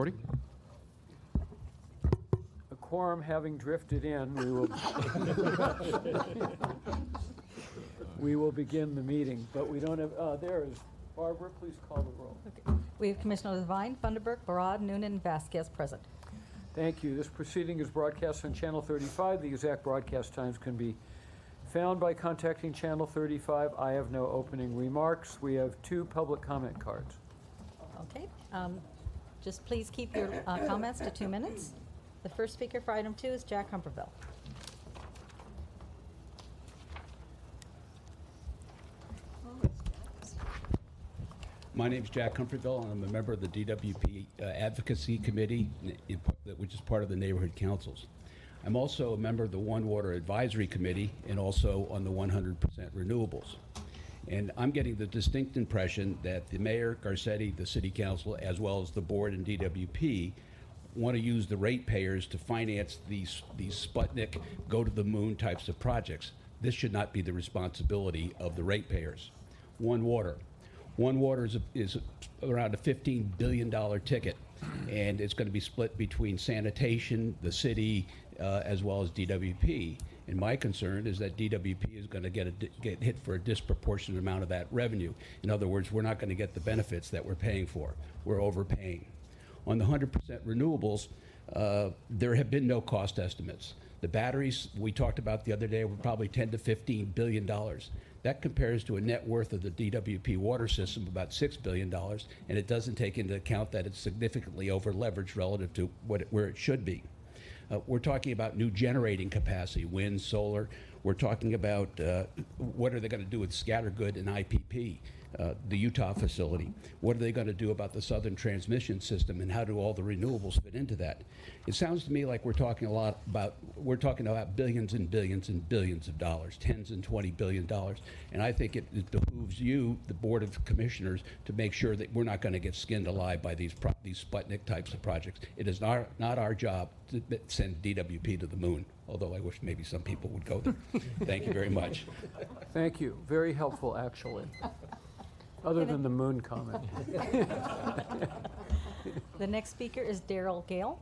Recording? A quorum having drifted in, we will begin the meeting, but we don't have, there is Barbara, please call the roll. Okay. We have Commissioner Devine, Funderburk, Barad, Noonan, and Vasquez present. Thank you. This proceeding is broadcast on Channel 35. The exact broadcast times can be found by contacting Channel 35. I have no opening remarks. We have 2 public comment cards. Okay. Just please keep your comments to 2 minutes. The first speaker for item 2 is Jack Humperville. My name is Jack Humperville, and I'm a member of the DWP Advocacy Committee, which is part of the Neighborhood Councils. I'm also a member of the One Water Advisory Committee and also on the 100% renewables. And I'm getting the distinct impression that the Mayor, Garcetti, the City Council, as well as the board and DWP want to use the ratepayers to finance these Sputnik, go-to-the-moon types of projects. This should not be the responsibility of the ratepayers. One Water. One Water is around a $15 billion ticket, and it's going to be split between sanitation, the city, as well as DWP. And my concern is that DWP is going to get hit for a disproportionate amount of that revenue. In other words, we're not going to get the benefits that we're paying for. We're overpaying. On the 100% renewables, there have been no cost estimates. The batteries we talked about the other day were probably $10 to $15 billion. That compares to a net worth of the DWP water system of about $6 billion, and it doesn't take into account that it's significantly over-leveraged relative to where it should be. We're talking about new generating capacity, wind, solar. We're talking about what are they going to do with Scattergood and IPP, the Utah facility. What are they going to do about the Southern Transmission System, and how do all the renewables fit into that? It sounds to me like we're talking about billions and billions and billions of dollars, tens and $20 billion. And I think it behooves you, the Board of Commissioners, to make sure that we're not going to get skinned alive by these Sputnik types of projects. It is not our job to send DWP to the moon, although I wish maybe some people would go there. Thank you very much. Thank you. Very helpful, actually. Other than the moon comment. The next speaker is Daryl Gale.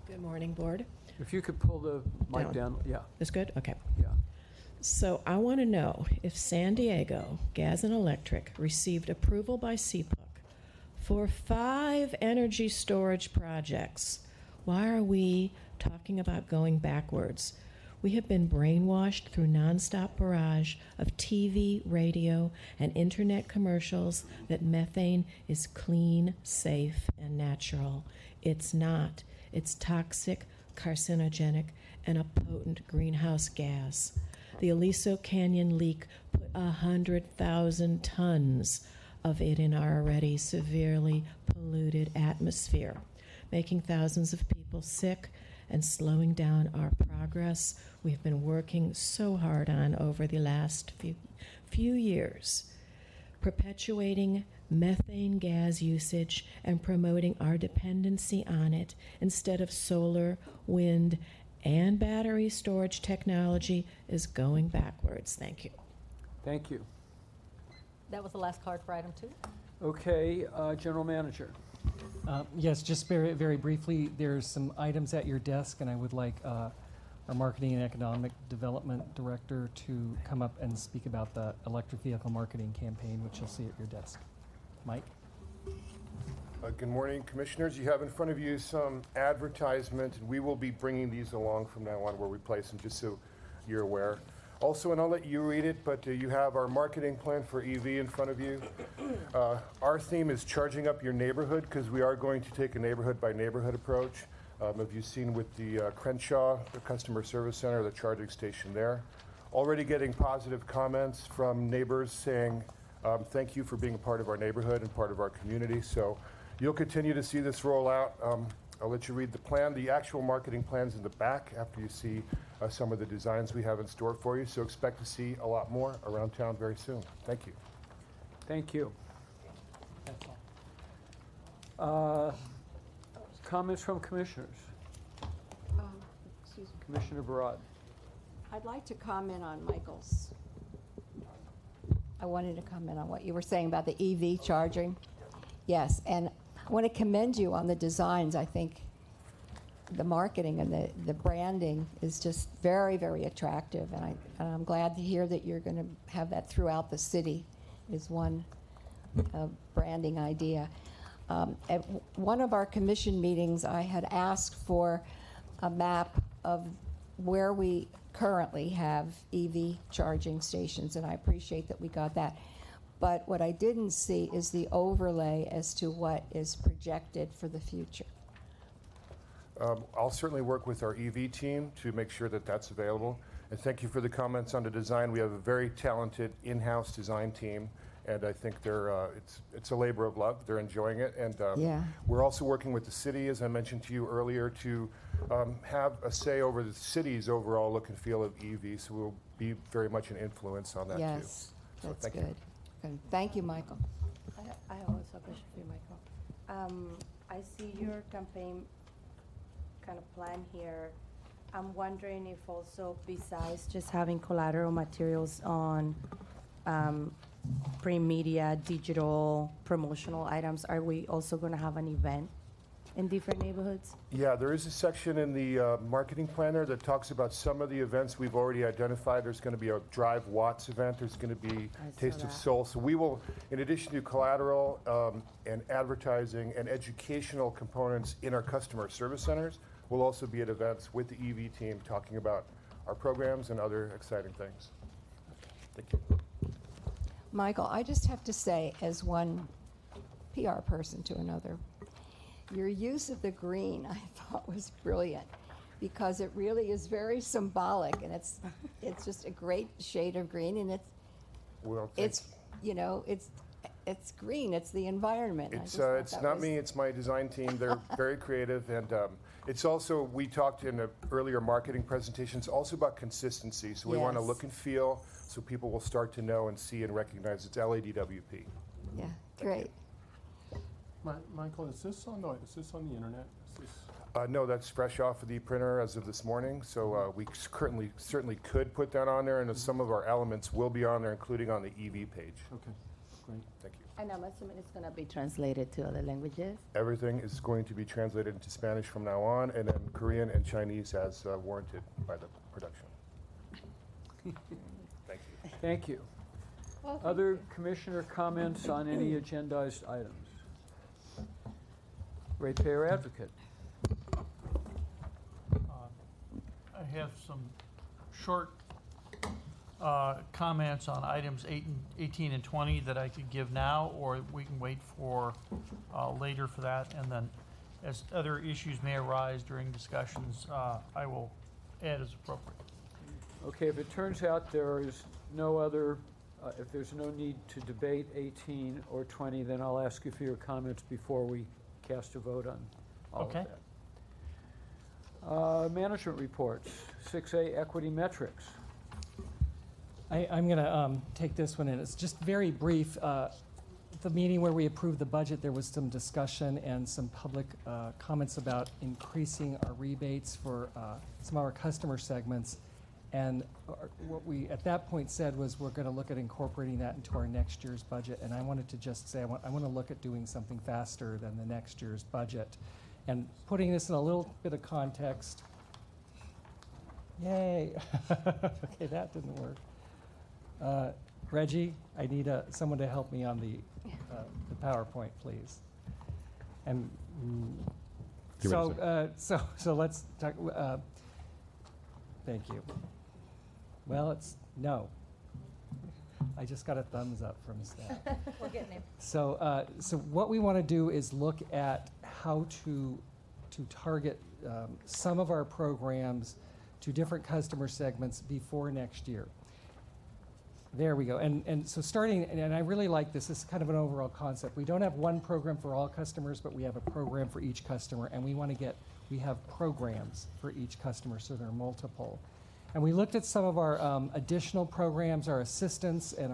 Good morning, Board. If you could pull the mic down. Yeah. That's good? Okay. Yeah. So I want to know if San Diego Gas and Electric received approval by CPUC for 5 energy storage projects. Why are we talking about going backwards? We have been brainwashed through nonstop barrage of TV, radio, and internet commercials that methane is clean, safe, and natural. It's not. It's toxic, carcinogenic, and a potent greenhouse gas. The Aliso Canyon leak put 100,000 tons of it in our already severely polluted atmosphere, making thousands of people sick and slowing down our progress we've been working so hard on over the last few years, perpetuating methane gas usage and promoting our dependency on it instead of solar, wind, and battery storage technology is going backwards. Thank you. Thank you. That was the last card for item 2. Okay, General Manager. Yes, just very briefly, there's some items at your desk, and I would like our Marketing and Economic Development Director to come up and speak about the electric vehicle marketing campaign, which you'll see at your desk. Mike? Good morning, Commissioners. You have in front of you some advertisement, and we will be bringing these along from now on where we place them, just so you're aware. Also, and I'll let you read it, but you have our marketing plan for EV in front of you. Our theme is charging up your neighborhood, because we are going to take a neighborhood-by-neighborhood approach. Have you seen with the Crenshaw, the Customer Service Center, the charging station there? Already getting positive comments from neighbors saying, thank you for being a part of our neighborhood and part of our community. So you'll continue to see this roll out. I'll let you read the plan. The actual marketing plan's in the back after you see some of the designs we have in store for you. So expect to see a lot more around town very soon. Thank you. Thank you. Comments from commissioners? Excuse me. Commissioner Barad. I'd like to comment on Michael's. I wanted to comment on what you were saying about the EV charging. Yes, and I want to commend you on the designs. I think the marketing and the branding is just very, very attractive, and I'm glad to hear that you're going to have that throughout the city is one branding idea. At one of our commission meetings, I had asked for a map of where we currently have EV charging stations, and I appreciate that we got that. But what I didn't see is the overlay as to what is projected for the future. I'll certainly work with our EV team to make sure that that's available. And thank you for the comments on the design. We have a very talented in-house design team, and I think it's a labor of love. They're enjoying it, and Yeah. we're also working with the city, as I mentioned to you earlier, to have a say over the city's overall look and feel of EV. So we'll be very much an influence on that Yes, too. So that's thank you. good. Good. Thank you, Michael. I have also a question for you, Michael. I see your campaign kind of plan here. I'm wondering if also, besides just having collateral materials on print media, digital, promotional items, are we also going to have an event in different neighborhoods? Yeah, there is a section in the marketing planner that talks about some of the events we've already identified. There's going to be a Drive Watts event. There's going to be I saw Taste of that. Soul. So we will, in addition to collateral and advertising and educational components in our customer service centers, we'll also be at events with the EV team talking about our programs and other exciting things. Thank you. Michael, I just have to say, as one PR person to another, your use of the green I thought was brilliant, because it really is very symbolic, and it's just a great shade of green, and Well, it's green. It's the environment. I It's just thought it's that not was- me, it's my design team. They're very creative, and it's also, we talked in the earlier marketing presentations, also about consistency. So we want to Yes. look and feel so people will start to know and see and recognize it's LADWP. Yeah, great. Michael, is this on the internet? Is this, No, that's fresh off of the printer as of this morning. So we certainly could put that on there, and some of our elements will be on there, including on the EV page. okay, great. Thank you. And I'm assuming it's going to be translated to other languages? Everything is going to be translated into Spanish from now on, and then Korean and Chinese as warranted by the production. Thank you. Thank you. Other commissioner comments on any agendized items? Ratepayer advocate. I have some short comments on items 18 and 20 that I could give now, or we can wait for later for that. And then as other issues may arise during discussions, I will add as appropriate. Okay, if it turns out there is no other, if there's no need to debate 18 or 20, then I'll ask you for your comments before we cast a vote on all Okay. of that. Management reports, 6A equity metrics. I'm going to take this one, and it's just very brief. The meeting where we approved the budget, there was some discussion and some public comments about increasing our rebates for some of our customer segments. And what we at that point said was we're going to look at incorporating that into our next year's budget. And I wanted to just say I want to look at doing something faster than the next year's budget. And putting this in a little bit of context. Yay. Okay, that didn't work. Reggie, I need someone to help me on the PowerPoint, please. And Give it a so let's talk. Thank you. Well, it's no. I just got a thumbs up from staff. We're getting there. So what we want to do is look at how to target some of our programs to different customer segments before next year. There we go. And so starting, and I really like this. This is kind of an overall concept. We don't have one program for all customers, but we have a program for each customer, and we have programs for each customer, so there are multiple. And we looked at some of our additional programs, our assistance and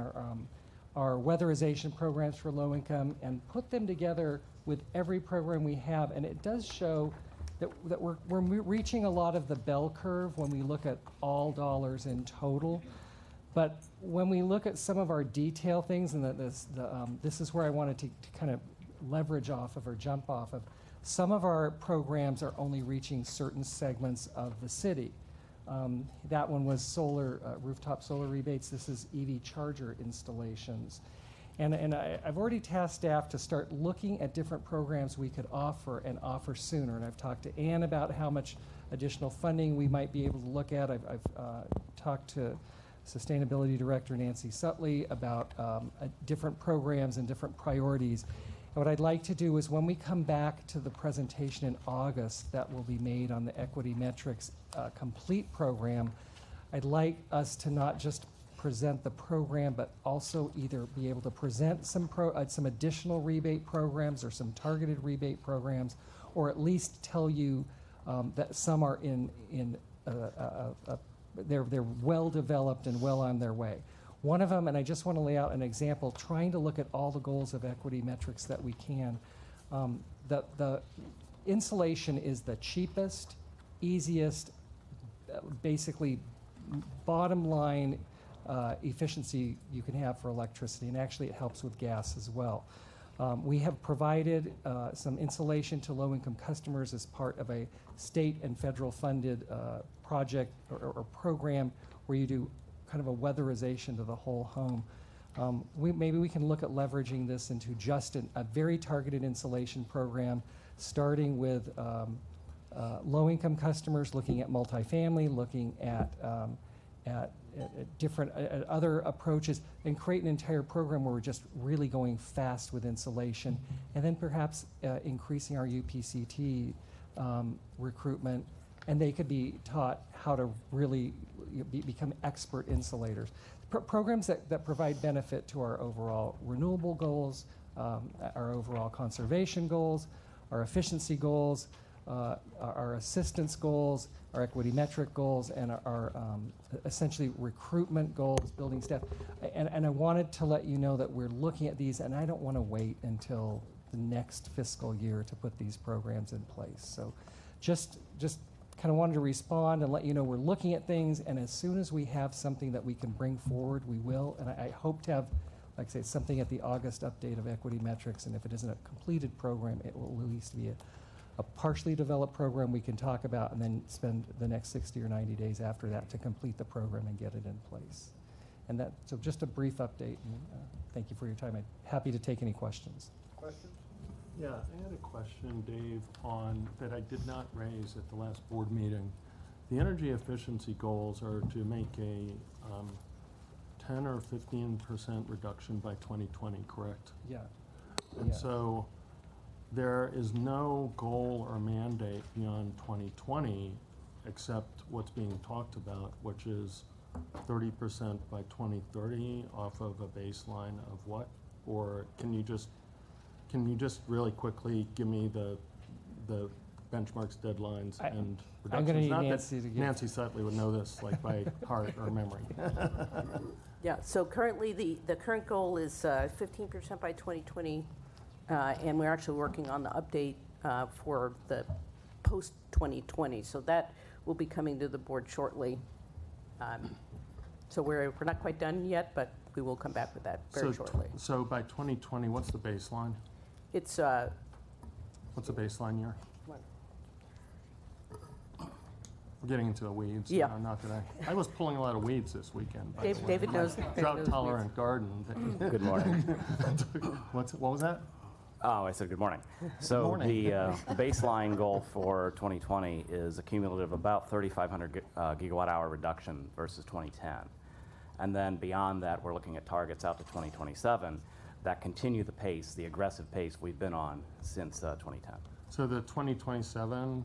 our weatherization programs for low income, and put them together with every program we have. And it does show that we're reaching a lot of the bell curve when we look at all dollars in total. But when we look at some of our detail things, and this is where I wanted to kind of leverage off of or jump off of, some of our programs are only reaching certain segments of the city. That one was solar, rooftop solar rebates. This is EV charger installations. And I've already tasked staff to start looking at different programs we could offer and offer sooner. And I've talked to Ann about how much additional funding we might be able to look at. I've talked to Sustainability Director Nancy Sutley about different programs and different priorities. And what I'd like to do is when we come back to the presentation in August that will be made on the Equity Metrics Complete program, I'd like us to not just present the program, but also either be able to present some additional rebate programs or some targeted rebate programs, or at least tell you that some are they're well developed and well on their way. One of them, and I just want to lay out an example, trying to look at all the goals of equity metrics that we can. The insulation is the cheapest, easiest, basically bottom line efficiency you can have for electricity, and actually it helps with gas as well. We have provided some insulation to low-income customers as part of a state and federal funded project or program where you do kind of a weatherization to the whole home. Maybe we can look at leveraging this into just a very targeted insulation program, starting with low-income customers, looking at multifamily, looking at different other approaches, and create an entire program where we're just really going fast with insulation, and then perhaps increasing our UPCT recruitment, and they could be taught how to really become expert insulators. Programs that provide benefit to our overall renewable goals, our overall conservation goals, our efficiency goals, our assistance goals, our equity metric goals, and our essentially recruitment goals, building staff. And I wanted to let you know that we're looking at these, and I don't want to wait until the next fiscal year to put these programs in place. So just kind of wanted to respond and let you know we're looking at things, and as soon as we have something that we can bring forward, we will. And I hope to have, like I say, something at the August update of equity metrics, and if it isn't a completed program, it will at least be a partially developed program we can talk about, and then spend the next 60 or 90 days after that to complete the program and get it in place. And so just a brief update, and thank you for your time. I'm happy to take any questions. Questions? Yeah, I had a question, Dave, that I did not raise at the last board meeting. The energy efficiency goals are to make a 10 or 15% reduction by 2020, correct? Yeah. And so there is no goal or mandate beyond 2020 except what's being talked about, which is 30% by 2030 off of a baseline of what? Or can you just really quickly give me the benchmarks, deadlines, and reductions? I'm going to need Not Nancy to give. Nancy Sutley would know this like by heart or memory. Yeah, so currently the current goal is 15% by 2020, and we're actually working on the update for the post-2020. So that will be coming to the board shortly. So we're not quite done yet, but we will come back with that very shortly. So by 2020, what's the baseline? It's What's the baseline year? We're getting into the weeds. Yeah. Not that I was pulling a lot of weeds this weekend. David knows. Drought-tolerant garden. Good morning. What was that? Oh, I said good morning. So morning. the baseline goal for 2020 is a cumulative about 3,500 gigawatt hour reduction versus 2010. And then beyond that, we're looking at targets out to 2027 that continue the pace, the aggressive pace we've been on since 2010. So the 2027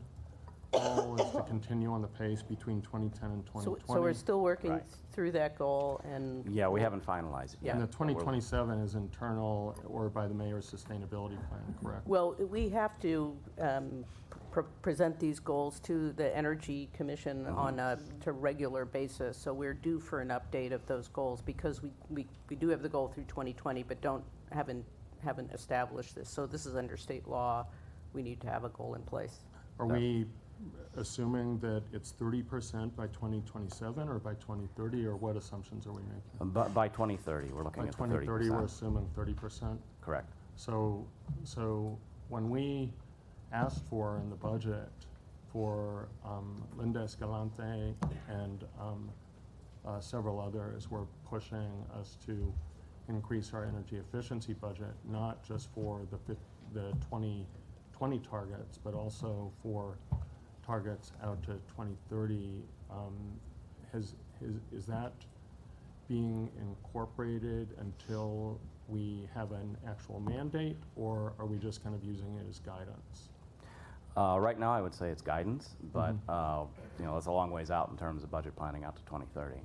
goal is to continue on the pace between 2010 and 2020? So we're still working Right. through that goal, and Yeah, we haven't finalized it yet. And the but we're- 2027 is internal or by the mayor's sustainability plan, correct? well, we have to present these goals to the Energy Commission on a regular basis. So we're due for an update of those goals because we do have the goal through 2020, but haven't established this. So this is under state law. We need to have a goal in place. Are we assuming that it's 30% by 2027 or by 2030, or what assumptions are we making? By 2030, we're looking By at the 30%. 2030, we're assuming 30%? Correct. So when we asked for in the budget for Linda Escalante and several others were pushing us to increase our energy efficiency budget, not just for the 2020 targets, but also for targets out to 2030. Is that being incorporated until we have an actual mandate, or are we just kind of using it as guidance? Right now, I would say it's guidance, but you know, it's a long ways out in terms of budget planning out to 2030.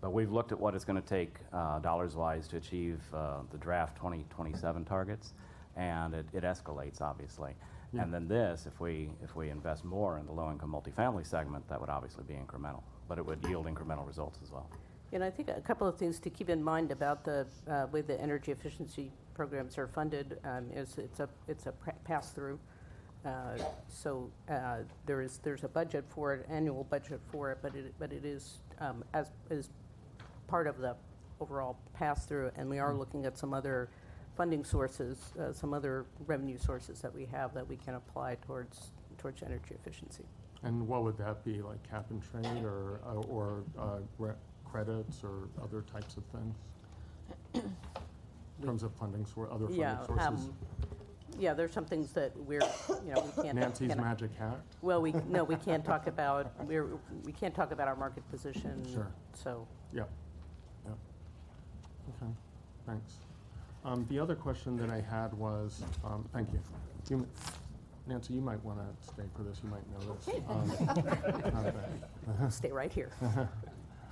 But we've looked at what it's going to take dollars-wise to achieve the draft 2027 targets, and it escalates, obviously. Yeah. And then this, if we invest more in the low-income multifamily segment, that would obviously be incremental, but it would yield incremental results as well. And I think a couple of things to keep in mind about the way the energy efficiency programs are funded is it's a pass-through. There's a budget for it, annual budget for it, but it is as part of the overall pass-through, and we are looking at some other funding sources, some other revenue sources that we have that we can apply towards energy efficiency. And what would that be, like cap and trade or credits or other types of things? In terms of funding other funding sources? Yeah, there's some things that we can't. Nancy's magic hat? Well, we can't talk about, we can't talk about our market position. Sure. So. Yeah. Okay, thanks. The other question that I had was, thank you. Nancy, you might want to stay for this. You might know this. Stay right here.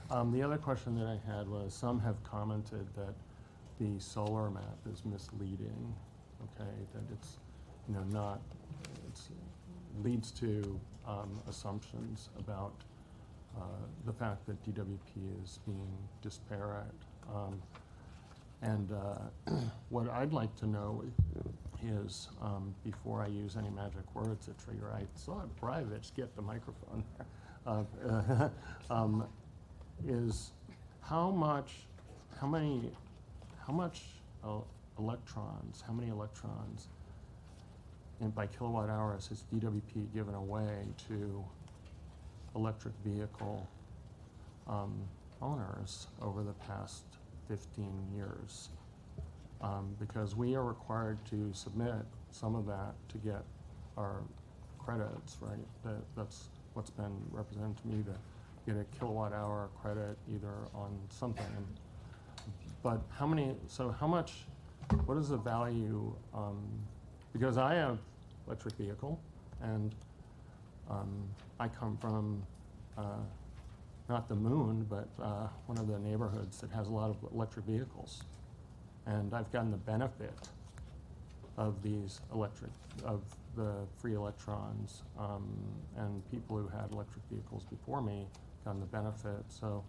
The other question that I had was, some have commented that the solar map is misleading. Okay, that it's leads to assumptions about the fact that DWP is being disparate. What I'd like to know is, before I use any magic words that trigger, I saw it private, get the microphone, is how many electrons by kilowatt hours has DWP given away to electric vehicle owners over the past 15 years? Because we are required to submit some of that to get our credits, right? That's what's been represented to me, to get a kilowatt hour credit either on something. But how much, what is the value? Because I have electric vehicle, and I come from not the moon, but one of the neighborhoods that has a lot of electric vehicles. And I've gotten the benefit of of the free electrons, and people who had electric vehicles before me gotten the benefit. So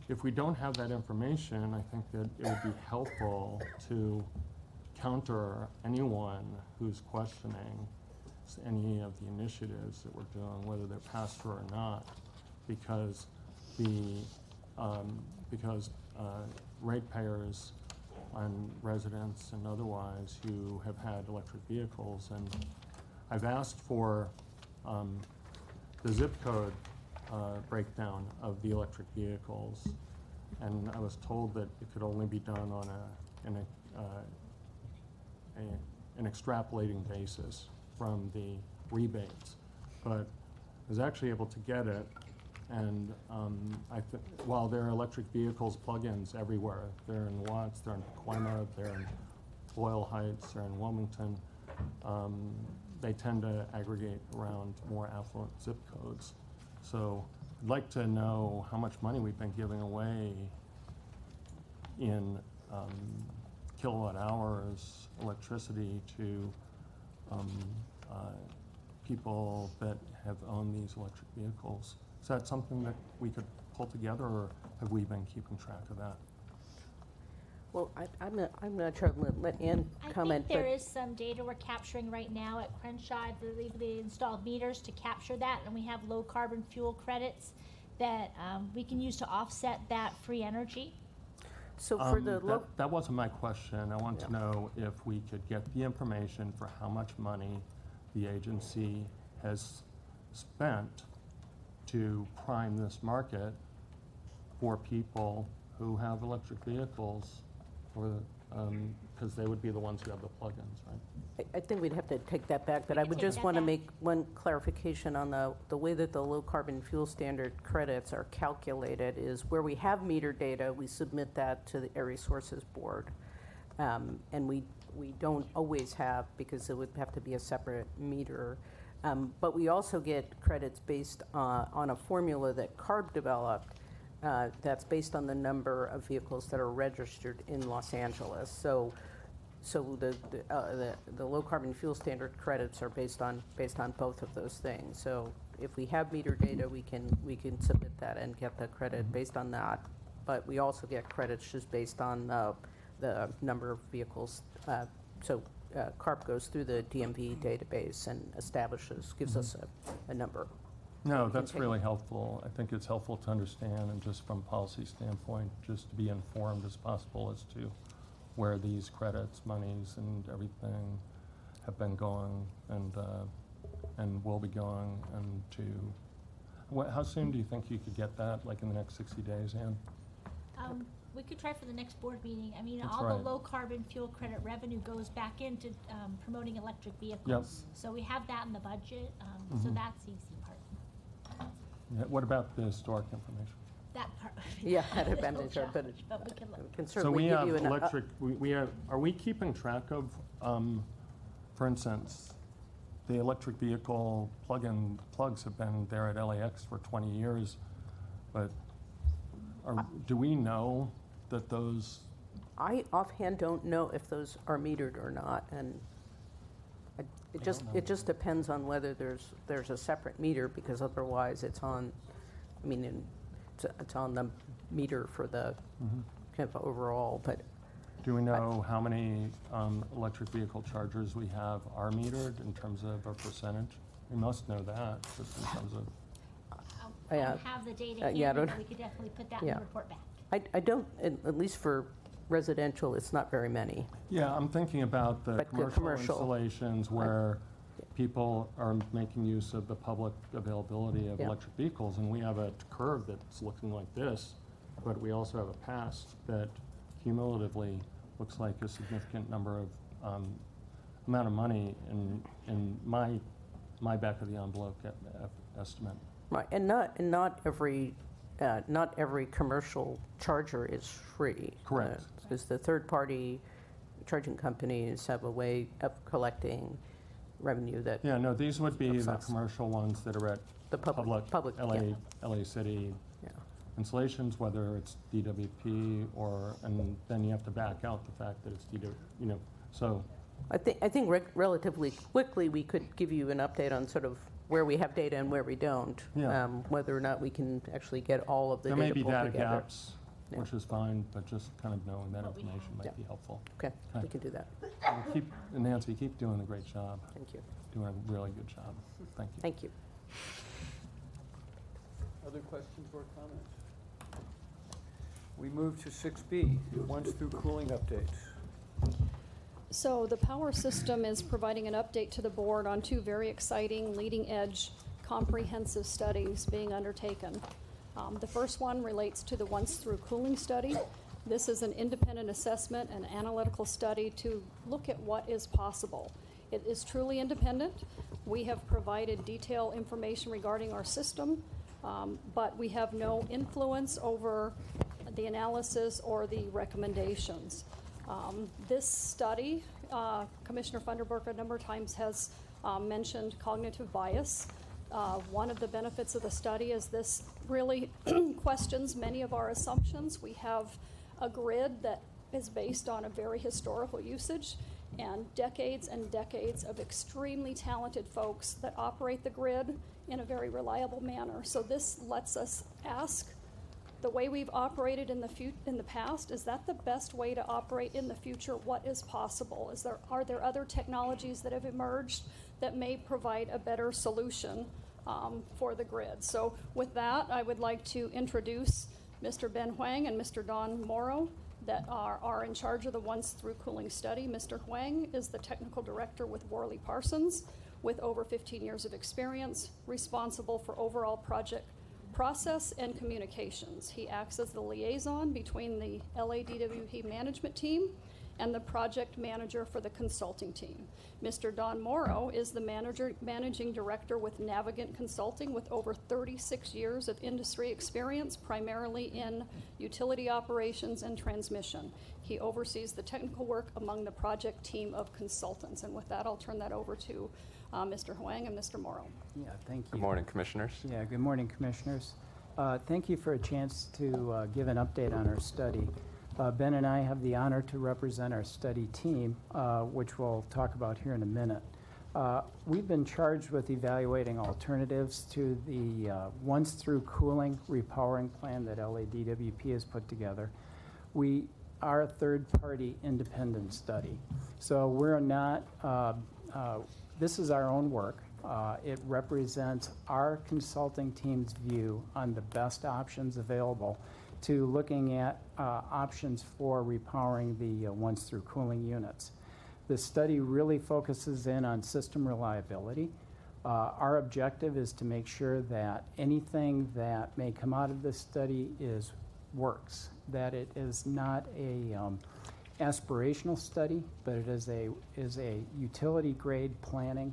if we don't have that information, I think that it would be helpful to counter anyone who's questioning any of the initiatives that we're doing, whether they're passed through or not, because ratepayers and residents and otherwise who have had electric vehicles, and I've asked for the zip code breakdown of the electric vehicles, and I was told that it could only be done on an extrapolating basis from the rebates, but I was actually able to get it, and while there are electric vehicles plug-ins everywhere, they're in Watts, they're in Pacoima, they're in Loyal Heights, they're in Wilmington, they tend to aggregate around more affluent zip codes. So I'd like to know how much money we've been giving away in kilowatt hours electricity to people that have owned these electric vehicles. Is that something that we could pull together, or have we been keeping track of that? Well, I'm not sure. Let Ann comment. I think there but is some data we're capturing right now at Crenshaw. I believe they installed meters to capture that, and we have low carbon fuel credits that we can use to offset that free energy. So for the That wasn't my question. I want to know if we could get the information for how much money the agency has spent to prime this market for people who have electric vehicles, or because they would be the ones who have the plug-ins, right? I think we'd have to take that back, but We I can would take just that want to back. make one clarification on the way that the low carbon fuel standard credits are calculated is where we have meter data, we submit that to the Air Resources Board. And we don't always have, because it would have to be a separate meter. But we also get credits based on a formula that CARB developed that's based on the number of vehicles that are registered in Los Angeles. So the low carbon fuel standard credits are based on both of those things. So if we have meter data, we can submit that and get the credit based on that. But we also get credits just based on the number of vehicles. CARB goes through the DMV database and gives us a number. No, that's really helpful. I think it's helpful to understand, and just from a policy standpoint, just to be informed as possible as to where these credits, monies, and everything have been going and will be going, and how soon do you think you could get that, like in the next 60 days, Ann? We could try for the next board meeting. I mean, That's all right. the low carbon fuel credit revenue goes back into promoting electric vehicles. Yep. So we have that in the budget, so that's the easy part. Yeah, what about the historic information? That part. Yeah, is I'd a have little been sure, but challenge, but we can look. can So certainly we give have you an electric, are we keeping track of, for instance, the electric vehicle plug-in plugs have been there at LAX for 20 years, but do we know that those? I offhand don't know if those are metered or not, and it just depends on whether there's a separate meter, because otherwise it's on, it's on the meter for the kind of overall, but. Do we know how many electric vehicle chargers we have are metered in terms of a percentage? We must know that, just in terms of. I don't have the data yeah, I here, don't- but we could definitely put that in the report back. I don't, at least for residential, it's not very many. Yeah, I'm thinking about the But the commercial commercial. installations where people are making use of the public availability of Yeah. electric vehicles, and we have a curve that's looking like this, but we also have a past that cumulatively looks like a significant number of amount of money in my back of the envelope estimate. Right, and not every commercial charger is free. Correct. Because the third-party charging companies have a way of collecting revenue that. Yeah, no, these would be Helps the us. commercial ones that are at The public, LA, yeah. LA City Yeah. installations, whether it's DWP and then you have to back out the fact that it's so. I think relatively quickly, we could give you an update on sort of where we have data and where we don't. Yeah. Whether or not we can actually get all of the There data may be pulled data together. gaps, Yeah. which is fine, but just kind of knowing that What we information have. might Yeah. be helpful. Okay, Okay. we can do that. Nancy, keep doing a great job, Thank you. doing a really good job. Thank you. Thank you. Other questions or comments? We move to 6B, ones through cooling updates. So the power system is providing an update to the board on two very exciting, leading-edge, comprehensive studies being undertaken. The first one relates to the once-through cooling study. This is an independent assessment and analytical study to look at what is possible. It is truly independent. We have provided detailed information regarding our system, but we have no influence over the analysis or the recommendations. This study, Commissioner Funderburk a number of times has mentioned cognitive bias. One of the benefits of the study is this really questions many of our assumptions. We have a grid that is based on a very historical usage and decades of extremely talented folks that operate the grid in a very reliable manner. So this lets us ask The way we've operated in the past, is that the best way to operate in the future? What is possible? Are there other technologies that have emerged that may provide a better solution for the grid? So with that, I would like to introduce Mr. Ben Huang and Mr. Don Morrow that are in charge of the once through cooling study. Mr. Huang is the technical director with Worley Parsons with over 15 years of experience, responsible for overall project process and communications. He acts as the liaison between the LADWP management team and the project manager for the consulting team. Mr. Don Morrow is the managing director with Navigant Consulting with over 36 years of industry experience, primarily in utility operations and transmission. He oversees the technical work among the project team of consultants. And with that, I'll turn that over to Mr. Huang and Mr. Morrow. Yeah, thank you. Good morning, Commissioners. Yeah, good morning, Commissioners. Thank you for a chance to give an update on our study. Ben and I have the honor to represent our study team, which we'll talk about here in a minute. We've been charged with evaluating alternatives to the once-through cooling repowering plan that LADWP has put together. We are a third-party independent study, so we're not, this is our own work. It represents our consulting team's view on the best options available to looking at options for repowering the once-through cooling units. The study really focuses in on system reliability. Our objective is to make sure that anything that may come out of this study works, that it is not a aspirational study, but it is a utility-grade planning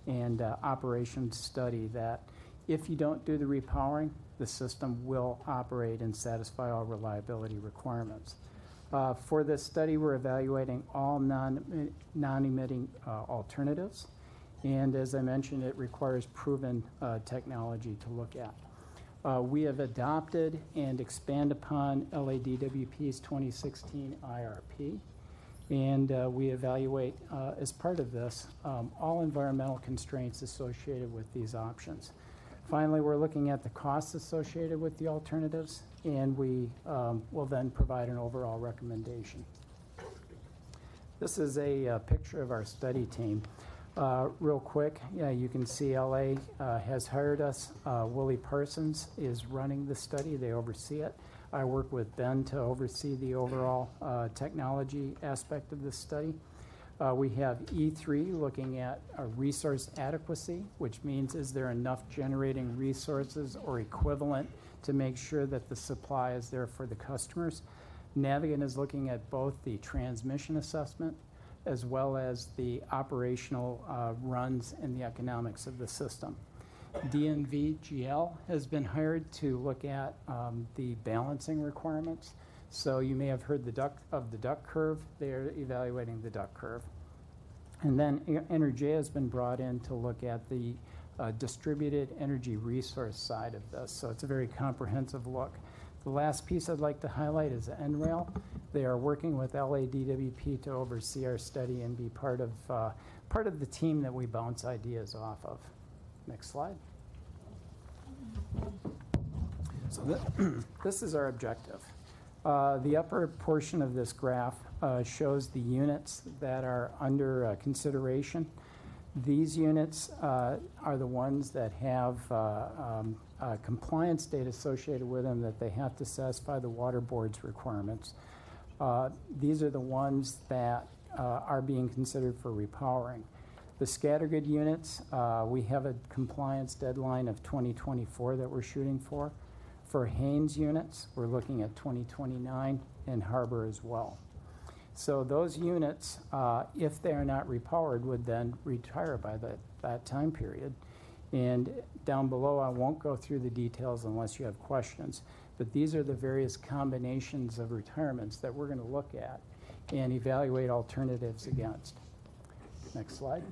and operations study that if you don't do the repowering, the system will operate and satisfy all reliability requirements. For this study, we're evaluating all non-emitting alternatives. And as I mentioned, it requires proven technology to look at. We have adopted and expand upon LADWP's 2016 IRP. And we evaluate, as part of this, all environmental constraints associated with these options. Finally, we're looking at the costs associated with the alternatives, and we will then provide an overall recommendation. This is a picture of our study team. Real quick, yeah, you can see LA has hired us. Worley Parsons is running the study. They oversee it. I work with Ben to oversee the overall technology aspect of this study. We have E3 looking at resource adequacy, which means is there enough generating resources or equivalent to make sure that the supply is there for the customers. Navigant is looking at both the transmission assessment as well as the operational runs and the economics of the system. DNV-GL has been hired to look at the balancing requirements. So you may have heard the duck curve. They're evaluating the duck curve. And then Energia has been brought in to look at the distributed energy resource side of this. So it's a very comprehensive look. The last piece I'd like to highlight is NRAIL. They are working with LADWP to oversee our study and be part of the team that we bounce ideas off of. Next slide. So this is our objective. The upper portion of this graph shows the units that are under consideration. These units are the ones that have compliance date associated with them that they have to satisfy the Water Board's requirements. These are the ones that are being considered for repowering. The scattergrid units, we have a compliance deadline of 2024 that we're shooting for. For Haynes units, we're looking at 2029, and Harbor as well. So those units, if they are not repowered, would then retire by that time period. And down below, I won't go through the details unless you have questions, but these are the various combinations of retirements that we're going to look at and evaluate alternatives against. Next slide.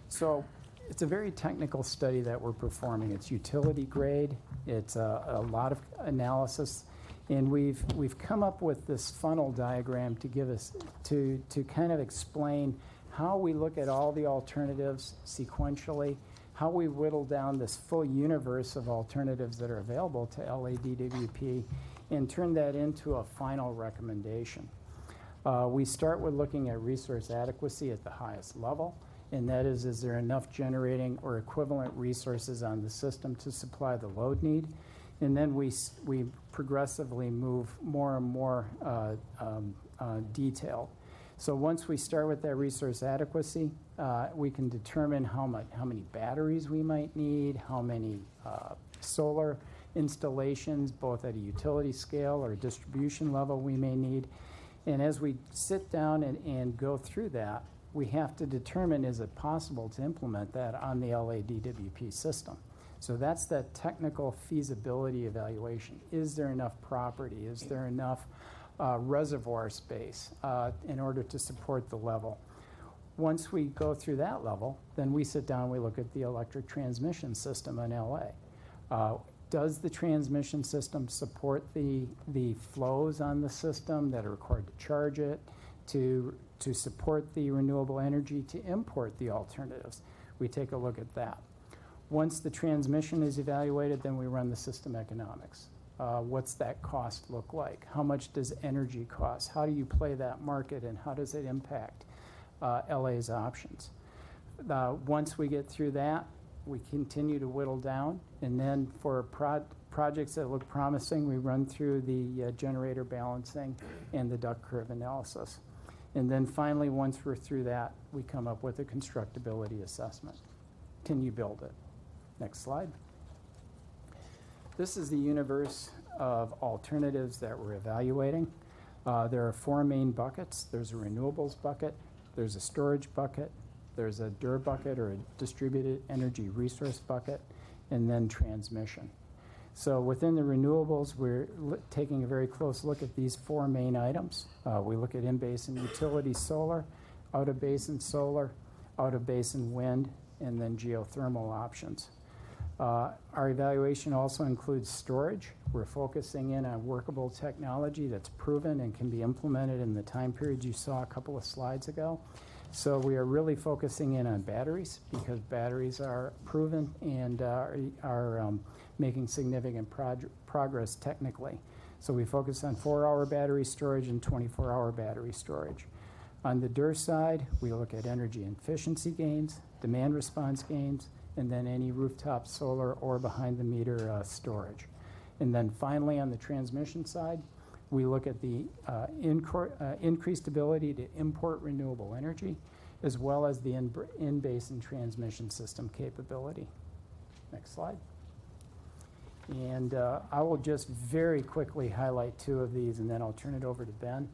So it's a very technical study that we're performing. It's utility grade. It's a lot of analysis. And we've come up with this funnel diagram to give us, to kind of explain how we look at all the alternatives sequentially, how we whittle down this full universe of alternatives that are available to LADWP and turn that into a final recommendation. We start with looking at resource adequacy at the highest level, and that is there enough generating or equivalent resources on the system to supply the load need? And then we progressively move more and more detailed. So once we start with that resource adequacy, we can determine how many batteries we might need, how many solar installations, both at a utility scale or distribution level, we may need. And as we sit down and go through that, we have to determine, is it possible to implement that on the LADWP system? So that's that technical feasibility evaluation. Is there enough property? Is there enough reservoir space in order to support the level? Once we go through that level, then we sit down, we look at the electric transmission system in LA. Does the transmission system support the flows on the system that are required to charge it, to support the renewable energy, to import the alternatives? We take a look at that. Once the transmission is evaluated, then we run the system economics. What's that cost look like? How much does energy cost? How do you play that market, and how does it impact LA's options? Once we get through that, we continue to whittle down, and then for projects that look promising, we run through the generator balancing and the duct curve analysis. And then finally, once we're through that, we come up with a constructability assessment. Can you build it? Next slide. This is the universe of alternatives that we're evaluating. There are 4 main buckets. There's a renewables bucket, there's a storage bucket, there's a DER bucket, or a distributed energy resource bucket, and then transmission. So within the renewables, we're taking a very close look at these 4 main items. We look at in-basin utility solar, out-of-basin solar, out-of-basin wind, and then geothermal options. Our evaluation also includes storage. We're focusing in on workable technology that's proven and can be implemented in the time period you saw a couple of slides ago. So we are really focusing in on batteries, because batteries are proven and are making significant progress technically. So we focus on 4-hour battery storage and 24-hour battery storage. On the DER side, we look at energy efficiency gains, demand response gains, and then any rooftop solar or behind-the-meter storage. And then finally, on the transmission side, we look at the increased ability to import renewable energy, as well as the in-basin transmission system capability. Next slide. And I will just very quickly highlight 2 of these, and then I'll turn it over to Ben,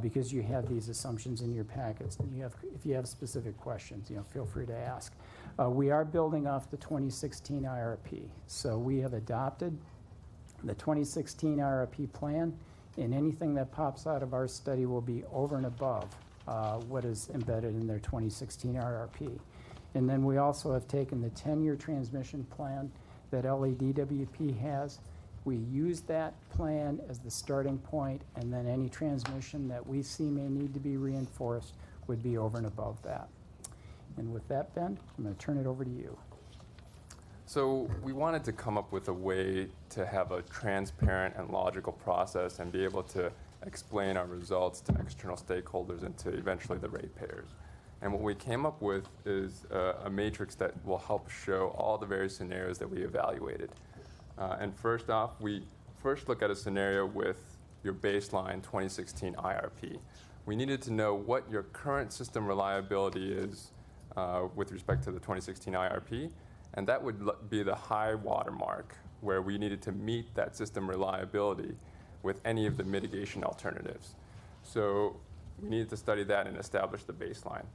because you have these assumptions in your packets. And if you have specific questions, feel free to ask. We are building off the 2016 IRP. So we have adopted the 2016 IRP plan, and anything that pops out of our study will be over and above what is embedded in their 2016 IRP. And then we also have taken the 10-year transmission plan that LADWP has. We use that plan as the starting point, and then any transmission that we see may need to be reinforced would be over and above that. And with that, Ben, I'm going to turn it over to you. So we wanted to come up with a way to have a transparent and logical process and be able to explain our results to external stakeholders and to eventually the ratepayers. And what we came up with is a matrix that will help show all the various scenarios that we evaluated. And first off, we first look at a scenario with your baseline 2016 IRP. We needed to know what your current system reliability is with respect to the 2016 IRP, and that would be the high watermark where we needed to meet that system reliability with any of the mitigation alternatives. So we needed to study that and establish the baseline.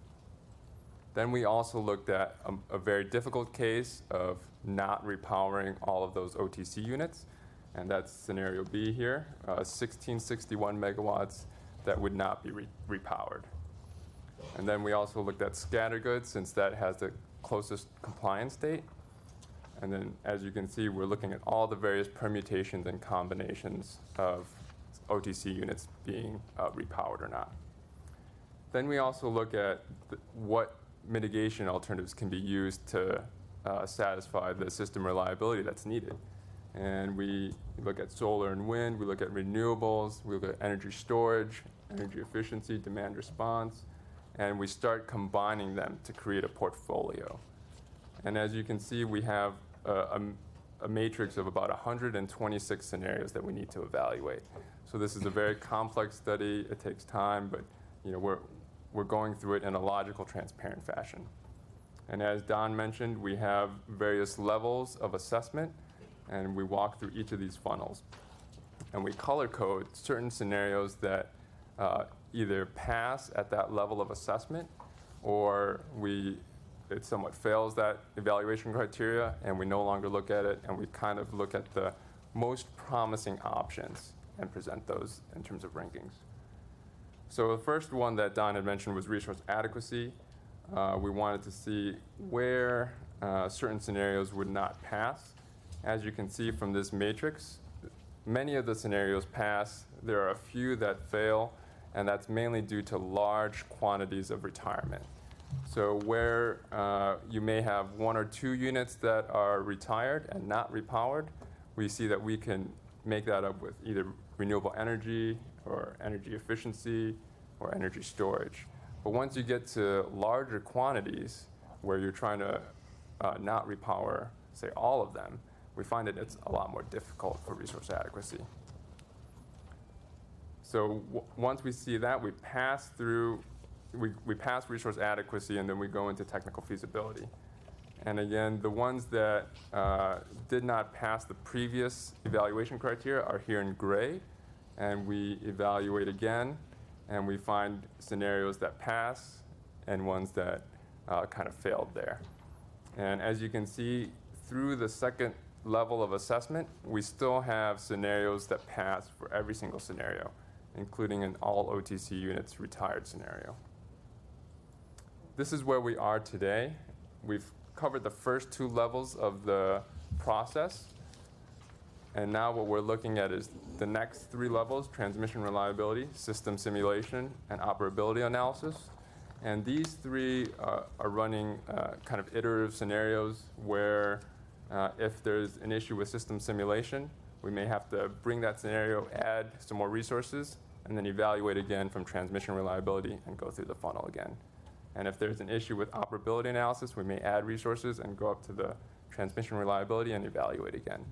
Then we also looked at a very difficult case of not repowering all of those OTC units, and that's scenario B here, 1661 megawatts that would not be repowered. And then we also looked at scattergood, since that has the closest compliance date. And then, as you can see, we're looking at all the various permutations and combinations of OTC units being repowered or not. Then we also look at what mitigation alternatives can be used to satisfy the system reliability that's needed. And we look at solar and wind, we look at renewables, we look at energy storage, energy efficiency, demand response, and we start combining them to create a portfolio. And as you can see, we have a matrix of about 126 scenarios that we need to evaluate. So this is a very complex study. It takes time, but we're going through it in a logical, transparent fashion. And as Don mentioned, we have various levels of assessment, and we walk through each of these funnels. And we color code certain scenarios that either pass at that level of assessment, or it somewhat fails that evaluation criteria, and we no longer look at it, and we kind of look at the most promising options and present those in terms of rankings. So the first one that Don had mentioned was resource adequacy. We wanted to see where certain scenarios would not pass. As you can see from this matrix, many of the scenarios pass. There are a few that fail, and that's mainly due to large quantities of retirement. So where you may have 1 or 2 units that are retired and not repowered, we see that we can make that up with either renewable energy or energy efficiency or energy storage. But once you get to larger quantities where you're trying to not repower, say, all of them, we find that it's a lot more difficult for resource adequacy. So once we see that, we pass through, we pass resource adequacy, and then we go into technical feasibility. And again, the ones that did not pass the previous evaluation criteria are here in gray, and we evaluate again, and we find scenarios that pass and ones that kind of failed there. And as you can see, through the second level of assessment, we still have scenarios that pass for every single scenario, including an all OTC units retired scenario. This is where we are today. We've covered the first 2 levels of the process, and now what we're looking at is the next 3 levels: transmission reliability, system simulation, and operability analysis. And these 3 are running kind of iterative scenarios where if there's an issue with system simulation, we may have to bring that scenario, add some more resources, and then evaluate again from transmission reliability and go through the funnel again. And if there's an issue with operability analysis, we may add resources and go up to the transmission reliability and evaluate again.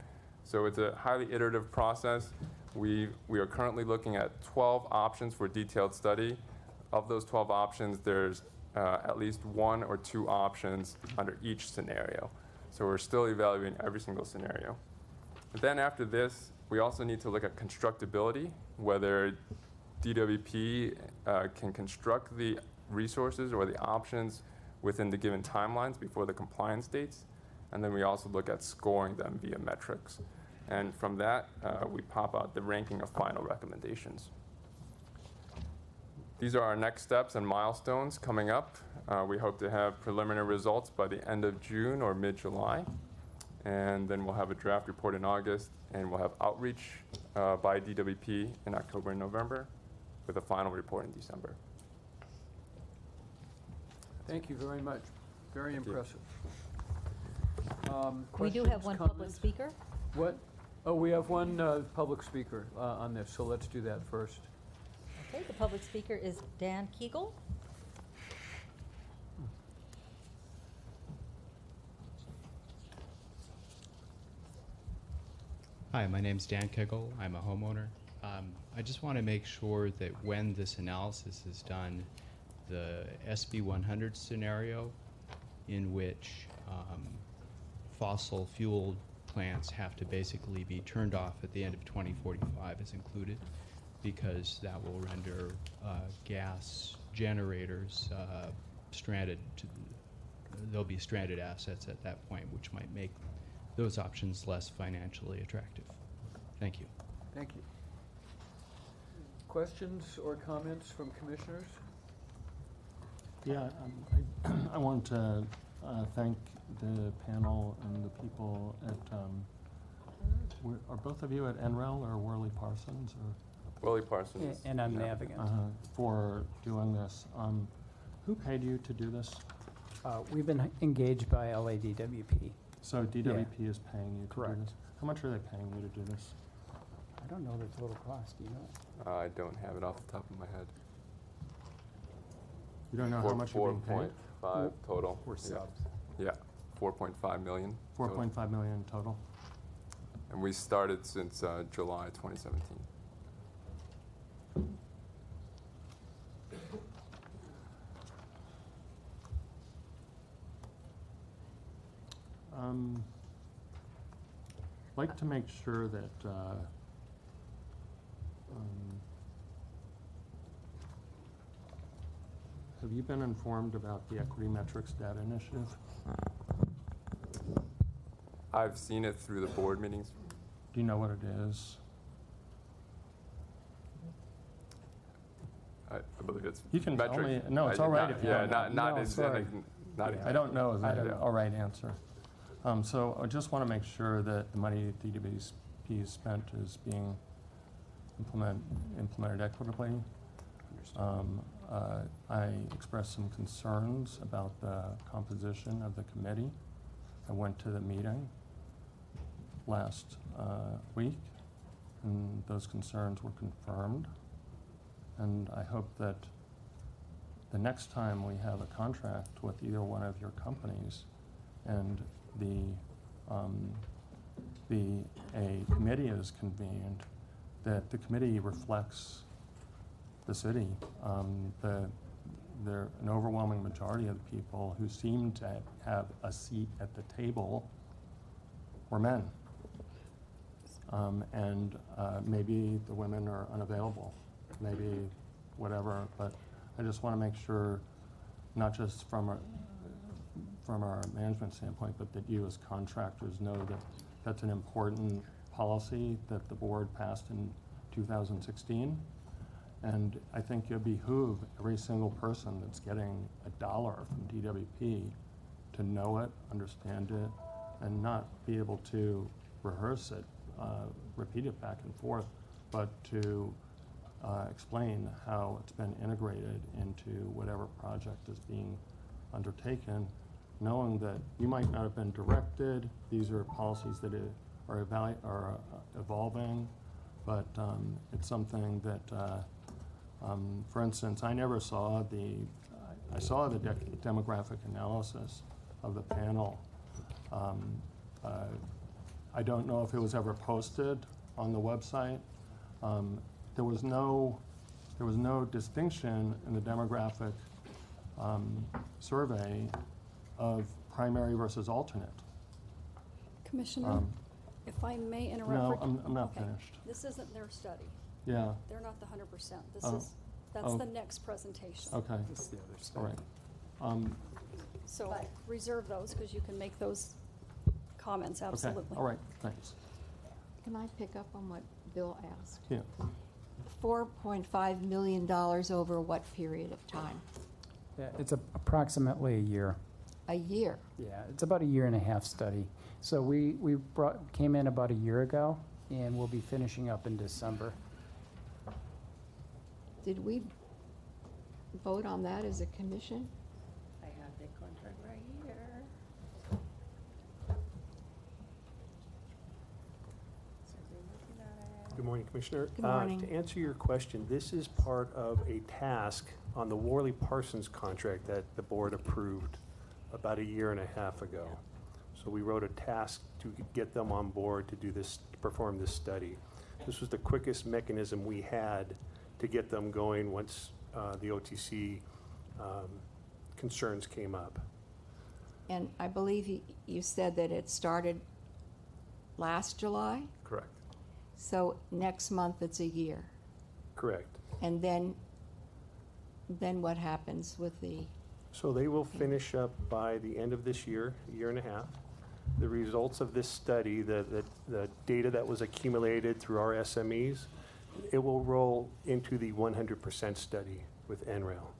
So it's a highly iterative process. We are currently looking at 12 options for detailed study. Of those 12 options, there's at least 1 or 2 options under each scenario. So we're still evaluating every single scenario. But then after this, we also need to look at constructability, whether DWP can construct the resources or the options within the given timelines before the compliance dates. And then we also look at scoring them via metrics. And from that, we pop out the ranking of final recommendations. These are our next steps and milestones coming up. We hope to have preliminary results by the end of June or mid-July. And then we'll have a draft report in August, and we'll have outreach by DWP in October and November, with a final report in December. Thank you very much. Very impressive. We do have one public speaker. What? Oh, we have one public speaker on this, so let's do that first. Okay, the public speaker is Dan Kegel. Hi, my name's Dan Kegel. I'm a homeowner. I just want to make sure that when this analysis is done, the SB 100 scenario, in which fossil fuel plants have to basically be turned off at the end of 2045, is included, because that will render gas generators stranded. There'll be stranded assets at that point, which might make those options less financially attractive. Thank you. Thank you. Questions or comments from commissioners? Yeah, I want to thank the panel and the people at, are both of you at NREL or Worley Parsons? Or? Worley Parsons. And I'm Navigant. For doing this. Who paid you to do this? We've been engaged by LADWP. So DWP is paying you to do Correct. this? How much are they paying you to do this? I don't know the total cost, do you know? I don't have it off the top of my head. You don't know how much you're being paid? 4.5 total. We're Yeah. subs. Yeah, 4.5 million. total. 4.5 million total? And we started since July 2017. Like to make sure that have you been informed about the Equity Metrics Data Initiative? I've seen it through the board meetings. Do you know what it is? I believe it's You can tell metric. me. No, it's all right if you Yeah, don't. not No, as sorry. not I don't know is I the don't know. all right answer. So I just want to make sure that the money DWP is spent is being implemented equitably. I expressed some concerns about the composition of the committee. I went to the meeting last week, and those concerns were confirmed. And I hope that the next time we have a contract with either one of your companies and a committee is convened, that the committee reflects the city. An overwhelming majority of the people who seem to have a seat at the table were men. Maybe the women are unavailable, maybe whatever, but I just want to make sure, not just from our management standpoint, but that you as contractors know that that's an important policy that the board passed in 2016. And I think it behoove every single person that's getting $1 from DWP to know it, understand it, and not be able to rehearse it, repeat it back and forth, but to explain how it's been integrated into whatever project is being undertaken, knowing that you might not have been directed. These are policies that are evolving, but it's something that, for instance, I never saw I saw the demographic analysis of the panel. I don't know if it was ever posted on the website. There was no distinction in the demographic survey of primary versus alternate. Commissioner, if I may interrupt. No, for- I'm not okay. finished. This isn't their study. Yeah. They're not the 100%. That's Oh. the next presentation. Okay. This is the other study. All right. So reserve those because you can make those comments, absolutely. Okay. All right. Thanks. Can I pick up on what Bill asked? Yeah. $4.5 million over what period of time? Yeah, it's approximately a year. A year? Yeah, it's about a 1.5-year study. So we came in about a year ago, and we'll be finishing up in December. Did we vote on that as a commission? I have the contract right here. So we're looking at it. Good morning, Commissioner. Good morning. To answer your question, this is part of a task on the Worley-Parsons contract that the board approved about 1.5 years ago. So we wrote a task to get them on board to do this, to perform this study. This was the quickest mechanism we had to get them going once the OTC concerns came up. And I believe you said that it started last July? Correct. So next month it's a year. Correct. And then what happens with the? So they will finish up by the end of this year, 1.5 years. The results of this study, the data that was accumulated through our SMEs, it will roll into the 100% study with NREL.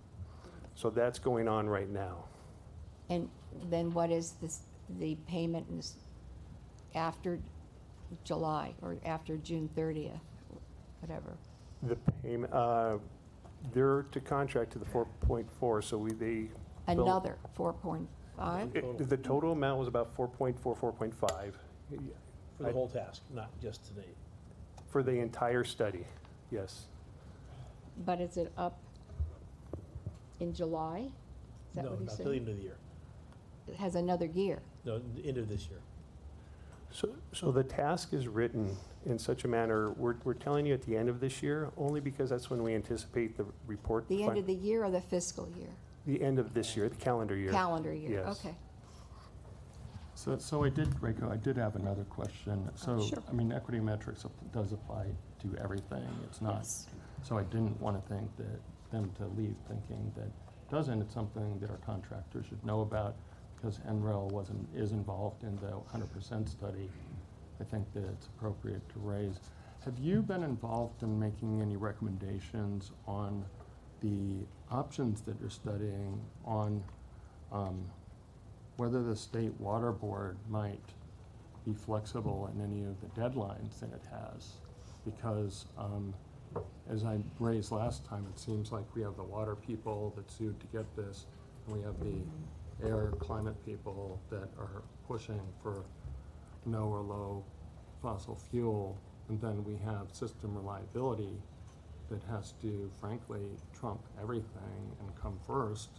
So that's going on right now. And then what is the payment after July or after June 30th, whatever? The payment, they're to contract to the 4.4, so Another 4.5? The total amount was about 4.4, 4.5. For the whole task, not just today. For the entire study, yes. But is it up in July? Is that No, what he not said? till the end of the year. It has another year. No, the end of this year. So the task is written in such a manner, we're telling you at the end of this year, only because that's when we anticipate the report. The end of the year or the fiscal year? The end of this year, the calendar year. Calendar year, Yes. okay. So I did, Reiko, I did have another question. So, Sure. I mean, equity metrics does apply to everything. It's not, Yes. so I didn't want to think that them to leave thinking that it doesn't. It's something that our contractors should know about because NREL is involved in the 100% study. I think that it's appropriate to raise. Have you been involved in making any recommendations on the options that you're studying on whether the State Water Board might be flexible in any of the deadlines that it has? Because as I raised last time, it seems like we have the water people that sued to get this, and we have the air climate people that are pushing for no or low fossil fuel, and then we have system reliability that has to, frankly, trump everything and come first.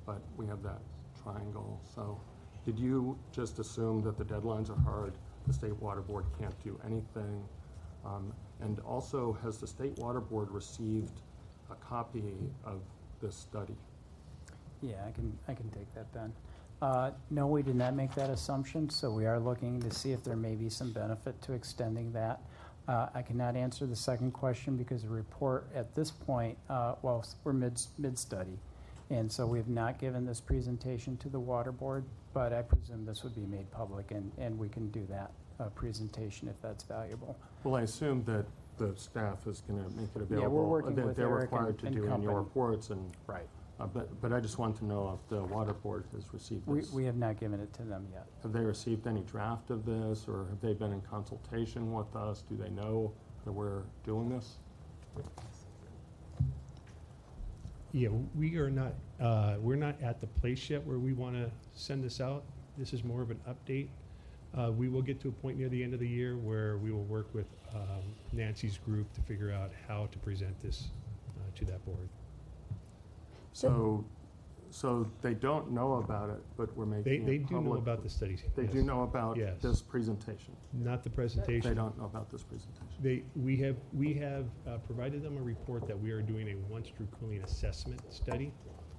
But we have that triangle. So did you just assume that the deadlines are hard, the State Water Board can't do anything? And also, has the State Water Board received a copy of this study? Yeah, I can take that, Ben. No, we did not make that assumption, so we are looking to see if there may be some benefit to extending that. I cannot answer the second question because the report at this point, well, we're mid-study, and so we have not given this presentation to the Water Board, but I presume this would be made public, and we can do that presentation if that's valuable. Well, I assume that the staff is going to make it available. Yeah, we're working that with they're Eric required to and do annual company. reports and. Right. But I just want to know if the Water Board has received this. We have not given it to them yet. Have they received any draft of this, or have they been in consultation with us? Do they know that we're doing this? Yeah, we are not, we're not at the place yet where we want to send this out. This is more of an update. We will get to a point near the end of the year where we will work with Nancy's group to figure out how to present this to that board. So they don't know about it, but we're making it public. They do know about the studies. They yes. do know about Yes. this presentation. Not the presentation. They don't know about this presentation. We have provided them a report that we are doing a once-through cooling assessment study,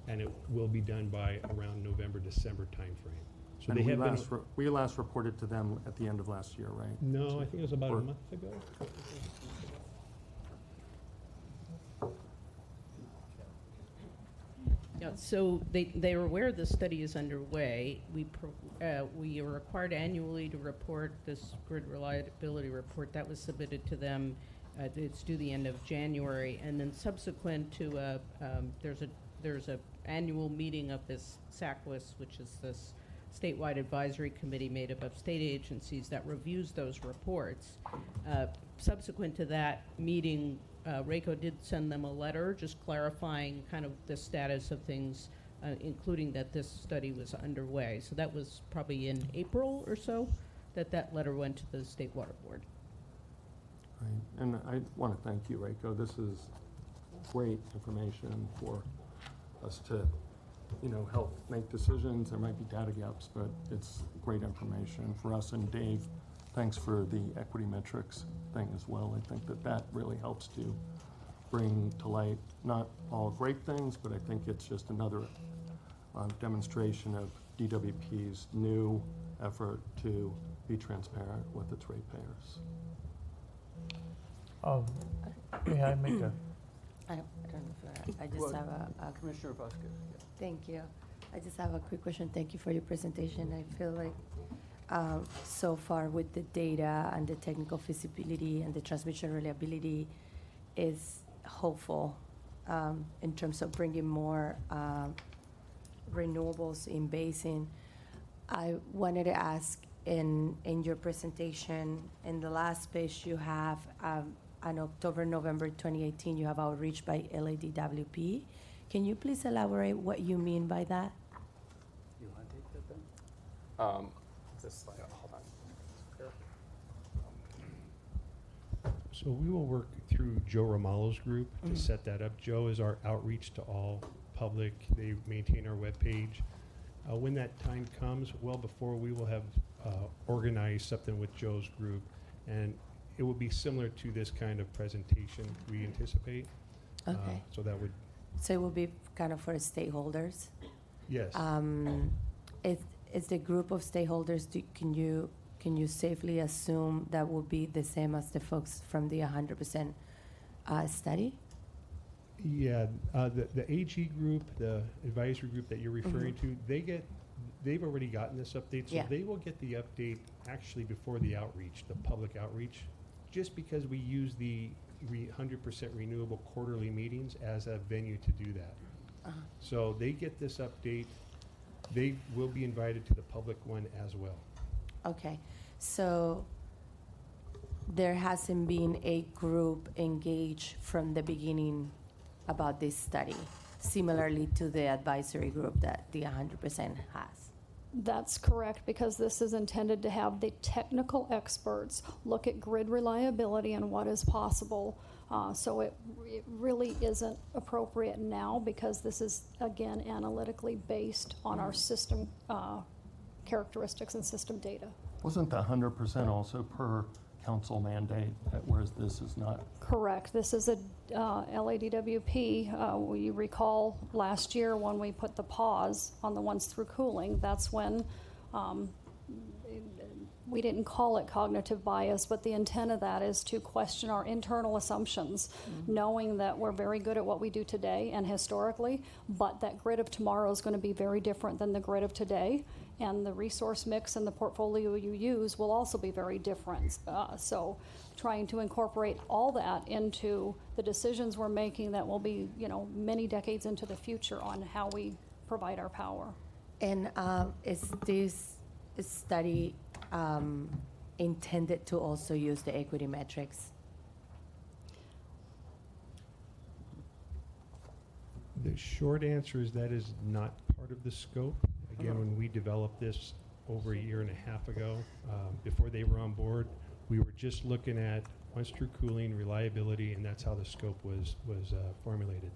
and it will be done by around November, December timeframe. So And they have been. we last reported to them at the end of last year, right? No, I think it was about a month ago. Yeah, so they are aware the study is underway. We are required annually to report this grid reliability report. That was submitted to them. It's due the end of January, and then subsequent to there's a annual meeting of this SACWIS, which is this statewide advisory committee made up of state agencies that reviews those reports. Subsequent to that meeting, RACO did send them a letter just clarifying kind of the status of things, including that this study was underway. So that was probably in April or so that letter went to the State Water Board. Right. And I want to thank you, RACO. This is great information for us to, help make decisions. There might be data gaps, but it's great information for us. And Dave, thanks for the equity metrics thing as well. I think that really helps to bring to light not all great things, but I think it's just another demonstration of DWP's new effort to be transparent with its ratepayers. May I make a? I don't know if I just have a Commissioner Vasquez. Yeah. Thank you. I just have a quick question. Thank you for your presentation. I feel like so far with the data and the technical feasibility and the transmission reliability is hopeful in terms of bringing more renewables in basin. I wanted to ask in your presentation, in the last page you have on October, November 2018, you have outreach by LADWP. Can you please elaborate what you mean by that? You want to take that then? This slide, hold on. So we will work through Joe Romalo's group to set that up. Joe is our outreach to all public. They maintain our webpage. When that time comes, well before, we will have organized something with Joe's group, and it will be similar to this kind of presentation we anticipate. Okay. So that would, So it will be kind of for stakeholders? yes. Is the group of stakeholders, can you safely assume that will be the same as the folks from the 100% study? Yeah, the AG group, the advisory group that you're referring to, they've already gotten this update, so Yeah. they will get the update actually before the outreach, the public outreach, just because we use the 100% renewable quarterly meetings as a venue to do that. So they get this update. They will be invited to the public one as well. Okay, so there hasn't been a group engaged from the beginning about this study, similarly to the advisory group that the 100% has. That's correct, because this is intended to have the technical experts look at grid reliability and what is possible. So it really isn't appropriate now, because this is, again, analytically based on our system characteristics and system data. Wasn't the 100% also per council mandate, whereas this is not? Correct. This is a LADWP. You recall last year when we put the pause on the ones through cooling, that's when we didn't call it cognitive bias, but the intent of that is to question our internal assumptions, knowing that we're very good at what we do today and historically, but that grid of tomorrow is going to be very different than the grid of today, and the resource mix and the portfolio you use will also be very different. So trying to incorporate all that into the decisions we're making that will be, many decades into the future on how we provide our power. And is this study intended to also use the equity metrics? The short answer is that is not part of the scope. Again, when we developed this over a year and a half ago, before they were on board, we were just looking at once-through cooling, reliability, and that's how the scope was formulated.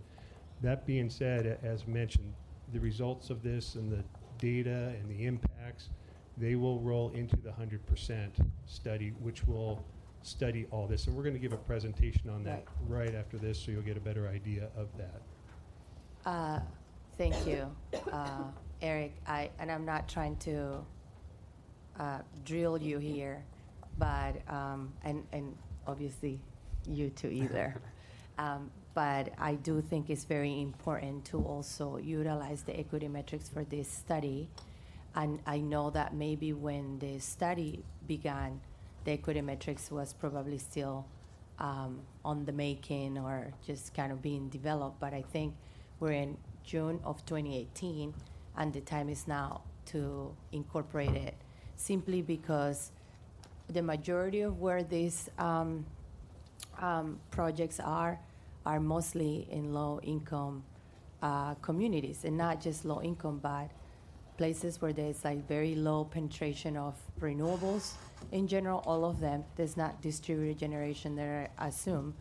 That being said, as mentioned, the results of this and the data and the impacts, they will roll into the 100% study, which will study all this. And we're going to give a presentation on that right after this, so you'll get a better idea of that. Thank you, Eric. And I'm not trying to drill you here, but and obviously you too either. But I do think it's very important to also utilize the equity metrics for this study. And I know that maybe when the study began, the equity metrics was probably still on the making or just kind of being developed. But I think we're in June of 2018, and the time is now to incorporate it, simply because the majority of where these projects are mostly in low-income communities, and not just low-income, but places where there's like very low penetration of renewables. In general, all of them, there's not distributed generation there, I assume,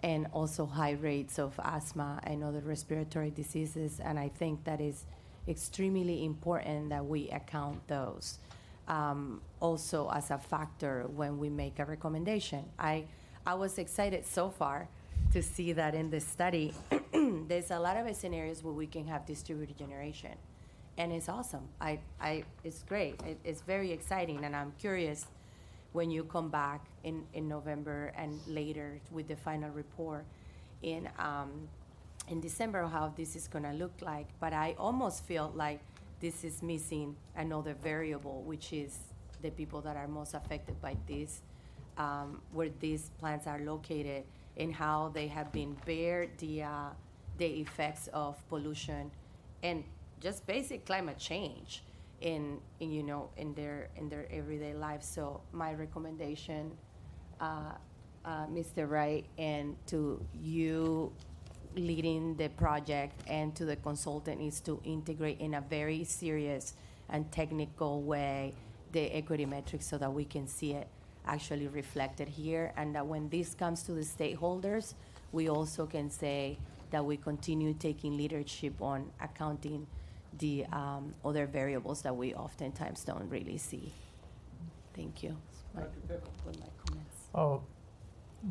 and also high rates of asthma and other respiratory diseases. And I think that is extremely important that we account those also as a factor when we make a recommendation. I was excited so far to see that in this study, there's a lot of scenarios where we can have distributed generation. And it's awesome. It's great. It's very exciting. And I'm curious when you come back in November and later with the final report in December how this is going to look like. But I almost feel like this is missing another variable, which is the people that are most affected by this, where these plants are located, and how they have been bear the effects of pollution and just basic climate change in their everyday life. So my recommendation, Mr. Wright, and to you, leading the project and to the consultant is to integrate in a very serious and technical way the equity metrics so that we can see it actually reflected here, and that when this comes to the stakeholders, we also can say that we continue taking leadership on accounting the other variables that we oftentimes don't really see. Thank you. With my comments. Oh,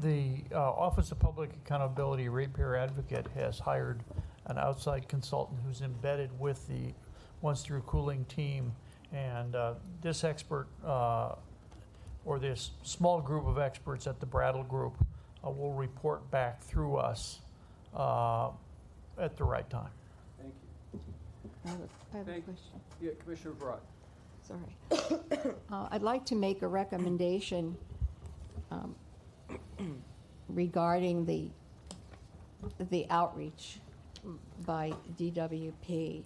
the Office of Public Accountability Ratepayer Advocate has hired an outside consultant who's embedded with the Once Through Cooling team, and this expert or this small group of experts at the Brattle Group will report back through us at the right time. Thank you. I have a Thank- question. Yeah, Commissioner Brock. Sorry. I'd like to make a recommendation regarding the outreach by DWP,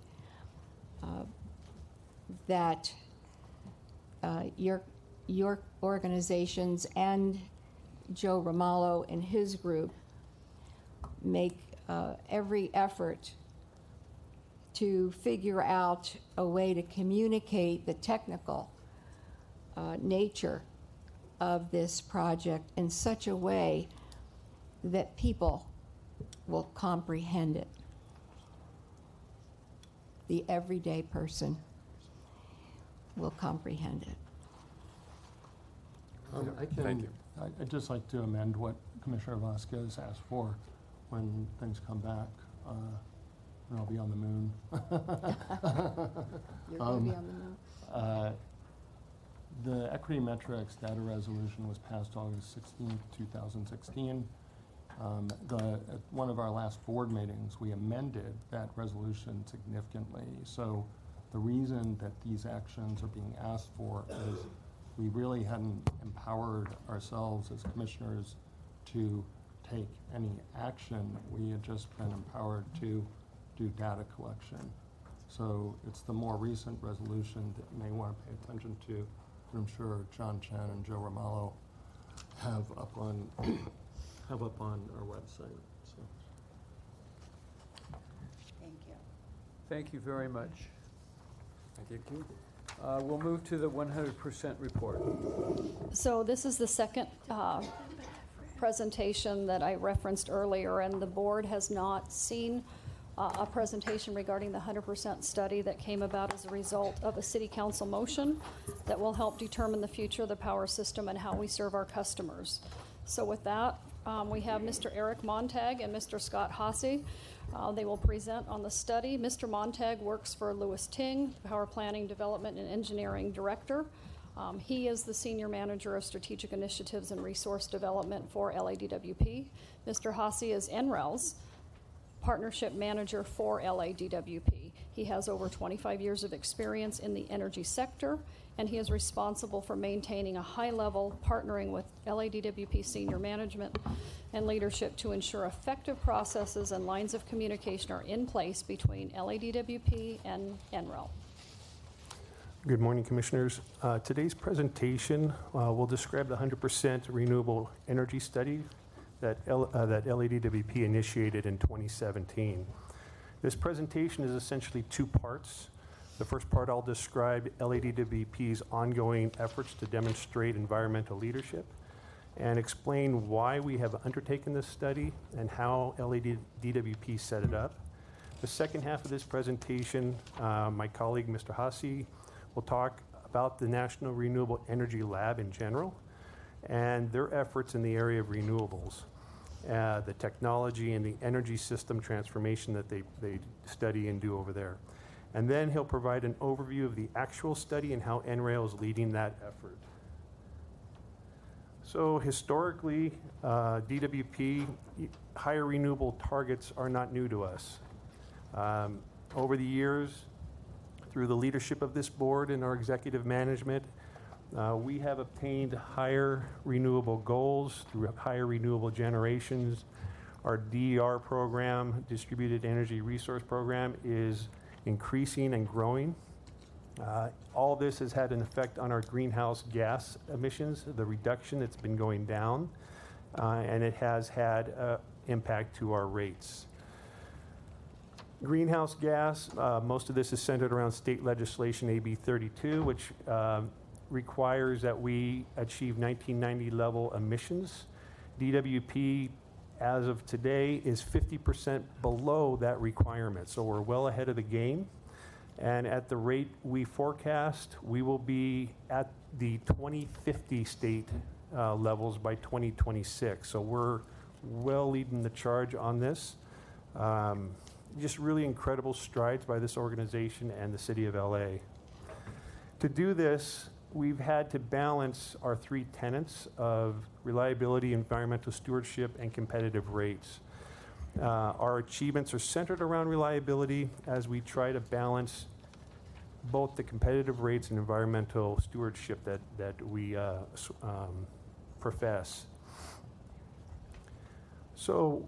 that your organizations and Joe Romalo and his group make every effort to figure out a way to communicate the technical nature of this project in such a way that people will comprehend it. The everyday person will comprehend it. Thank you. I'd just like to amend what Commissioner Vasquez asked for when things come back. And I'll be on the moon. You're going to be on the moon. The equity metrics data resolution was passed August 16th, 2016. At one of our last board meetings, we amended that resolution significantly. So the reason that these actions are being asked for is we really hadn't empowered ourselves as commissioners to take any action. We had just been empowered to do data collection. So it's the more recent resolution that you may want to pay attention to, that I'm sure John Chen and Joe Romalo have up on our website. So. Thank you. Thank you very much. Thank you. We'll move to the 100% report. So this is the second presentation that I referenced earlier, and the board has not seen a presentation regarding the 100% study that came about as a result of a city council motion that will help determine the future of the power system and how we serve our customers. So with that, we have Mr. Eric Montag and Mr. Scott Hasse. They will present on the study. Mr. Montag works for Lewis Ting, Power Planning, Development, and Engineering Director. He is the Senior Manager of Strategic Initiatives and Resource Development for LADWP. Mr. Hasse is NREL's Partnership Manager for LADWP. He has over 25 years of experience in the energy sector, and he is responsible for maintaining a high level partnering with LADWP senior management and leadership to ensure effective processes and lines of communication are in place between LADWP and NREL. Good morning, Commissioners. Today's presentation will describe the 100% renewable energy study that LADWP initiated in 2017. This presentation is essentially two parts. The first part, I'll describe LADWP's ongoing efforts to demonstrate environmental leadership and explain why we have undertaken this study and how LADWP set it up. The second half of this presentation, my colleague, Mr. Hasse, will talk about the National Renewable Energy Lab in general and their efforts in the area of renewables, the technology and the energy system transformation that they study and do over there. And then he'll provide an overview of the actual study and how NREL is leading that effort. So historically, DWP, higher renewable targets are not new to us. Over the years, through the leadership of this board and our executive management, we have obtained higher renewable goals through higher renewable generations. Our DER program, Distributed Energy Resource Program, is increasing and growing. All this has had an effect on our greenhouse gas emissions, the reduction that's been going down, and it has had impact to our rates. Greenhouse gas, most of this is centered around state legislation AB 32, which requires that we achieve 1990 level emissions. DWP, as of today, is 50% below that requirement, so we're well ahead of the game. And at the rate we forecast, we will be at the 2050 state levels by 2026. So we're well leading the charge on this. Just really incredible strides by this organization and the City of LA. To do this, we've had to balance our three tenets of reliability, environmental stewardship, and competitive rates. Our achievements are centered around reliability as we try to balance both the competitive rates and environmental stewardship that we profess. So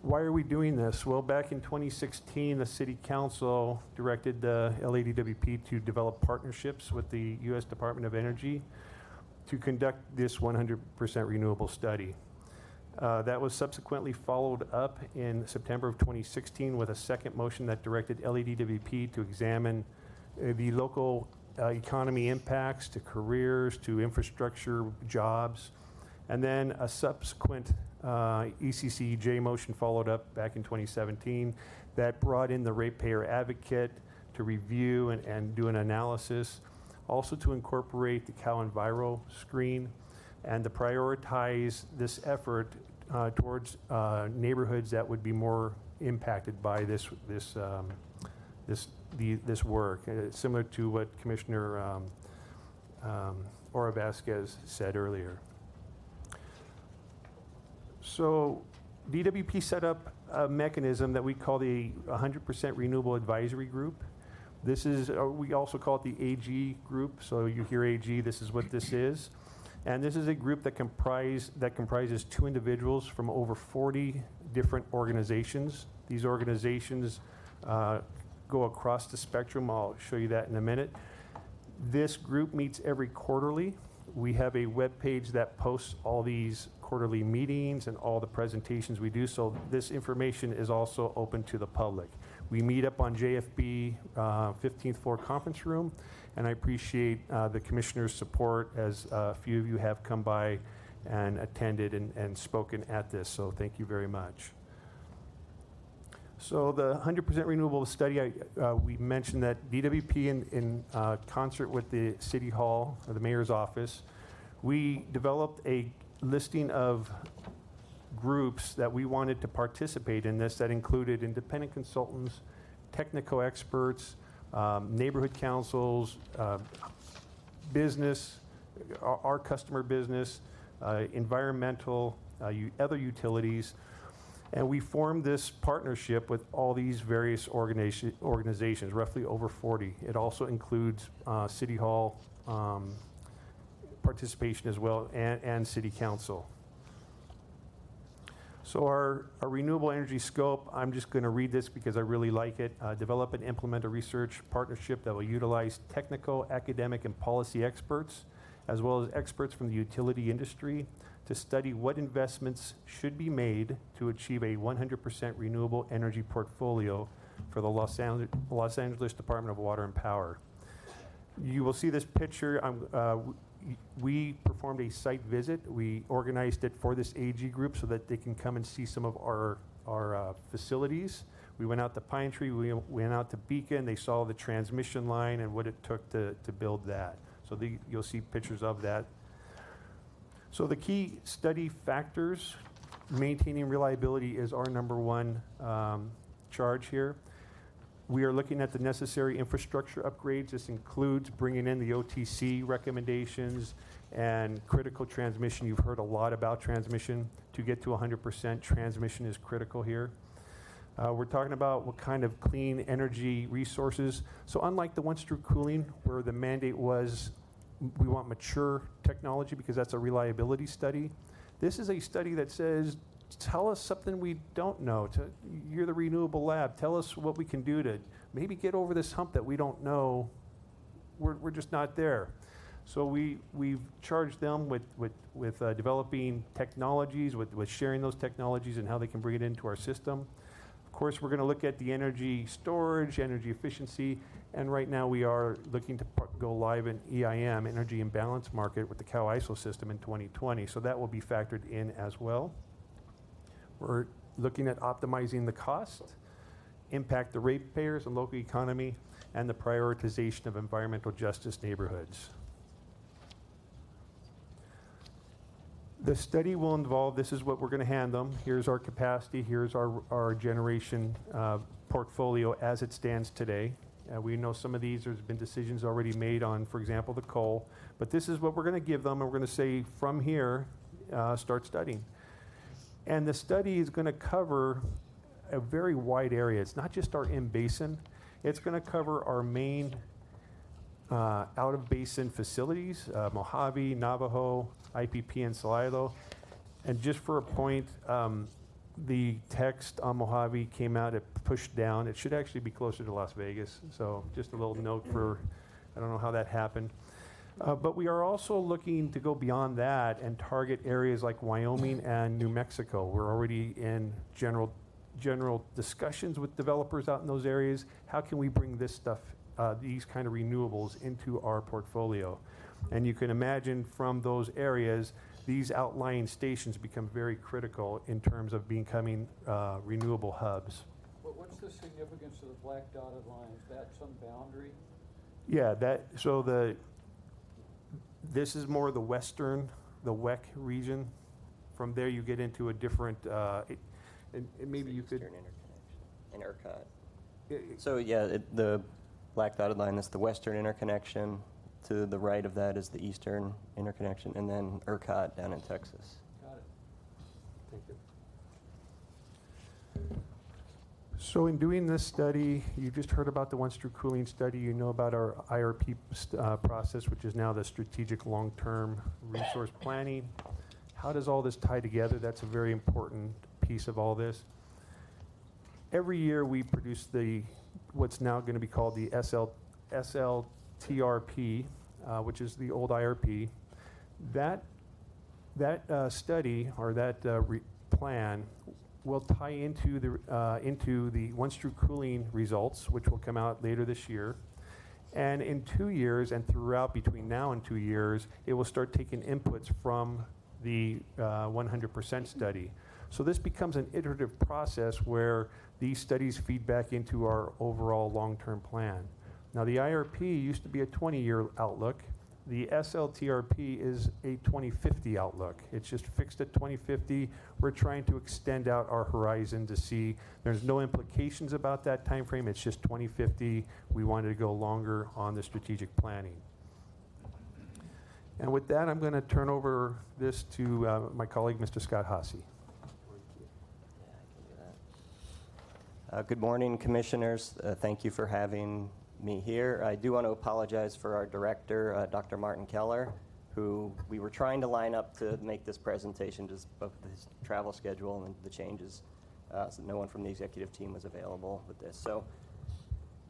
why are we doing this? Well, back in 2016, the City Council directed the LADWP to develop partnerships with the U.S. Department of Energy to conduct this 100% renewable study. That was subsequently followed up in September of 2016 with a second motion that directed LADWP to examine the local economy impacts to careers, to infrastructure, jobs, and then a subsequent ECCJ motion followed up back in 2017 that brought in the ratepayer advocate to review and do an analysis, also to incorporate the Cal Enviro screen, and to prioritize this effort towards neighborhoods that would be more impacted by this work, similar to what Commissioner Ora Vasquez said earlier. So DWP set up a mechanism that we call the 100% Renewable Advisory Group. This is, we also call it the AG group. So you hear AG, this is what this is. And this is a group that comprises 2 individuals from over 40 different organizations. These organizations go across the spectrum. I'll show you that in a minute. This group meets every quarterly. We have a web page that posts all these quarterly meetings and all the presentations we do, so this information is also open to the public. We meet up on JFB 15th floor conference room, and I appreciate the commissioner's support as a few of you have come by and attended and spoken at this, so thank you very much. So the 100% renewable study, we mentioned that DWP in concert with the City Hall, or the Mayor's Office, we developed a listing of groups that we wanted to participate in this that included independent consultants, technical experts, neighborhood councils, business, our customer business, environmental, other utilities. And we formed this partnership with all these various organizations, roughly over 40. It also includes City Hall participation as well, and City Council. So our renewable energy scope, I'm just going to read this because I really like it. Develop and implement a research partnership that will utilize technical, academic, and policy experts, as well as experts from the utility industry, to study what investments should be made to achieve a 100% renewable energy portfolio for the Los Angeles Department of Water and Power. You will see this picture. We performed a site visit. We organized it for this AG group so that they can come and see some of our facilities. We went out to Pine Tree, we went out to Beacon, they saw the transmission line and what it took to build that. So you'll see pictures of that. So the key study factors, maintaining reliability is our #1 charge here. We are looking at the necessary infrastructure upgrades. This includes bringing in the OTC recommendations and critical transmission. You've heard a lot about transmission. To get to 100%, transmission is critical here. We're talking about what kind of clean energy resources. So unlike the one-stroke cooling, where the mandate was we want mature technology because that's a reliability study, this is a study that says, tell us something we don't know. You're the renewable lab. Tell us what we can do to maybe get over this hump that we don't know. We're just not there. So we've charged them with developing technologies, with sharing those technologies and how they can bring it into our system. Of course, we're going to look at the energy storage, energy efficiency, and right now we are looking to go live in EIM, Energy Imbalance Market, with the Cow ISO system in 2020. So that will be factored in as well. We're looking at optimizing the cost, impact the ratepayers and local economy, and the prioritization of environmental justice neighborhoods. The study will involve, this is what we're going to hand them. Here's our capacity. Here's our generation portfolio as it stands today. We know some of these, there's been decisions already made on, for example, the coal. But this is what we're going to give them, and we're going to say, from here, start studying. And the study is going to cover a very wide area. It's not just our in-basin. It's going to cover our main out-of-basin facilities, Mojave, Navajo, IPP, and Salado. And just for a point, the text on Mojave came out, it pushed down. It should actually be closer to Las Vegas. So just a little note for, I don't know how that happened. But we are also looking to go beyond that and target areas like Wyoming and New Mexico. We're already in general discussions with developers out in those areas. How can we bring this stuff, these kind of renewables, into our portfolio? And you can imagine from those areas, these outlying stations become very critical in terms of becoming renewable hubs. What's the significance of the black dotted line? Is that some boundary? Yeah, this is more the western, the WEC region. From there, you get into a different, and maybe you could. In ERCOT. So yeah, the black dotted line is the western interconnection. To the right of that is the eastern interconnection, and then ERCOT down in Texas. Got it. Thank you. So in doing this study, you just heard about the once-through cooling study. You know about our IRP process, which is now the strategic long-term resource planning. How does all this tie together? That's a very important piece of all this. Every year we produce what's now going to be called the SLTRP, which is the old IRP. That study, or that plan, will tie into the once-through cooling results, which will come out later this year. And in 2 years, and throughout between now and 2 years, it will start taking inputs from the 100% study. So this becomes an iterative process where these studies feed back into our overall long-term plan. Now, the IRP used to be a 20-year outlook. The SLTRP is a 2050 outlook. It's just fixed at 2050. We're trying to extend out our horizon to see there's no implications about that time frame. It's just 2050. We wanted to go longer on the strategic planning. And with that, I'm going to turn over this to my colleague, Mr. Scott Haase. Good morning, commissioners. Thank you for having me here. I do want to apologize for our director, Dr. Martin Keller, who we were trying to line up to make this presentation, just of his travel schedule and the changes. So no one from the executive team was available with this. So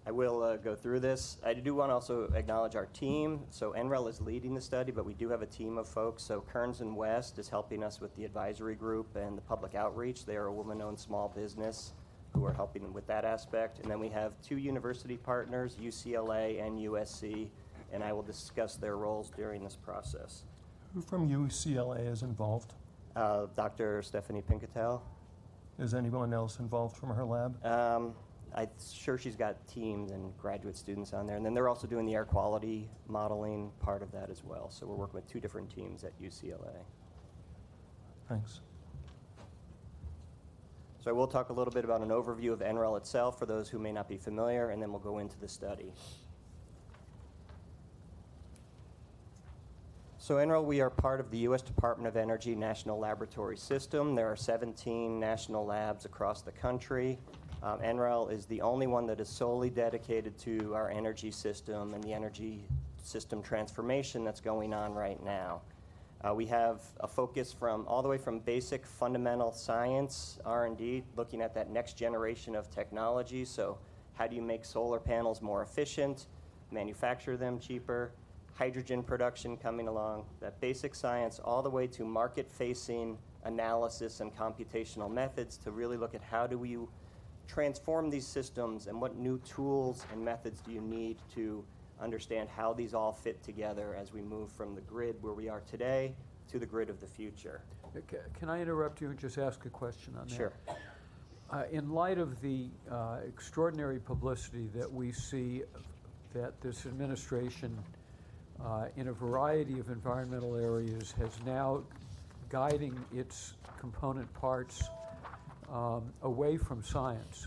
I will go through this. I do want to also acknowledge our team. So NREL is leading the study, but we do have a team of folks. So Kearns and West is helping us with the advisory group and the public outreach. They are a woman-owned small business who are helping with that aspect. And then we have 2 university partners, UCLA and USC, and I will discuss their roles during this process. Who from UCLA is involved? Dr. Stephanie Pinketel. Is anyone else involved from her lab? I'm sure she's got teams and graduate students on there. And then they're also doing the air quality modeling part of that as well. So we're working with 2 different teams at UCLA. Thanks. So I will talk a little bit about an overview of NREL itself for those who may not be familiar, and then we'll go into the study. So NREL, we are part of the U.S. Department of Energy National Laboratory System. There are 17 national labs across the country. NREL is the only one that is solely dedicated to our energy system and the energy system transformation that's going on right now. We have a focus from all the way from basic fundamental science, R&D, looking at that next generation of technology. So how do you make solar panels more efficient, manufacture them cheaper, hydrogen production coming along, that basic science, all the way to market-facing analysis and computational methods to really look at how do we transform these systems, and what new tools and methods do you need to understand how these all fit together as we move from the grid where we are today to the grid of the future. Can I interrupt you and just ask a question on that? Sure. In light of the extraordinary publicity that we see that this administration in a variety of environmental areas has now guiding its component parts away from science,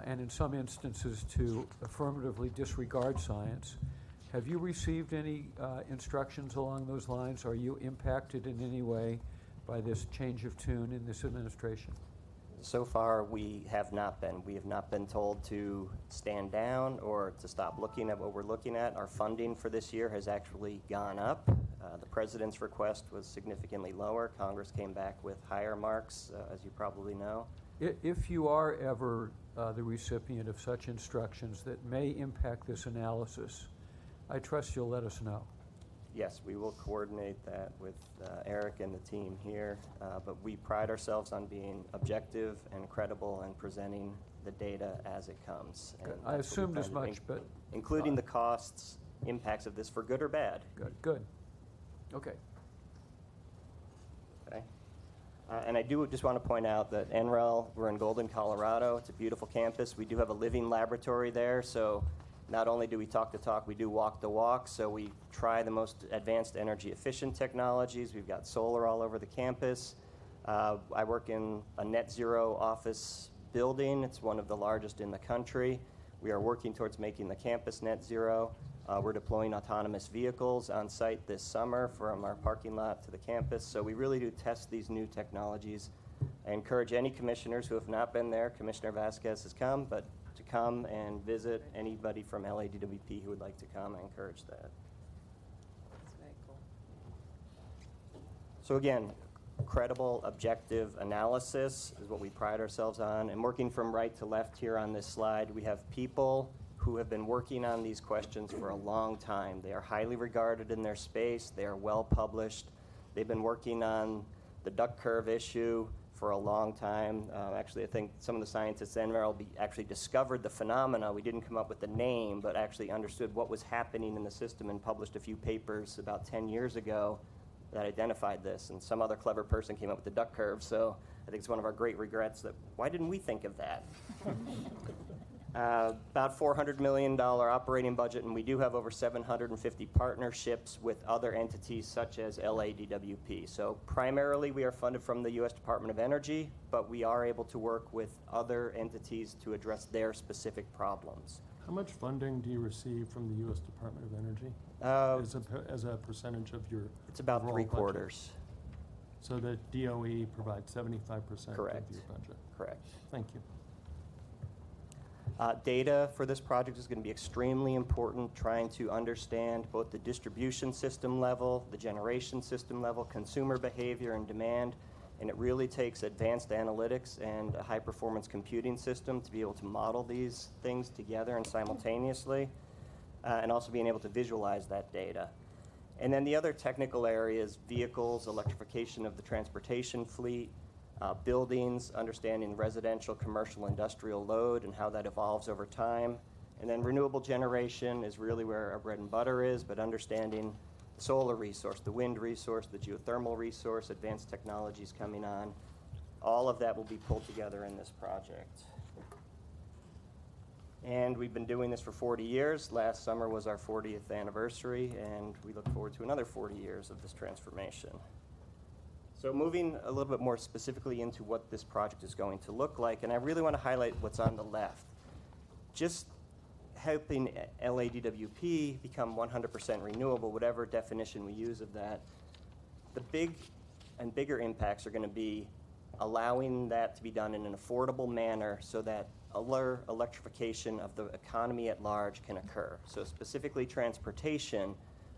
and in some instances to affirmatively disregard science. Have you received any instructions along those lines? Are you impacted in any way by this change of tune in this administration? So far, we have not been. We have not been told to stand down or to stop looking at what we're looking at. Our funding for this year has actually gone up. The president's request was significantly lower. Congress came back with higher marks, as you probably know. If you are ever the recipient of such instructions that may impact this analysis, I trust you'll let us know. Yes, we will coordinate that with Eric and the team here, but we pride ourselves on being objective and credible and presenting the data as it comes. Good. I assumed as much, but including the costs, impacts of this for good or bad. Good. Okay. Okay. And I do just want to point out that NREL, we're in Golden, Colorado. It's a beautiful campus. We do have a living laboratory there, so not only do we talk the talk, we do walk the walk. So we try the most advanced energy efficient technologies. We've got solar all over the campus. I work in a net zero office building. It's one of the largest in the country. We are working towards making the campus net zero. We're deploying autonomous vehicles on site this summer from our parking lot to the campus. So we really do test these new technologies. I encourage any commissioners who have not been there, Commissioner Vasquez has come, but to come and visit. Anybody from LADWP who would like to come, I encourage that. That's very cool. So again, credible, objective analysis is what we pride ourselves on. And working from right to left here on this slide, we have people who have been working on these questions for a long time. They are highly regarded in their space. They are well published. They've been working on the duck curve issue for a long time. Actually, I think some of the scientists at NREL actually discovered the phenomena. We didn't come up with the name, but actually understood what was happening in the system and published a few papers about 10 years ago that identified this. And some other clever person came up with the duck curve. So I think it's one of our great regrets that why didn't we think of that? About $400 million operating budget, and we do have over 750 partnerships with other entities such as LADWP. So primarily we are funded from the U.S. Department of Energy, but we are able to work with other entities to address their specific problems. How much funding do you receive from the U.S. Department of Energy as a percentage of your It's about overall 3/4. budget? So the DOE provides 75% Correct. of your budget? Correct. Thank you. Data for this project is going to be extremely important, trying to understand both the distribution system level, the generation system level, consumer behavior and demand, and it really takes advanced analytics and a high-performance computing system to be able to model these things together and simultaneously, and also being able to visualize that data. And then the other technical areas, vehicles, electrification of the transportation fleet, buildings, understanding residential, commercial, industrial load and how that evolves over time. And then renewable generation is really where our bread and butter is, but understanding the solar resource, the wind resource, the geothermal resource, advanced technologies coming on. All of that will be pulled together in this project. And we've been doing this for 40 years. Last summer was our 40th anniversary, and we look forward to another 40 years of this transformation. So moving a little bit more specifically into what this project is going to look like, and I really want to highlight what's on the left. Just helping LADWP become 100% renewable, whatever definition we use of that, the big and bigger impacts are going to be allowing that to be done in an affordable manner so that electrification of the economy at large can occur. So specifically transportation,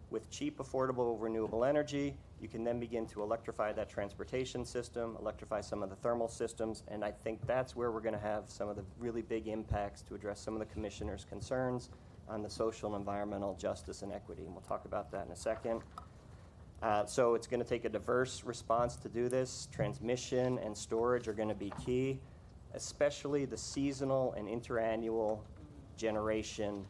with cheap, affordable, renewable energy, you can then begin to electrify that transportation system, electrify some of the thermal systems, and I think that's where we're going to have some of the really big impacts to address some of the commissioners' concerns on the social and environmental justice and equity, and we'll talk about that in a second. So it's going to take a diverse response to do this. Transmission and storage are going to be key. especially the seasonal and interannual generation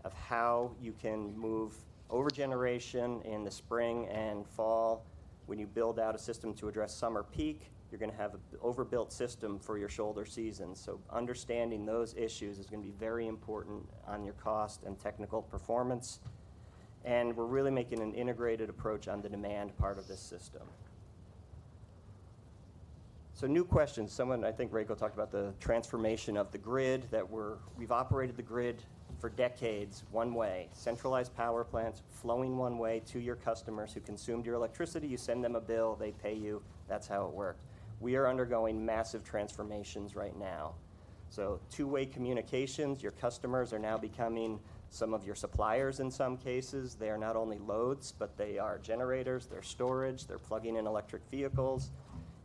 of how you can move over generation in the spring and fall. When you build out a system to address summer peak, you're going to have an overbuilt system for your shoulder season. So understanding those issues is going to be very important on your cost and technical performance. And we're really making an integrated approach on the demand part of this system. So new questions. Someone, I think Reiko talked about the transformation of the grid, that we've operated the grid for decades one way. Centralized power plants flowing one way to your customers who consumed your electricity. You send them a bill, they pay you. That's how it worked. We are undergoing massive transformations right now. So two-way communications, your customers are now becoming some of your suppliers in some cases. They are not only loads, but they are generators, they're storage, they're plugging in electric vehicles.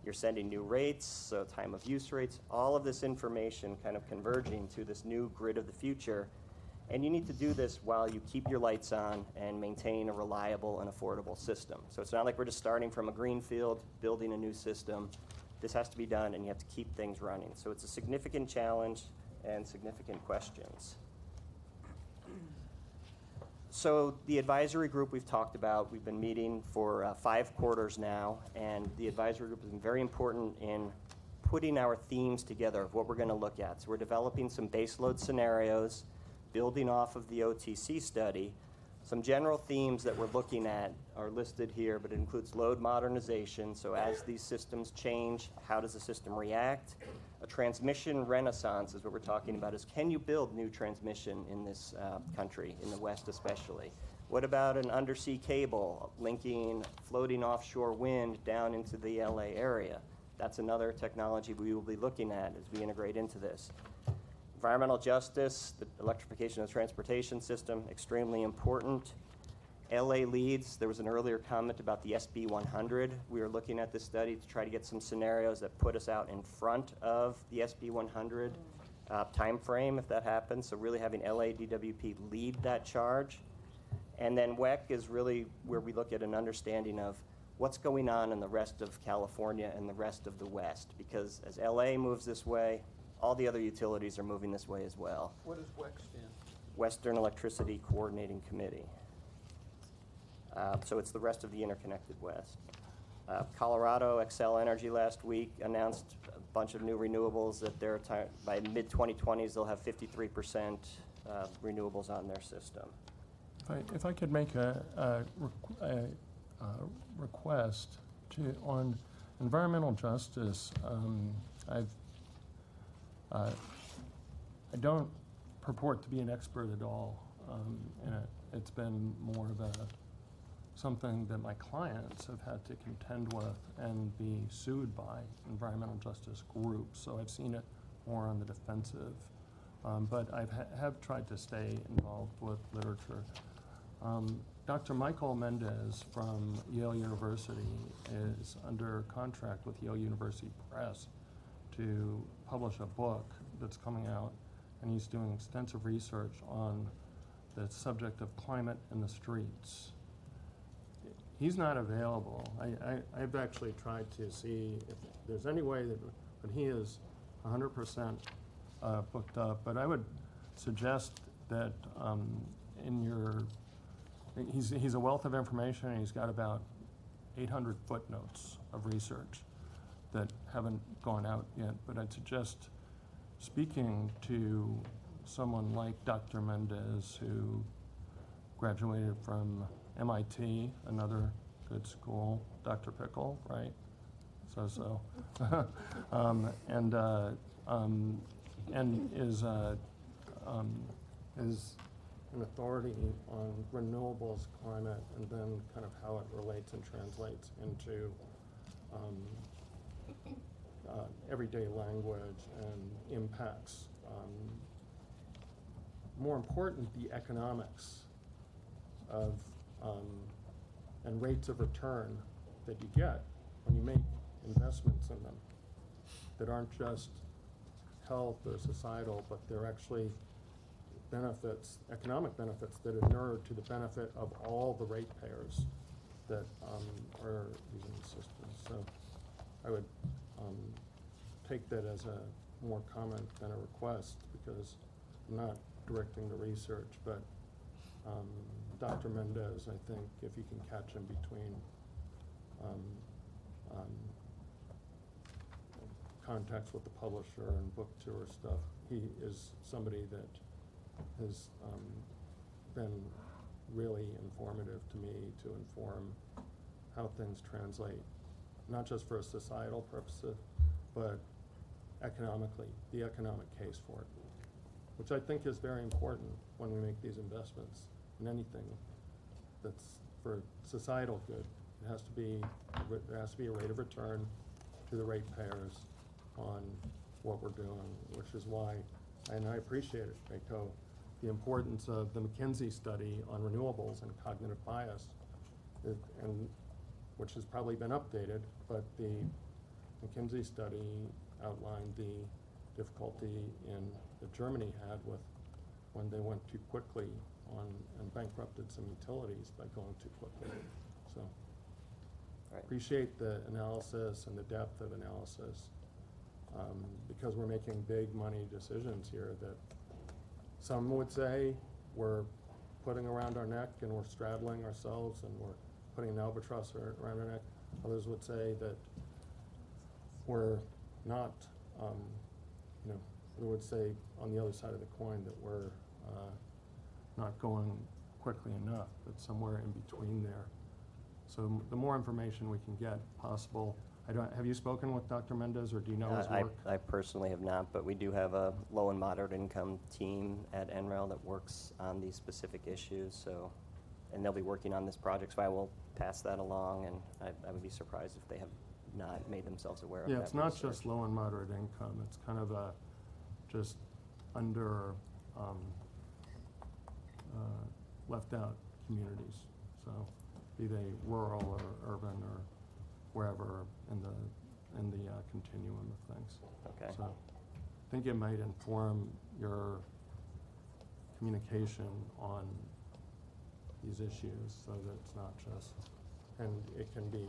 You're sending new rates, so time of use rates, all of this information kind of converging to this new grid of the future. And you need to do this while you keep your lights on and maintain a reliable and affordable system. So it's not like we're just starting from a green field, building a new system. This has to be done, and you have to keep things running. So it's a significant challenge and significant questions. So the advisory group we've talked about, we've been meeting for 5 quarters now, and the advisory group has been very important in putting our themes together of what we're going to look at. So we're developing some baseload scenarios, building off of the OTC study. Some general themes that we're looking at are listed here, but it includes load modernization. So as these systems change, how does the system react? A transmission renaissance is what we're talking about, is can you build new transmission in this country, in the West especially? What about an undersea cable linking floating offshore wind down into the LA area? That's another technology we will be looking at as we integrate into this. Environmental justice, the electrification of the transportation system, extremely important. LA leads, there was an earlier comment about the SB 100. We are looking at this study to try to get some scenarios that put us out in front of the SB 100 time frame if that happens. So really having LA DWP lead that charge. And then WEC is really where we look at an understanding of what's going on in the rest of California and the rest of the West. Because as LA moves this way, all the other utilities are moving this way as well. What does WEC stand? Western Electricity Coordinating Committee. So it's the rest of the interconnected West. Colorado, Xcel Energy last week announced a bunch of new renewables that by mid-2020s they'll have 53% renewables on their system. If I could make a request on environmental justice, I don't purport to be an expert at all in it. It's been more of something that my clients have had to contend with and be sued by environmental justice groups. So I've seen it more on the defensive. But I have tried to stay involved with literature. Dr. Michael Mendez from Yale University is under contract with Yale University Press to publish a book that's coming out, and he's doing extensive research on the subject of climate in the streets. He's not available. I've actually tried to see if there's any way that, but he is 100% booked up. But I would suggest that he's a wealth of information, and he's got about 800 footnotes of research that haven't gone out yet. But I'd suggest speaking to someone like Dr. Mendez, who graduated from MIT, another good school, Dr. Pickle, right? So. And is an authority on renewables, climate, and then kind of how it relates and translates into everyday language and impacts. More important, the economics of and rates of return that you get when you make investments in them that aren't just health or societal, but they're actually benefits, economic benefits that inure to the benefit of all the ratepayers that are using the system. So I would take that as a more comment than a request, because I'm not directing the research, but Dr. Mendez, I think, if you can catch him between contacts with the publisher and book tour stuff, he is somebody that has been really informative to me to inform how things translate, not just for a societal purpose, but economically, the economic case for it, which I think is very important when we make these investments in anything that's for societal good. There has to be a rate of return to the ratepayers on what we're doing, which is why, and I appreciate it, Reiko, the importance of the McKinsey study on renewables and cognitive bias, and which has probably been updated, but the McKinsey study outlined the difficulty that Germany had with when they went too quickly on and bankrupted some utilities by going too quickly. So appreciate the analysis and the depth of analysis, because we're making big money decisions here that some would say we're putting around our neck and we're straddling ourselves and we're putting an albatross around our neck. Others would say that we're not, we would say on the other side of the coin that we're not going quickly enough, but somewhere in between there. So the more information we can get possible. Have you spoken with Dr. Mendez, or do you know his work? I personally have not, but we do have a low and moderate income team at NREL that works on these specific issues. So, and they'll be working on this project, so I will pass that along, and I would be surprised if they have not made themselves aware of that. Yeah, it's not research. just low and moderate income. It's kind of a just under left out communities. So, be they rural or urban or wherever in the continuum of things. Okay. So, I think it might inform your communication on these issues, so that it's not just, and it can be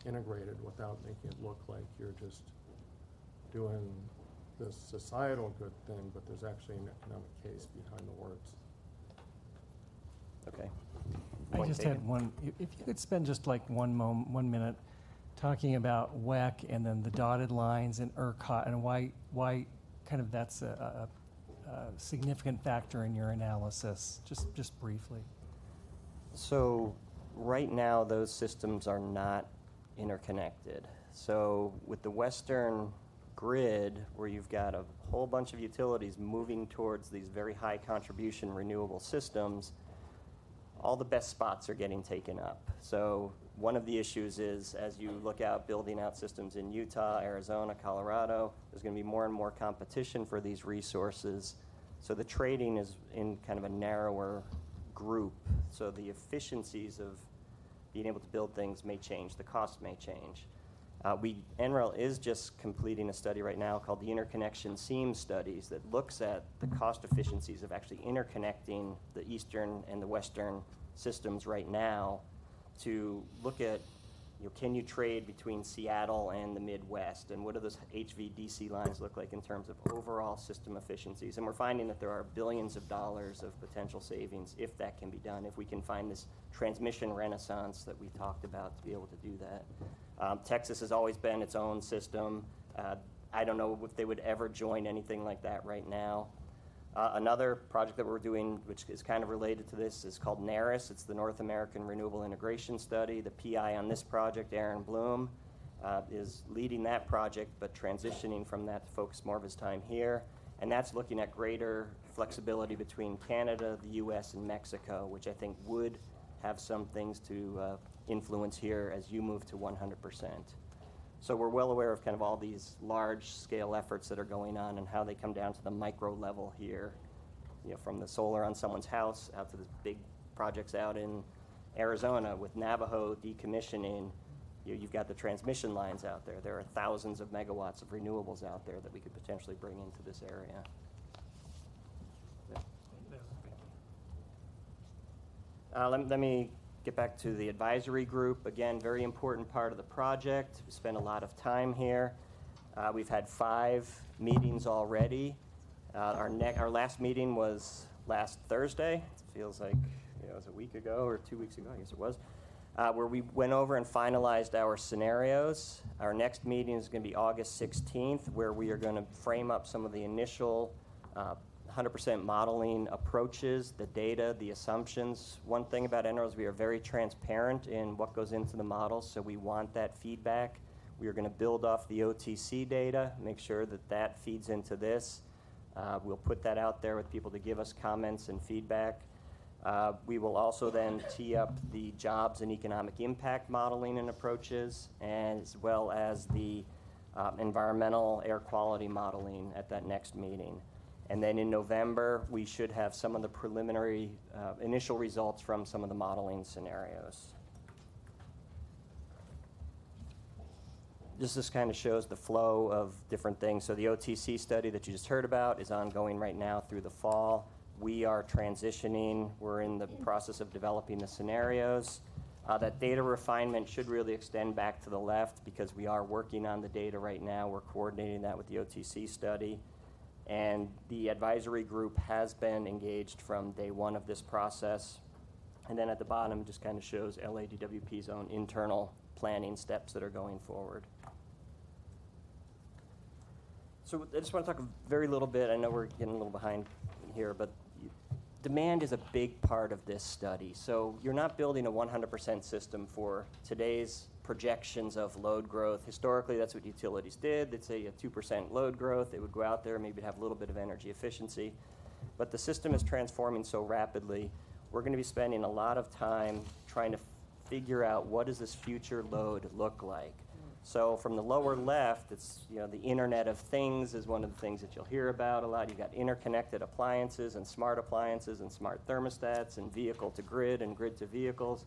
integrated without making it look like you're just doing this societal good thing, but there's actually an economic case behind the words. Okay. I just had one, if you could spend just like 1 minute talking about WEC and then the dotted lines and ERCOT and why kind of that's a significant factor in your analysis, just briefly. So right now those systems are not interconnected. So with the Western grid, where you've got a whole bunch of utilities moving towards these very high contribution renewable systems, all the best spots are getting taken up. So one of the issues is, as you look out building out systems in Utah, Arizona, Colorado, there's going to be more and more competition for these resources. So the trading is in kind of a narrower group. So the efficiencies of being able to build things may change. The cost may change. NREL is just completing a study right now called the Interconnection Seam Studies that looks at the cost efficiencies of actually interconnecting the eastern and the western systems right now to look at, can you trade between Seattle and the Midwest, and what do those HVDC lines look like in terms of overall system efficiencies? And we're finding that there are billions of dollars of potential savings if that can be done, if we can find this transmission renaissance that we talked about to be able to do that. Texas has always been its own system. I don't know if they would ever join anything like that right now. Another project that we're doing, which is kind of related to this, is called NARIS. It's the North American Renewable Integration Study. The PI on this project, Aaron Bloom, is leading that project, but transitioning from that to focus more of his time here. And that's looking at greater flexibility between Canada, the US, and Mexico, which I think would have some things to influence here as you move to 100%. So we're well aware of kind of all these large-scale efforts that are going on and how they come down to the micro level here, from the solar on someone's house out to the big projects out in Arizona with Navajo decommissioning. You've got the transmission lines out there. There are thousands of megawatts of renewables out there that we could potentially bring into this area. Let me get back to the advisory group. Again, very important part of the project. We spent a lot of time here. We've had 5 meetings already. Our last meeting was last Thursday. It feels like it was a week ago or 2 weeks ago, I guess it was, where we went over and finalized our scenarios. Our next meeting is going to be August 16th, where we are going to frame up some of the initial 100% modeling approaches, the data, the assumptions. One thing about NREL is we are very transparent in what goes into the models, so we want that feedback. We are going to build off the OTC data, make sure that that feeds into this. We'll put that out there with people to give us comments and feedback. We will also then tee up the jobs and economic impact modeling and approaches, as well as the environmental air quality modeling at that next meeting. And then in November, we should have some of the preliminary initial results from some of the modeling scenarios. This kind of shows the flow of different things. So the OTC study that you just heard about is ongoing right now through the fall. We are transitioning. We're in the process of developing the scenarios. That data refinement should really extend back to the left because we are working on the data right now. We're coordinating that with the OTC study. And the advisory group has been engaged from day one of this process. And then at the bottom, it just kind of shows LADWP's own internal planning steps that are going forward. So I just want to talk a very little bit. I know we're getting a little behind here, but demand is a big part of this study. So you're not building a 100% system for today's projections of load growth. Historically, that's what utilities did. They'd say a 2% load growth. They would go out there, maybe have a little bit of energy efficiency. But the system is transforming so rapidly, we're going to be spending a lot of time trying to figure out what does this future load look like. So from the lower left, it's, the Internet of Things is one of the things that you'll hear about a lot. You've got interconnected appliances and smart thermostats and vehicle to grid and grid to vehicles.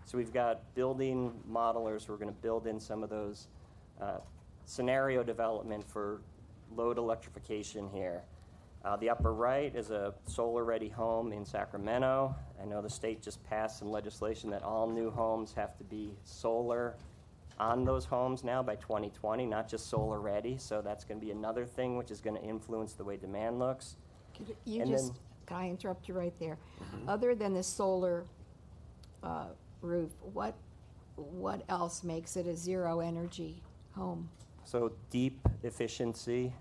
So we've got building modelers who are going to build in some of those scenario development for load electrification here. The upper right is a solar-ready home in Sacramento. I know the state just passed some legislation that all new homes have to be solar on those homes now by 2020, not just solar-ready. So that's going to be another thing which is going to influence the way demand looks. Can I interrupt you right there? Mm-hmm. Other than the solar roof, what else makes it a zero-energy home? So deep efficiency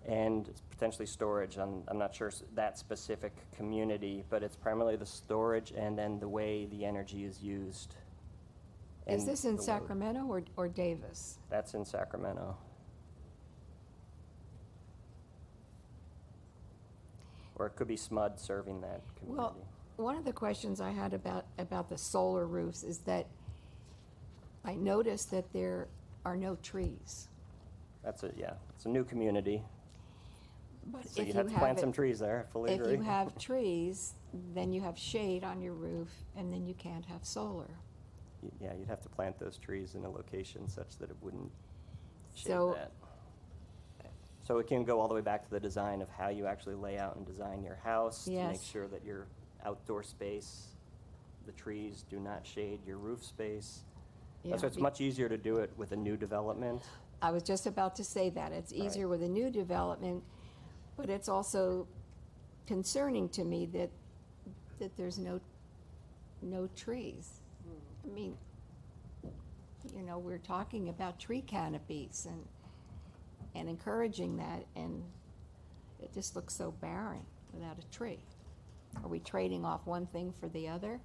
and potentially storage. I'm not sure that specific community, but it's primarily the storage and then the way the energy is used. Is this in Sacramento or Davis? That's in Sacramento. Or it could be SMUD serving that community. Well, one of the questions I had about the solar roofs is that I noticed that there are no trees. It's a new community. But so you have to plant some trees there, I fully agree. If you have trees, then you have shade on your roof, and then you can't have solar. Yeah, you'd have to plant those trees in a location such that it wouldn't shade that. So it can go all the way back to the design of how you actually lay out and design your house to make sure that your outdoor space, the trees do not shade your roof space. Yeah, so it's much easier to do it with a new development. I was just about to say that. It's easier with a new development, but it's also concerning to me that there's no trees. I mean, we're talking about tree canopies and encouraging that, and it just looks so barren without a tree. Are we trading off one thing for the other?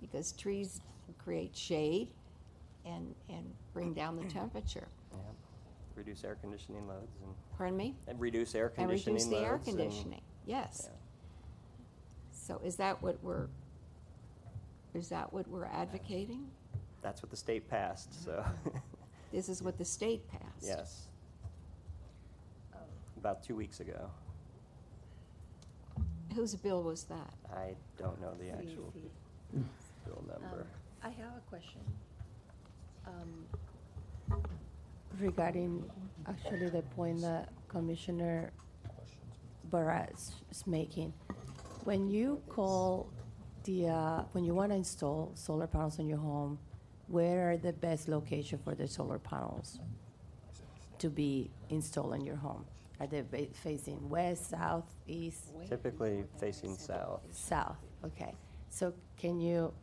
Because trees create shade and bring down the temperature. Yeah. Reduce air conditioning loads. Pardon me? And reduce air conditioning and reduce the air loads conditioning, yes. Yeah. So is that what we're advocating? That's what the state passed, so. This is what the state passed? Yes. About 2 weeks ago. Whose bill was that? I don't know the actual bill number. I have a question regarding actually the point that Commissioner Barras is making. When you call when you want to install solar panels on your home, where are the best location for the solar panels? to be installed in your home? Are they facing west, south, east? Typically facing south. South, okay. So can you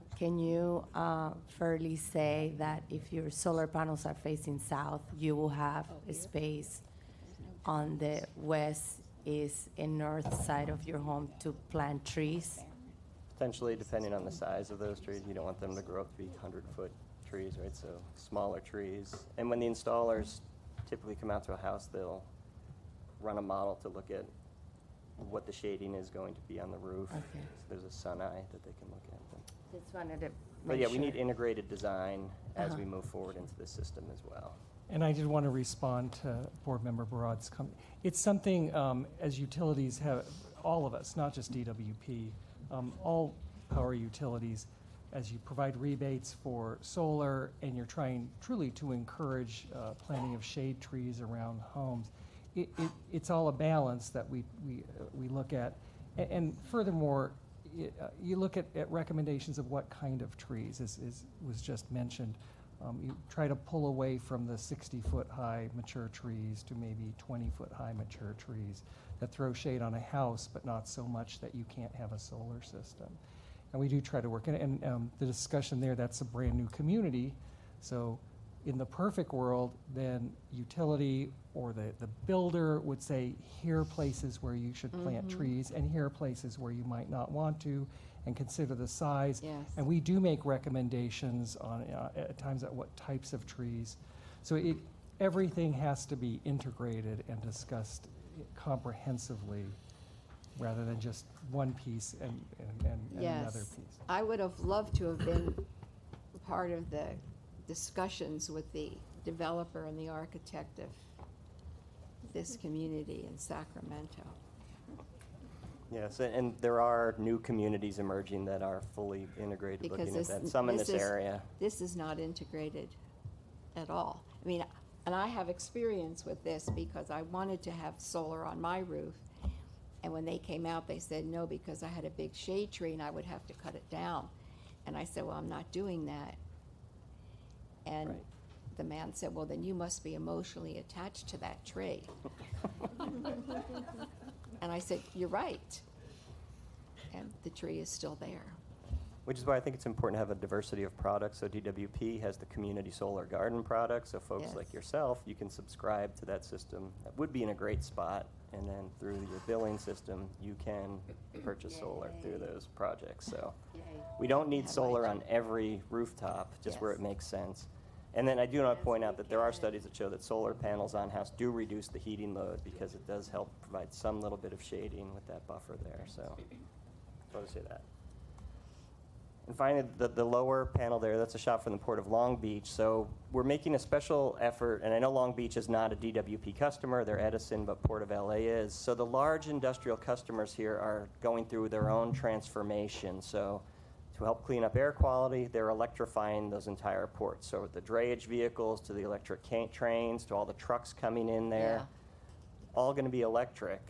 fairly say that if your solar panels are facing south, you will have a space on the west, east, and north side of your home to plant trees? Potentially, depending on the size of those trees, you don't want them to grow up to be 100-foot trees, right? So smaller trees. And when the installers typically come out to a house, they'll run a model to look at what the shading is going to be on the roof. Okay. So there's a sun eye that they can look at. Just wanted to But make yeah, sure. we need integrated design as Uh-huh. we move forward into the system as well. And I did want to respond to Board Member Barad's comment. It's something, as utilities have, all of us, not just DWP, all power utilities, as you provide rebates for solar and you're trying truly to encourage planting of shade trees around homes, it's all a balance that we look at. And furthermore, you look at recommendations of what kind of trees, as was just mentioned. You try to pull away from the 60-foot high mature trees to maybe 20-foot high mature trees that throw shade on a house, but not so much that you can't have a solar system. And we do try to work, and the discussion there, that's a brand new community. So in the perfect world, then utility or the builder would say, here are places where you should plant trees, and here are places where you might not want to, and consider the size. Yes. And we do make recommendations on, at times, at what types of trees. So everything has to be integrated and discussed comprehensively, rather than just one piece and another Yes. piece. I would have loved to have been part of the discussions with the developer and the architect of this community in Sacramento. Yes, and there are new communities emerging that are fully integrated, Because looking at this, that. Some in this this is, area. This is not integrated at all. I mean, and I have experience with this because I wanted to have solar on my roof. And when they came out, they said no, because I had a big shade tree and I would have to cut it down. And I said, well, I'm not doing that. And Right. the man said, well, then you must be emotionally attached to that tree. And I said, you're right. And the tree is still there. Which is why I think it's important to have a diversity of products. So DWP has the community solar garden product, so folks Yes. like yourself, you can subscribe to that system. That would be in a great spot. And then through your billing system, you can purchase solar through those projects. So we don't need solar on every rooftop, just where it makes sense. And then I do want to point out that there are studies that show that solar panels on house do reduce the heating load because it does help provide some little bit of shading with that buffer there. So I want to say that. And finally, the lower panel there, that's a shot from the Port of Long Beach. So we're making a special effort, and I know Long Beach is not a DWP customer, they're Edison, but Port of LA is. So the large industrial customers here are going through their own transformation. So to help clean up air quality, they're electrifying those entire ports. So the drayage vehicles to the electric trains to all the trucks coming in there, all going to be electric.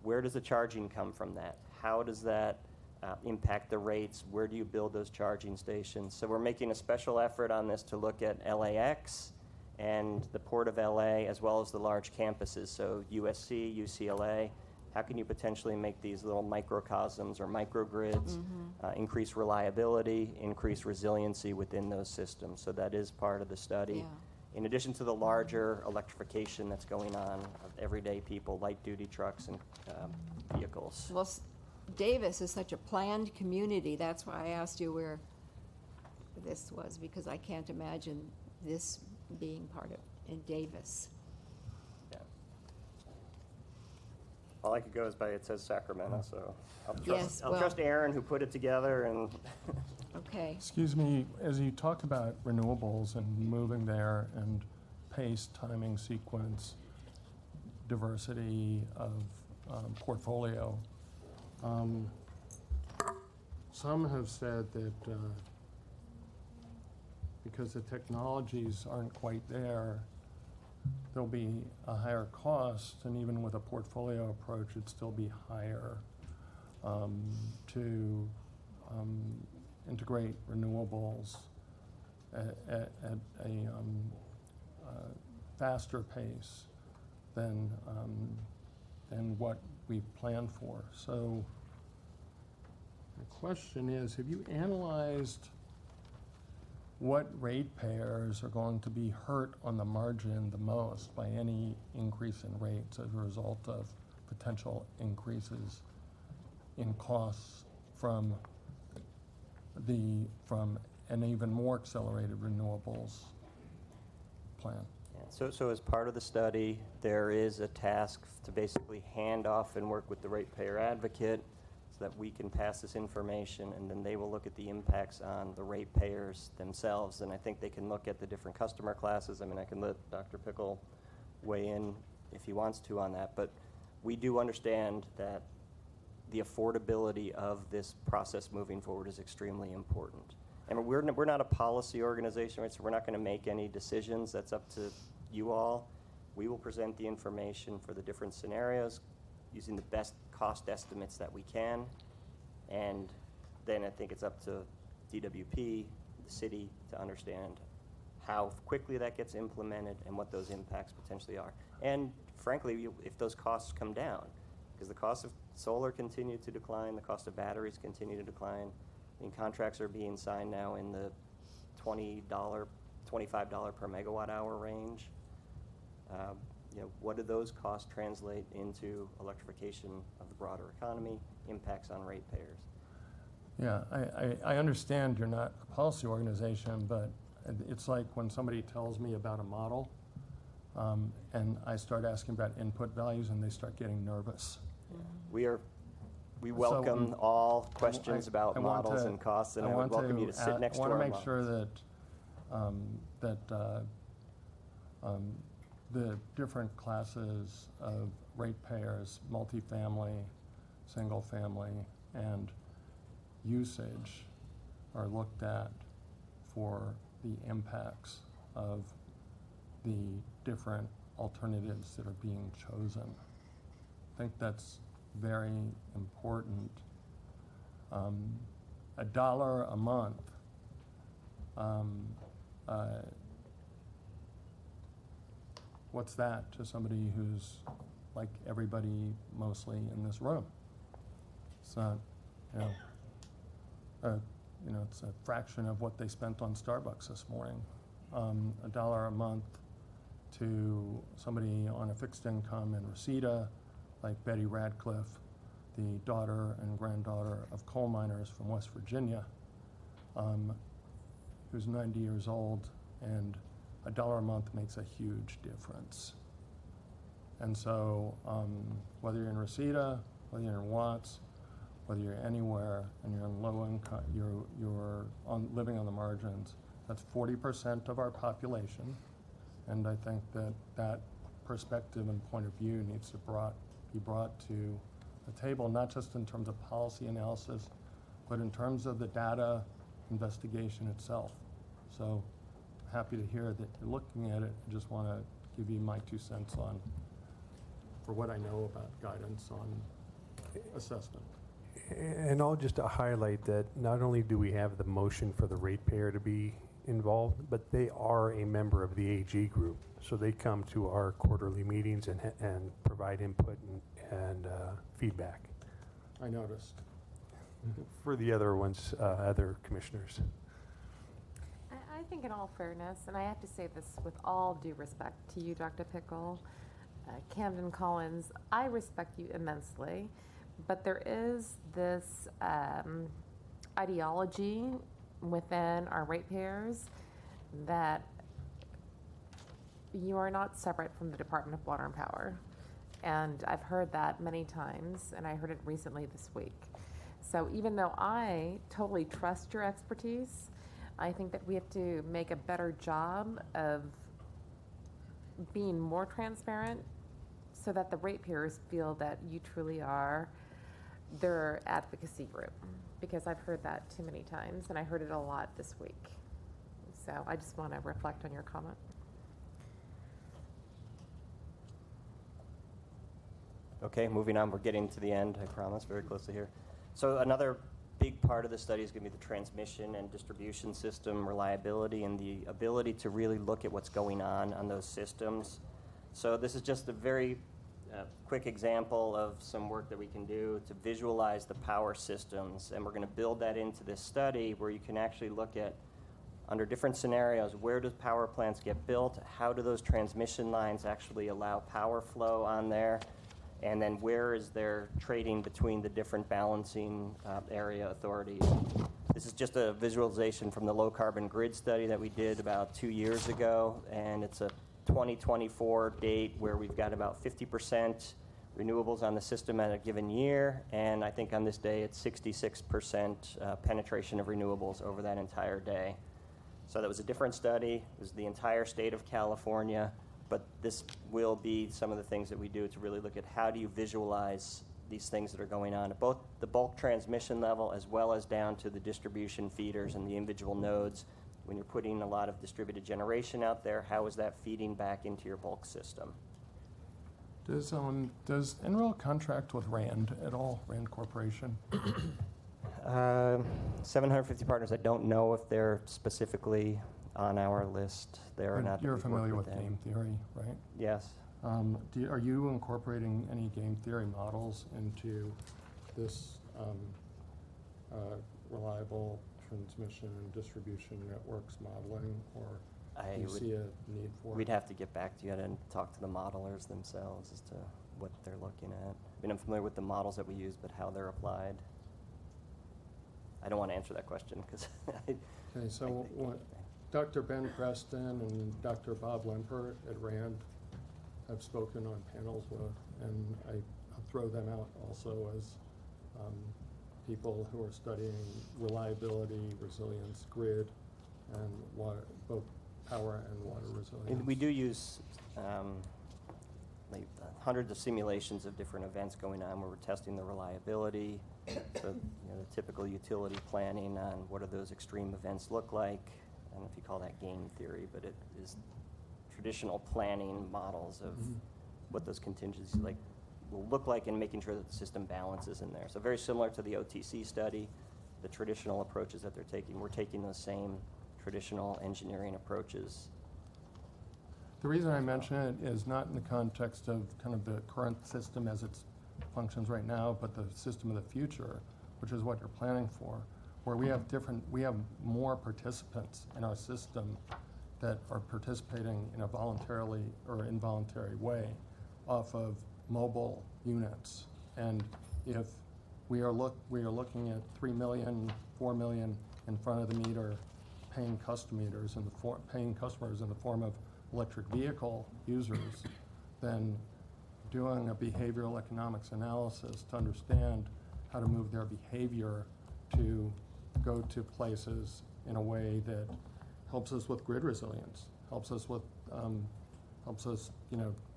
Where does the charging come from that? How does that impact the rates? Where do you build those charging stations? So we're making a special effort on this to look at LAX and the Port of LA, as well as the large campuses, so USC, UCLA. How can you potentially make these little microcosms or microgrids, increase reliability, increase resiliency within those systems? So that is part of the study. In addition to the larger electrification that's going on of everyday people, light-duty trucks and vehicles. Well, Davis is such a planned community. That's why I asked you where this was, because I can't imagine this being part of in Davis. Yeah. All I could go is by, it says Sacramento, so Yes, I'll well- trust Aaron who put it together and Okay. Excuse me, as you talk about renewables and moving there and pace, timing, sequence, diversity of portfolio, some have said that because the technologies aren't quite there, there'll be a higher cost, and even with a portfolio approach, it'd still be higher to integrate renewables at a faster pace than what we planned for. So the question is, have you analyzed what ratepayers are going to be hurt on the margin the most by any increase in rates as a result of potential increases in costs from an even more accelerated renewables plan? So as part of the study, there is a task to basically hand off and work with the ratepayer advocate so that we can pass this information, and then they will look at the impacts on the ratepayers themselves. And I think they can look at the different customer classes. I mean, I can let Dr. Pickle weigh in if he wants to on that, but we do understand that the affordability of this process moving forward is extremely important. And we're not a policy organization, right? So we're not going to make any decisions. That's up to you all. We will present the information for the different scenarios using the best cost estimates that we can. And then I think it's up to DWP, the city, to understand how quickly that gets implemented and what those impacts potentially are. And frankly, if those costs come down, because the cost of solar continue to decline, the cost of batteries continue to decline. I mean, contracts are being signed now in the $20, $25 per megawatt hour range. What do those costs translate into electrification of the broader economy, impacts on ratepayers? Yeah, I understand you're not a policy organization, but it's like when somebody tells me about a model and I start asking about input values and they start getting nervous. We welcome all questions about models and costs, and I would welcome you to sit next to our models. I want to make sure that the different classes of ratepayers, multifamily, single family, and usage are looked at for the impacts of the different alternatives that are being chosen. I think that's very important. $1 a month what's that to somebody who's like everybody mostly in this room? It's not, it's a fraction of what they spent on Starbucks this morning. $1 a month to somebody on a fixed income in Reseda, like Betty Radcliffe, the daughter and granddaughter of coal miners from West Virginia, who's 90 years old, and $1 a month makes a huge difference. And so whether you're in Reseda, whether you're in Watts, whether you're anywhere and you're in low income, you're living on the margins, that's 40% of our population. And I think that perspective and point of view needs to be brought to the table, not just in terms of policy analysis, but in terms of the data investigation itself. So happy to hear that you're looking at it. I just want to give you my 2 cents for what I know about guidance on assessment. And I'll just highlight that not only do we have the motion for the ratepayer to be involved, but they are a member of the AG group. So they come to our quarterly meetings and provide input and feedback. I noticed. For the other ones, other commissioners. I think in all fairness, and I have to say this with all due respect to you, Dr. Pickle, Camden Collins, I respect you immensely, but there is this ideology within our ratepayers that you are not separate from the Department of Water and Power. And I've heard that many times, and I heard it recently this week. So even though I totally trust your expertise, I think that we have to make a better job of being more transparent so that the ratepayers feel that you truly are their advocacy group. Because I've heard that too many times, and I heard it a lot this week. So I just want to reflect on your comment. Okay, moving on. We're getting to the end, I promise, very close to here. So another big big part of the study is going to be the transmission and distribution system reliability and the ability to really look at what's going on those systems. So this is just a very quick example of some work that we can do to visualize the power systems, and we're going to build that into this study where you can actually look at, under different scenarios, where do power plants get built, how do those transmission lines actually allow power flow on there, and then where is there trading between the different balancing area authorities. This is just a visualization from the low carbon grid study that we did about 2 years ago, and it's a 2024 date where we've got about 50% renewables on the system at a given year, and I think on this day it's 66% penetration of renewables over that entire day. So that was a different study. It was the entire state of California, but this will be some of the things that we do to really look at how do you visualize these things that are going on at both the bulk transmission level as well as down to the distribution feeders and the individual nodes. When you're putting a lot of distributed generation out there, how is that feeding back into your bulk system? Does NREL contract with RAND at all, RAND Corporation? 750 partners. I don't know if they're specifically on our list. They're not. You're familiar with game theory, right? Yes. Are you incorporating any game theory models into this reliable transmission and distribution networks modeling, or do you see a need for it? We'd have to get back to you and talk to the modelers themselves as to what they're looking at. I mean, I'm familiar with the models that we use, but how they're applied, I don't want to answer that question because. Okay, so Dr. Ben Preston and Dr. Bob Lemper at RAND have spoken on panels with, and I'll throw them out also as people who are studying reliability, resilience, grid, and water, both power and water resilience. And we do use like hundreds of simulations of different events going on where we're testing the reliability, so the typical utility planning on what do those extreme events look like. I don't know if you call that game theory, but it is traditional planning models of what those contingencies will look like and making sure that the system balances in there. So very similar to the OTC study, the traditional approaches that they're taking, we're taking those same traditional engineering approaches. The reason I mention it is not in the context of kind of the current system as it functions right now, but the system of the future, which is what you're planning for, where we have more participants in our system that are participating in a voluntarily or involuntary way off of mobile units. And if we are looking at 3 million, 4 million in front of the meter paying customers in the form of electric vehicle users, then doing a behavioral economics analysis to understand how to move their behavior to go to places in a way that helps us with grid resilience, helps us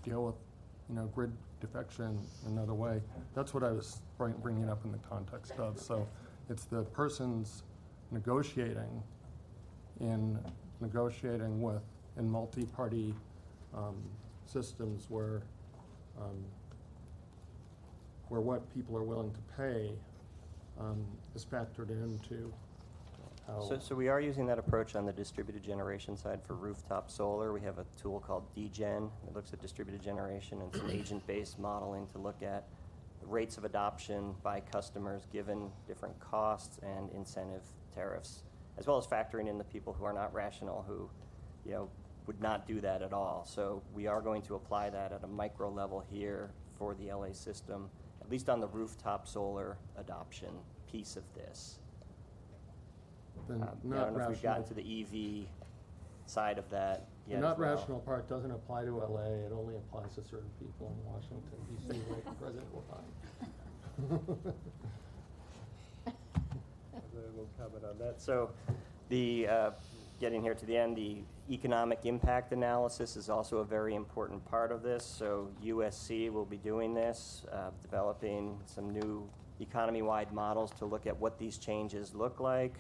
deal with grid defection in another way. That's what I was bringing up in the context of. So it's the person's negotiating with in multi-party systems where what people are willing to pay is factored into how. So we are using that approach on the distributed generation side for rooftop solar. We have a tool called DGen that looks at distributed generation and some agent-based modeling to look at the rates of adoption by customers given different costs and incentive tariffs, as well as factoring in the people who are not rational, who would not do that at all. So we are going to apply that at a micro level here for the LA system, at least on the rooftop solar adoption piece of this. I don't know if we've gotten to the EV side of that yet. The not rational part doesn't apply to LA. It only applies to certain people in Washington, D.C., like the president will find. We'll comment on that. So the getting here to the end, the economic impact analysis is also a very important part of this. So USC will be doing this, developing some new economy-wide models to look at what these changes look like,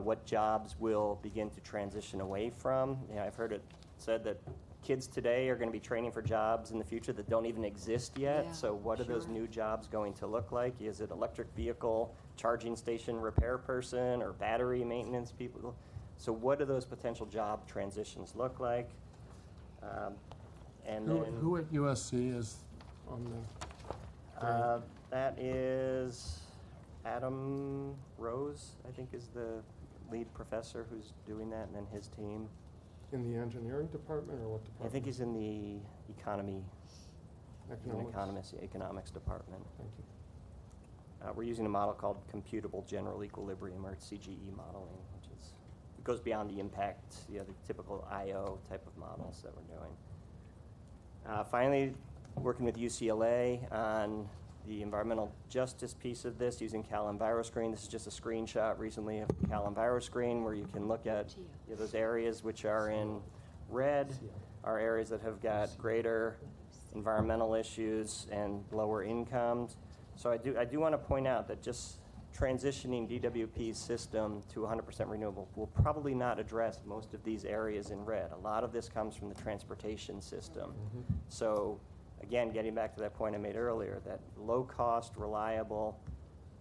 what jobs will begin to transition away from. I've heard it said that kids today are going to be training for jobs in the future that don't even exist yet. Yeah, So what are those sure. new jobs going to look like? Is it electric vehicle charging station repair person or battery maintenance people? So what do those potential job transitions look like? And then Who at USC is on the? that is Adam Rose, I think, is the lead professor who's doing that, and then his team. In the engineering department, or what department? I think he's in the economy, Economics. economics department. Thank you. We're using a model called computable general equilibrium, or CGE modeling, which is, it goes beyond the impact, the typical IO type of models that we're doing. Finally, working with UCLA on the environmental justice piece of this using CalEnviroscreen. This is just a screenshot recently of CalEnviroscreen where you can look at those areas which are in red are areas that have got greater environmental issues and lower incomes. So I do want to point out that just transitioning DWP's system to 100% renewable will probably not address most of these areas in red. A lot of this comes from the transportation system. So again, getting back to that point I made earlier, that low-cost, reliable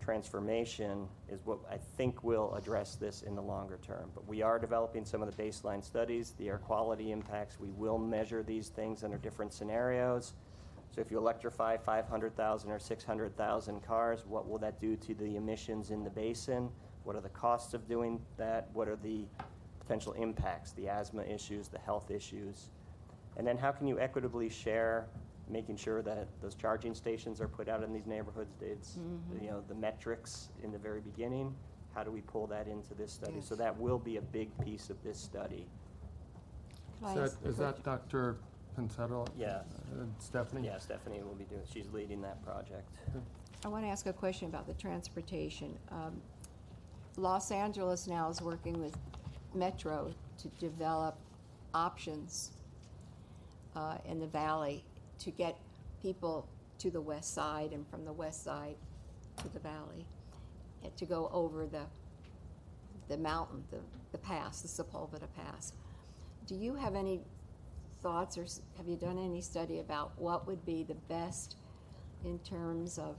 transformation is what I think will address this in the longer term. But we are developing some of the baseline studies, the air quality impacts. We will measure these things under different scenarios. So if you electrify 500,000 or 600,000 cars, what will that do to the emissions in the basin? What are the costs of doing that? What are the potential impacts, the asthma issues, the health issues? And then how can you equitably share making sure that those charging stations are put out in these neighborhoods, the metrics in the very beginning, how do we pull that into this study? Yes. So that will be a big piece of this study. Is that Dr. Pinsetto? Yeah. Stephanie? Yeah, Stephanie will be doing, she's leading that project. I want to ask a question about the transportation. Los Angeles now is working with Metro to develop options in the valley to get people to the west side and from the west side to the valley, and to go over the mountain, the pass, the Sepulveda Pass. Do you have any thoughts, or have you done any study about what would be the best in terms of,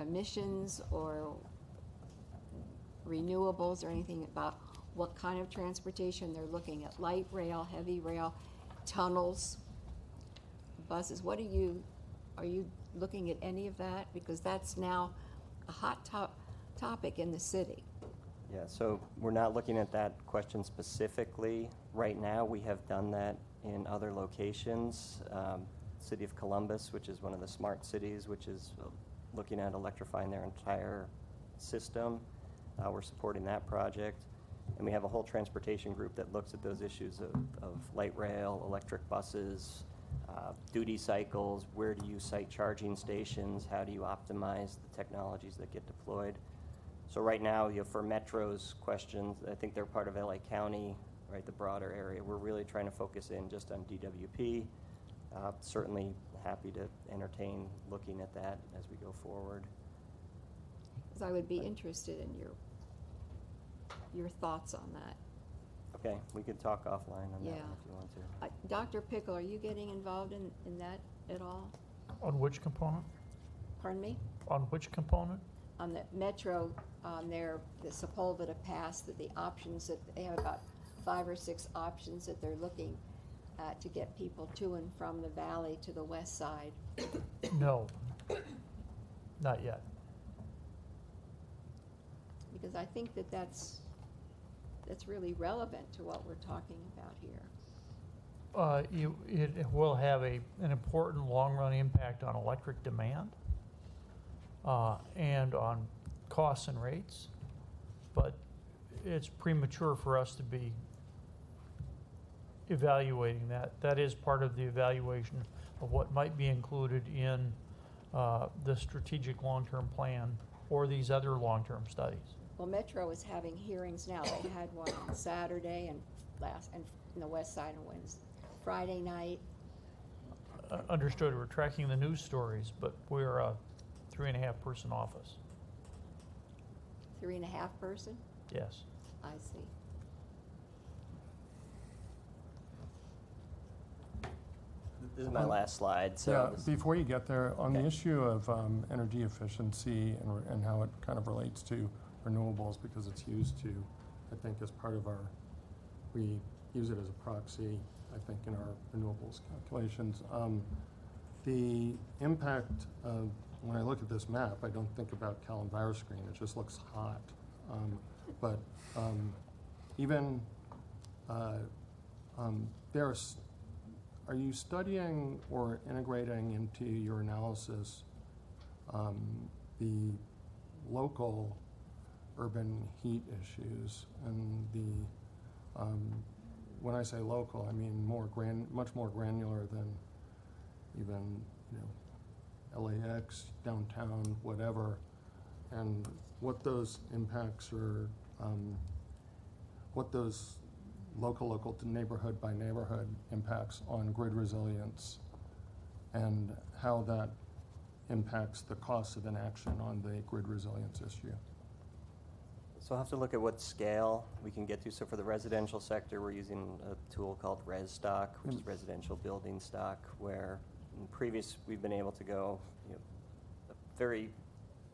emissions or renewables, or anything about what kind of transportation they're looking at? Light rail, heavy rail, tunnels, buses. Are you looking at any of that? Because that's now a hot topic in the city. Yeah, so we're not looking at that question specifically right now. We have done that in other locations. City of Columbus, which is one of the smart cities, which is looking at electrifying their entire system. We're supporting that project. And we have a whole transportation group that looks at those issues of light rail, electric buses, duty cycles, where do you site charging stations, how do you optimize the technologies that get deployed. So right now, for Metro's questions, I think they're part of LA County, right, the broader area. We're really trying to focus in just on DWP. Certainly happy to entertain looking at that as we go forward. Because I would be interested in your thoughts on that. Okay, we could talk offline on that Yeah. one if you want to. Dr. Pickle, are you getting involved in that at all? On which component? Pardon me? On which component? On the Metro, on the Sepulveda Pass, that the options that they have about 5 or 6 options that they're looking at to get people to and from the valley to the west side. No, not yet. Because I think that's really relevant to what we're talking about here. It will have an important long-run impact on electric demand and on costs and rates, but it's premature for us to be evaluating that. That is part of the evaluation of what might be included in the strategic long-term plan or these other long-term studies. Well, Metro is having hearings now. They had one on Saturday and in the west side on Wednesday. Friday night. Understood. We're tracking the news stories, but we're a 3.5-person office. 3.5 person? Yes. I see. This is my last slide. So Yeah, this- before you get there, on the issue of energy efficiency and how it kind of relates to renewables, because it's used to, I think, as part of we use it as a proxy, I think, in our renewables calculations. The impact of, when I look at this map, I don't think about Cal Enviroscreen. It just looks hot. But even are you studying or integrating into your analysis the local urban heat issues and when I say local, I mean much more granular than even LAX, downtown, whatever, and what those impacts are, what those local to neighborhood by neighborhood impacts on grid resilience, and how that impacts the cost of inaction on the grid resilience issue. So I'll have to look at what scale we can get to. So for the residential sector, we're using a tool called ResStock, which is residential building stock, where in previous we've been able to go very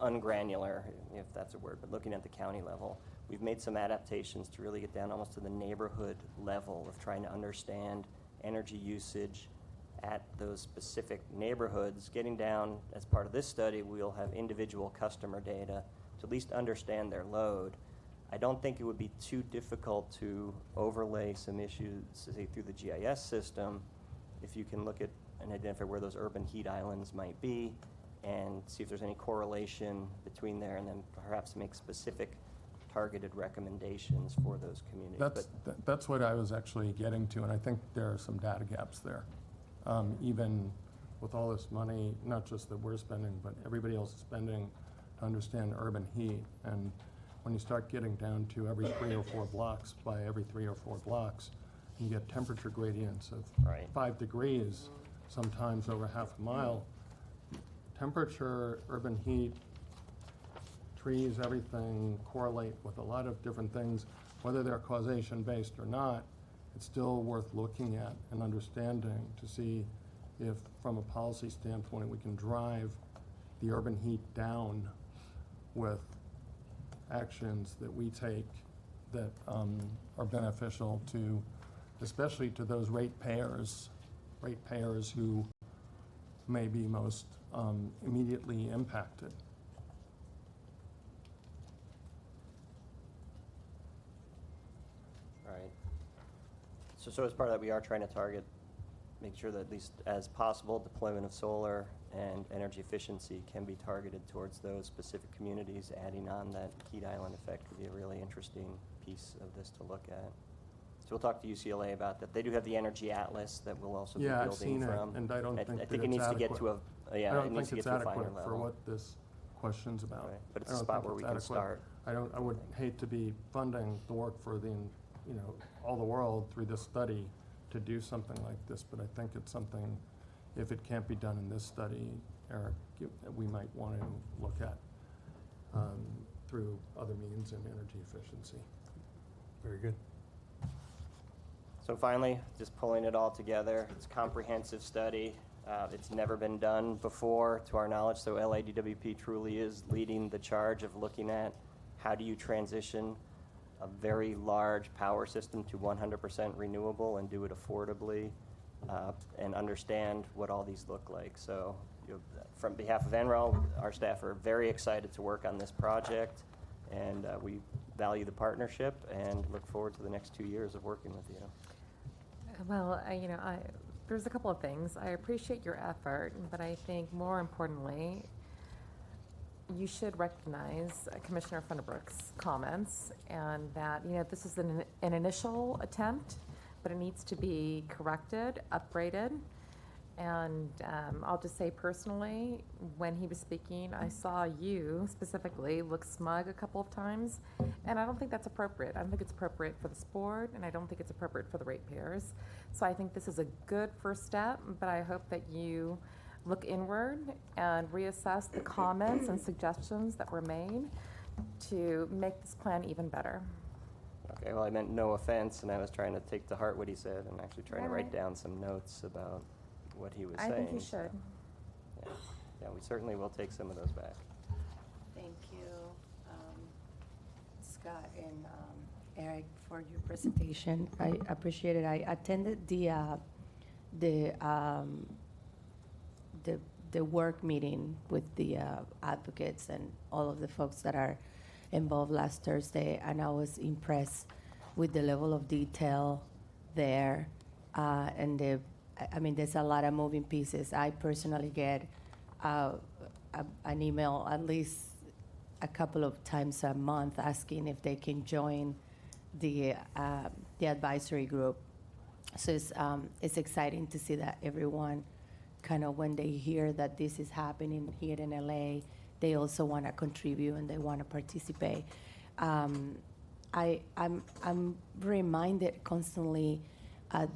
ungranular, if that's a word, but looking at the county level. We've made some adaptations to really get down almost to the neighborhood level of trying to understand energy usage at those specific neighborhoods. Getting down, as part of this study, we'll have individual customer data to at least understand their load. I don't think it would be too difficult to overlay some issues, say, through the GIS system, if you can look at and identify where those urban heat islands might be and see if there's any correlation between there, and then perhaps make specific targeted recommendations for those communities. That's what I was actually getting to, and I think there are some data gaps there. Even with all this money, not just that we're spending, but everybody else is spending to understand urban heat. And when you start getting down to every 3 or 4 blocks, by every 3 or 4 blocks, you get temperature gradients of 5 degrees, sometimes over half a mile. Temperature, urban heat, trees, everything correlate with a lot of different things. Whether they're causation-based or not, it's still worth looking at and understanding to see if, from a policy standpoint, we can drive the urban heat down with actions that we take that are beneficial to, especially to those ratepayers who may be most immediately impacted. Right. So as part of that, we are trying to target, make sure that at least as possible, deployment of solar and energy efficiency can be targeted towards those specific communities. Adding on that heat island effect would be a really interesting piece of this to look at. So we'll talk to UCLA about that. They do have the Energy Atlas that we'll also be building I've seen from. it, and I don't think I that think it it's needs to get to adequate. a, I don't it needs think to get it's to a finer adequate for level. what this question's about. Right, but it's I a don't spot think where we it's can adequate. start. I would hate to be funding the work for all the world through this study to do something like this, but I think it's something, if it can't be done in this study, Eric, we might want to look at through other means in energy efficiency. Very good. So finally, just pulling it all together, it's a comprehensive study. It's never been done before, to our knowledge, so LADWP truly is leading the charge of looking at how do you transition a very large power system to 100% renewable and do it affordably, and understand what all these look like. So from behalf of NREL, our staff are very excited to work on this project, and we value the partnership and look forward to the next 2 years of working with you. Well, there's a couple of things. I appreciate your effort, but I think more importantly, you should recognize Commissioner Funderbrook's comments, and that this is an initial attempt, but it needs to be corrected, upgraded. And I'll just say personally, when he was speaking, I saw you specifically look smug a couple of times, and I don't think that's appropriate. I don't think it's appropriate for this board, and I don't think it's appropriate for the ratepayers. So I think this is a good first step, but I hope that you look inward and reassess the comments and suggestions that were made to make this plan even better. Okay, well, I meant no offense, and I was trying to take to heart what he said and actually trying to write down some notes about what he was I saying. think you should. Yeah. Yeah, we certainly will take some of those back. Thank you, Scott and Eric, for your presentation. I appreciate it. I attended the work meeting with the advocates and all of the folks that are involved last Thursday, and I was impressed with the level of detail there. And I mean, there's a lot of moving pieces. I personally get an email at least a couple of times a month asking if they can join the advisory group. So it's exciting to see that everyone kind of, when they hear that this is happening here in LA, they also want to contribute and they want to participate. I'm reminded constantly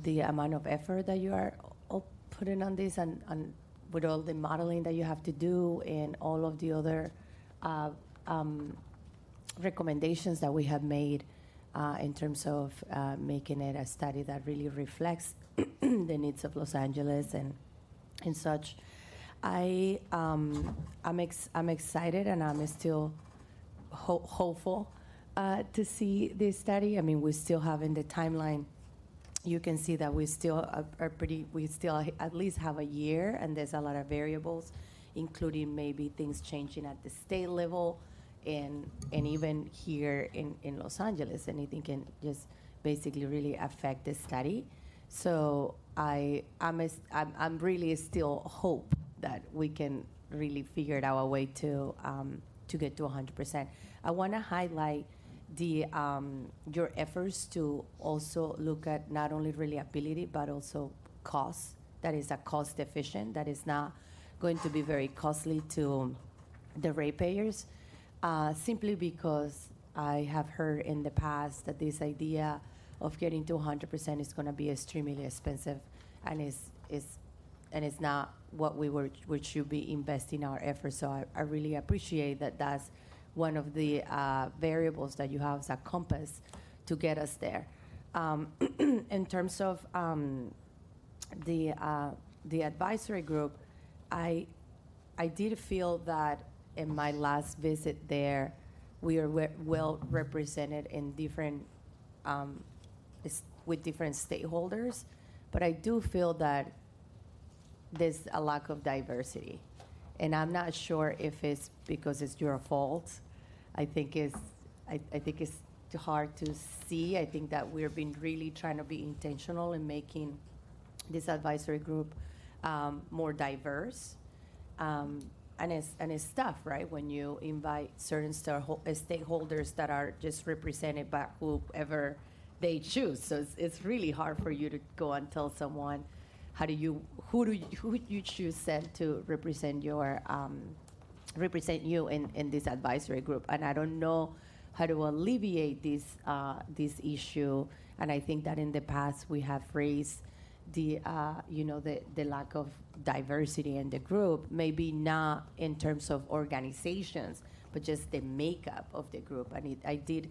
the amount of effort that you are all putting on this, and with all the modeling that you have to do and all of the other recommendations that we have made in terms of making it a study that really reflects the needs of Los Angeles and such. I'm excited, and I'm still hopeful to see this study. I mean, we still have in the timeline. You can see that we still we still at least have a year, and there's a lot of variables, including maybe things changing at the state level, and even here in Los Angeles. Anything can just basically really affect the study. So I'm really still hope that we can really figure out a way to get to 100%. I want to highlight your efforts to also look at not only reliability but also cost. That is a cost efficient. That is not going to be very costly to the ratepayers. Simply because I have heard in the past that this idea of getting to 100% is going to be extremely expensive, and it's not what we should be investing our efforts. So I really appreciate that. That's one of the variables that you have as a compass to get us there. In terms of the advisory group, I did feel that in my last visit there, we are well represented in different with different stakeholders, but I do feel that there's a lack of diversity, and I'm not sure if it's because it's your fault. I think it's hard to see. I think that we've been really trying to be intentional in making this advisory group more diverse. And it's tough, right, when you invite certain stakeholders that are just represented by whoever they choose. So it's really hard for you to go and tell someone who you choose send to represent you in this advisory group. And I don't know how to alleviate this issue. And I think that in the past we have raised the lack of diversity in the group, maybe not in terms of organizations, but just the makeup of the group. And I did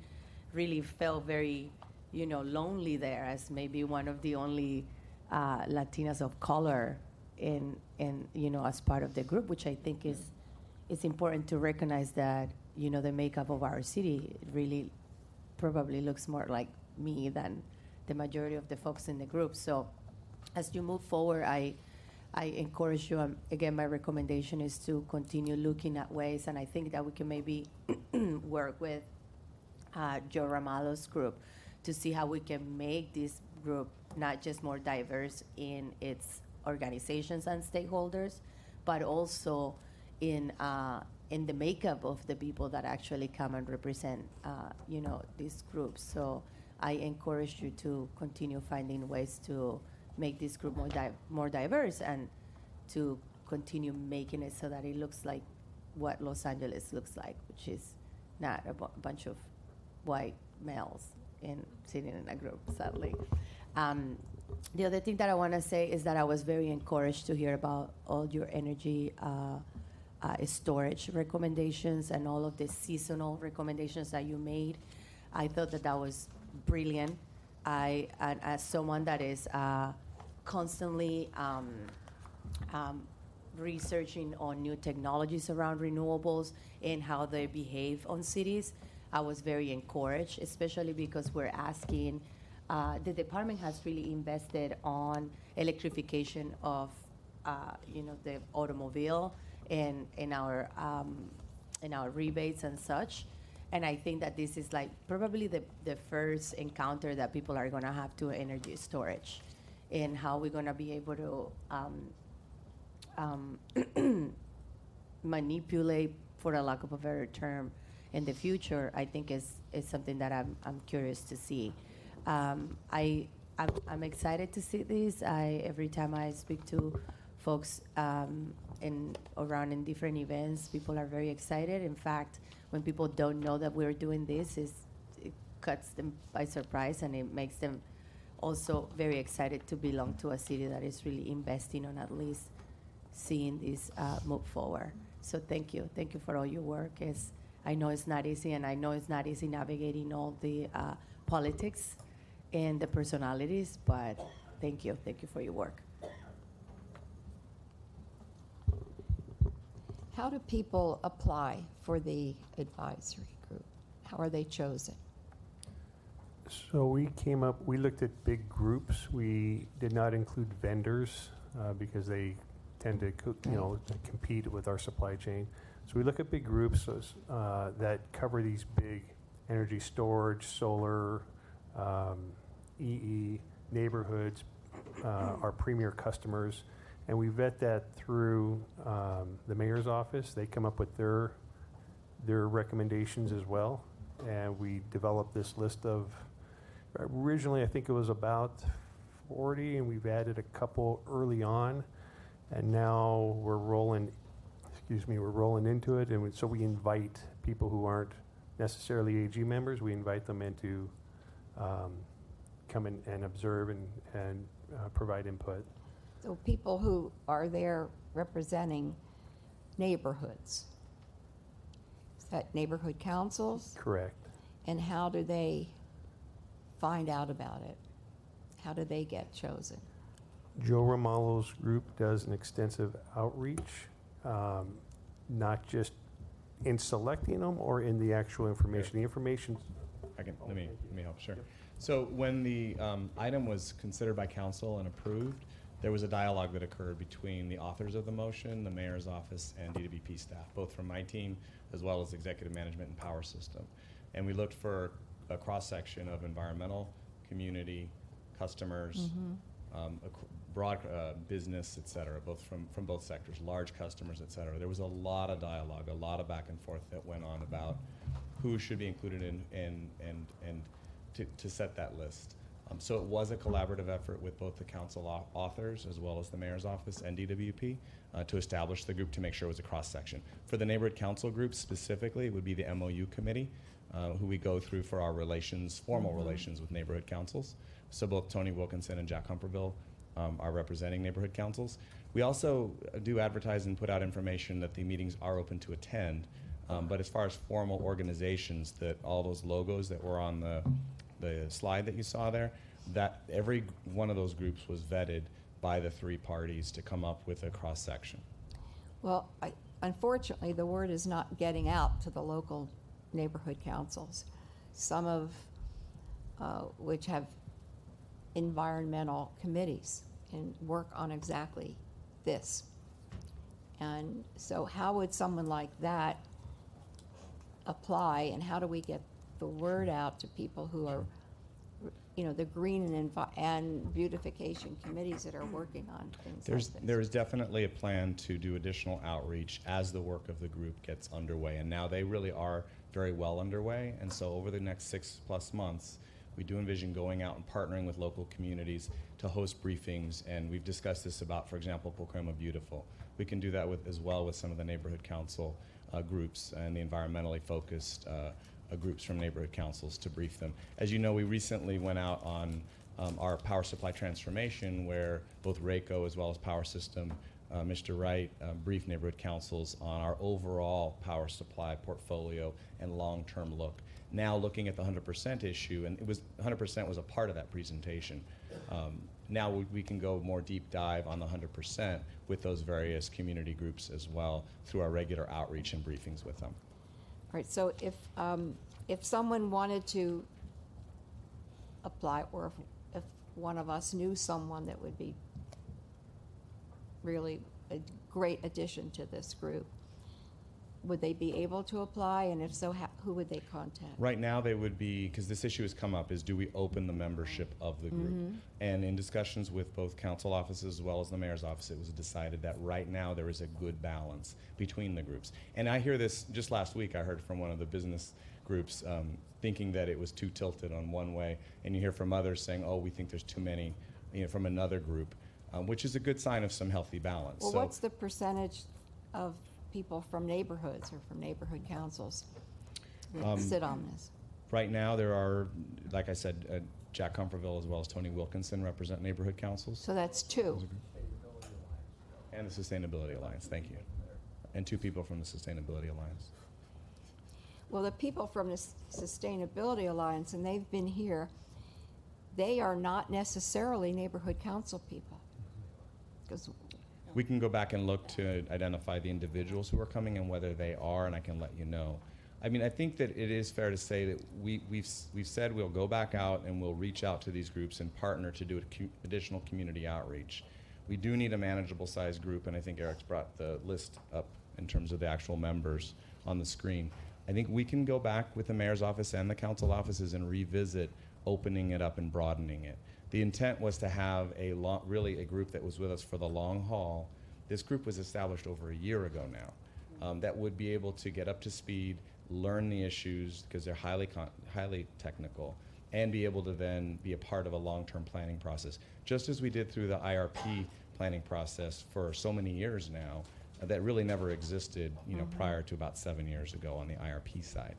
really felt very, lonely there as maybe one of the only Latinas of color in as part of the group, which I think is important to recognize that, the makeup of our city really probably looks more like me than the majority of the folks in the group. So as you move forward, I encourage you, again, my recommendation is to continue looking at ways, and I think that we can maybe work with Joe Ramalo's group to see how we can make this group not just more diverse in its organizations and stakeholders, but also in the makeup of the people that actually come and represent, these groups. So I encourage you to continue finding ways to make this group more diverse, and to continue making it so that it looks like what Los Angeles looks like, which is not a bunch of white males sitting in a group, sadly. The other thing that I want to say is that I was very encouraged to hear about all your energy storage recommendations and all of the seasonal recommendations that you made. I thought that was brilliant. And as someone that is constantly researching on new technologies around renewables and how they behave on cities. I was very encouraged, especially because we're asking, the department has really invested on electrification of, the automobile and in our rebates and such. And I think that this is like probably the first encounter that people are going to have to energy storage, and how we're going to be able to manipulate, for a lack of a better term, in the future. I think is something that I'm curious to see. I'm excited to see this. Every time I speak to folks around in different events, people are very excited. In fact, when people don't know that we're doing this, it cuts them by surprise, and it makes them also very excited to belong to a city that is really investing on at least seeing this move forward. So thank you for all your work. I know it's not easy, and I know it's not easy navigating all the politics and the personalities, but thank you for your work. How do people apply for the advisory group? How are they chosen? So we looked at big groups. We did not include vendors because they tend to compete with our supply chain. So we look at big groups that cover these big energy storage, solar, EE, neighborhoods, our premier customers. And we vet that through the mayor's office. They come up with their recommendations as well. And we developed this list of, originally I think it was about 40, and we've added a couple early on. And now we're rolling into it. And so we invite people who aren't necessarily AG members. We invite them in to come in and observe and provide input. So people who are there representing neighborhoods. Is that neighborhood councils? Correct. And how do they find out about it? How do they get chosen? Joe Romalo's group does an extensive outreach, not just in selecting them or in the actual information. The information. Let me help. Sure. So when the item was considered by council and approved, there was a dialogue that occurred between the authors of the motion, the mayor's office, and DWP staff, both from my team as well as executive management and power system. And we looked for a cross-section of environmental, community, customers, broad business, et cetera, both from both sectors, large customers, et cetera. There was a lot of dialogue, a lot of back and forth that went on about who should be included in and to set that list. So it was a collaborative effort with both the council authors as well as the mayor's office and DWP to establish the group to make sure it was a cross-section. For the neighborhood council group specifically, it would be the MOU committee, who we go through for our formal relations with neighborhood councils. So both Tony Wilkinson and Jack Humperville are representing neighborhood councils. We also do advertise and put out information that the meetings are open to attend, but as far as formal organizations, that all those logos that were on the slide that you saw there, that every one of those groups was vetted by the three parties to come up with a cross-section. Well, unfortunately, the word is not getting out to the local neighborhood councils, some of which have environmental committees and work on exactly this. And so how would someone like that apply, and how do we get the word out to people who are, the green and beautification committees that are working on things like this? There is definitely a plan to do additional outreach as the work of the group gets underway, and now they really are very well underway. And so over the next 6+ months, we do envision going out and partnering with local communities to host briefings, and we've discussed this about, for example, Pocoima Beautiful. We can do that as well with some of the neighborhood council groups and the environmentally focused groups from neighborhood councils to brief them. As you know, we recently went out on our power supply transformation, where both RACO as well as Power System, Mr. Wright, briefed neighborhood councils on our overall power supply portfolio and long-term look. Now looking at the 100% issue, and 100% was a part of that presentation. now we can go more deep dive on the 100% with those various community groups as well through our regular outreach and briefings with them. All right, so if someone wanted to apply, or if one of us knew someone that would be really a great addition to this group, would they be able to apply? And if so, who would they contact? Right now, they would be, because this issue has come up, is do we open the membership of the group? Mhm. And in discussions with both council offices as well as the mayor's office, it was decided that right now there is a good balance between the groups. And I hear this, just last week I heard from one of the business groups thinking that it was too tilted on one way, and you hear from others saying, oh, we think there's too many, from another group, which is a good sign of some healthy balance. Well, So what's the percentage of people from neighborhoods or from neighborhood councils that sit on this? right now there are, like I said, Jack Comfortville as well as Tony Wilkinson represent neighborhood councils. So that's two. And the Sustainability Alliance, thank you. And 2 people from the Sustainability Alliance. Well, the people from the Sustainability Alliance, and they've been here, they are not necessarily neighborhood council people. Because We can go back and look to identify the individuals who are coming and whether they are, and I can let you know. I mean, I think that it is fair to say that we've said we'll go back out and we'll reach out to these groups and partner to do additional community outreach. We do need a manageable size group, and I think Eric's brought the list up in terms of the actual members on the screen. I think we can go back with the mayor's office and the council offices and revisit opening it up and broadening it. The intent was to have really a group that was with us for the long haul. This group was established over a year ago now, that would be able to get up to speed, learn the issues because they're highly technical, and be able to then be a part of a long-term planning process, just as we did through the IRP planning process for so many years now, that really never existed, prior to about 7 years ago on the IRP side.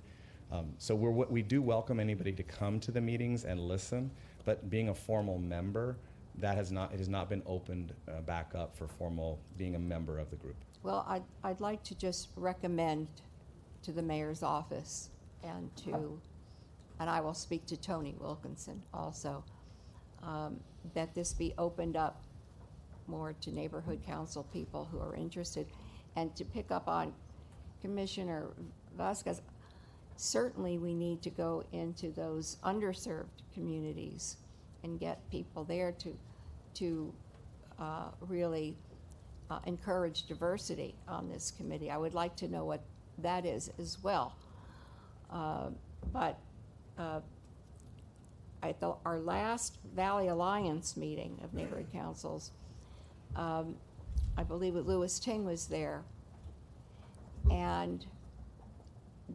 So we do welcome anybody to come to the meetings and listen, but being a formal member, it has not been opened back up for formal being a member of the group. well, I'd like to just recommend to the mayor's office and I will speak to Tony Wilkinson also, that this be opened up more to neighborhood council people who are interested. And to pick up on Commissioner Vasquez, certainly we need to go into those underserved communities and get people there to really encourage diversity on this committee. I would like to know what that is as well. But at our last Valley Alliance meeting of neighborhood councils, I believe Louis Ting was there, and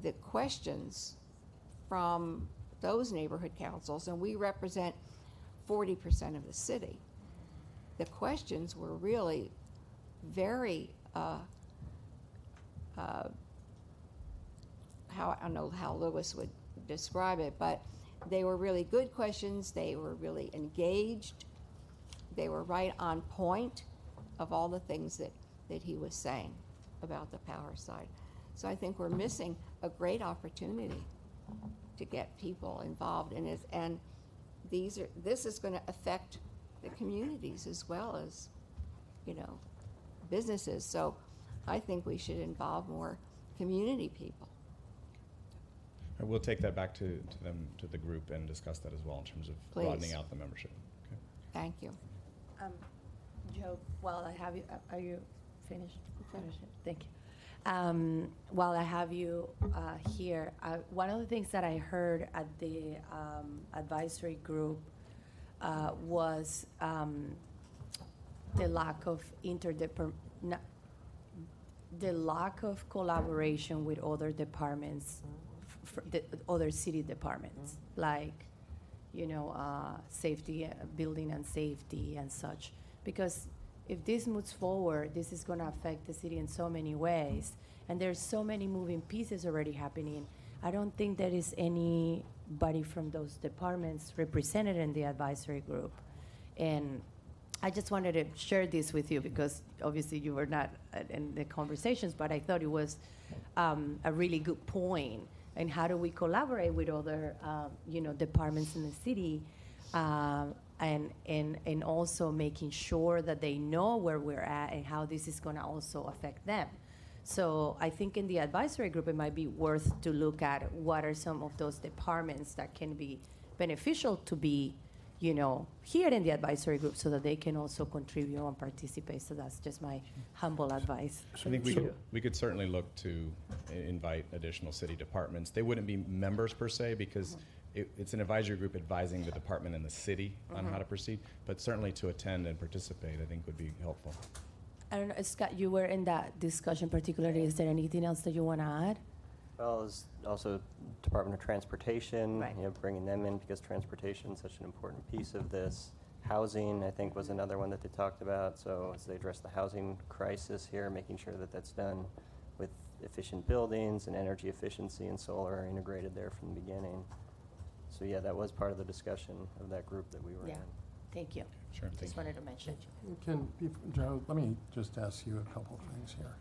the questions from those neighborhood councils, and we represent 40% of the city, the questions were really very, I don't know how Louis would describe it, but they were really good questions. They were really engaged. They were right on point of all the things that he was saying about the power side. So I think we're missing a great opportunity to get people involved in it, and this is going to affect the communities as well as, businesses. So I think we should involve more community people. We'll take that back to the group and discuss that as well in terms of broadening out the membership. Okay. Thank you. Joe, while I have you, are you finished? Thank you. While I have you here, one of the things that I heard at the advisory group was the lack of collaboration with other departments, the other city departments, like safety, building and safety and such. Because if this moves forward, this is going to affect the city in so many ways. And there's so many moving pieces already happening. I don't think there is anybody from those departments represented in the advisory group. And I just wanted to share this with you because obviously you were not in the conversations, but I thought it was a really good point. And how do we collaborate with other, departments in the city and also making sure that they know where we're at and how this is going to also affect them. So I think in the advisory group, it might be worth to look at what are some of those departments that can be beneficial to be, here in the advisory group so that they can also contribute and participate. So that's just my humble advice. I think we could certainly look to invite additional city departments. They wouldn't be members per se because it's an advisory group advising the department and the city on how to proceed, but certainly to attend and participate, I think would be helpful. I don't know, Scott, you were in that discussion particularly. Is there anything else that you want to add? Well, there's also Department of Transportation, Right. Bringing them in because transportation is such an important piece of this. Housing, I think, was another one that they talked about. So as they address the housing crisis here, making sure that that's done with efficient buildings and energy efficiency and solar are integrated there from the beginning. So yeah, that was part of the discussion of that group that we were in. Thank you. Sure. Just wanted to mention. Joe, let me just ask you a couple of things here.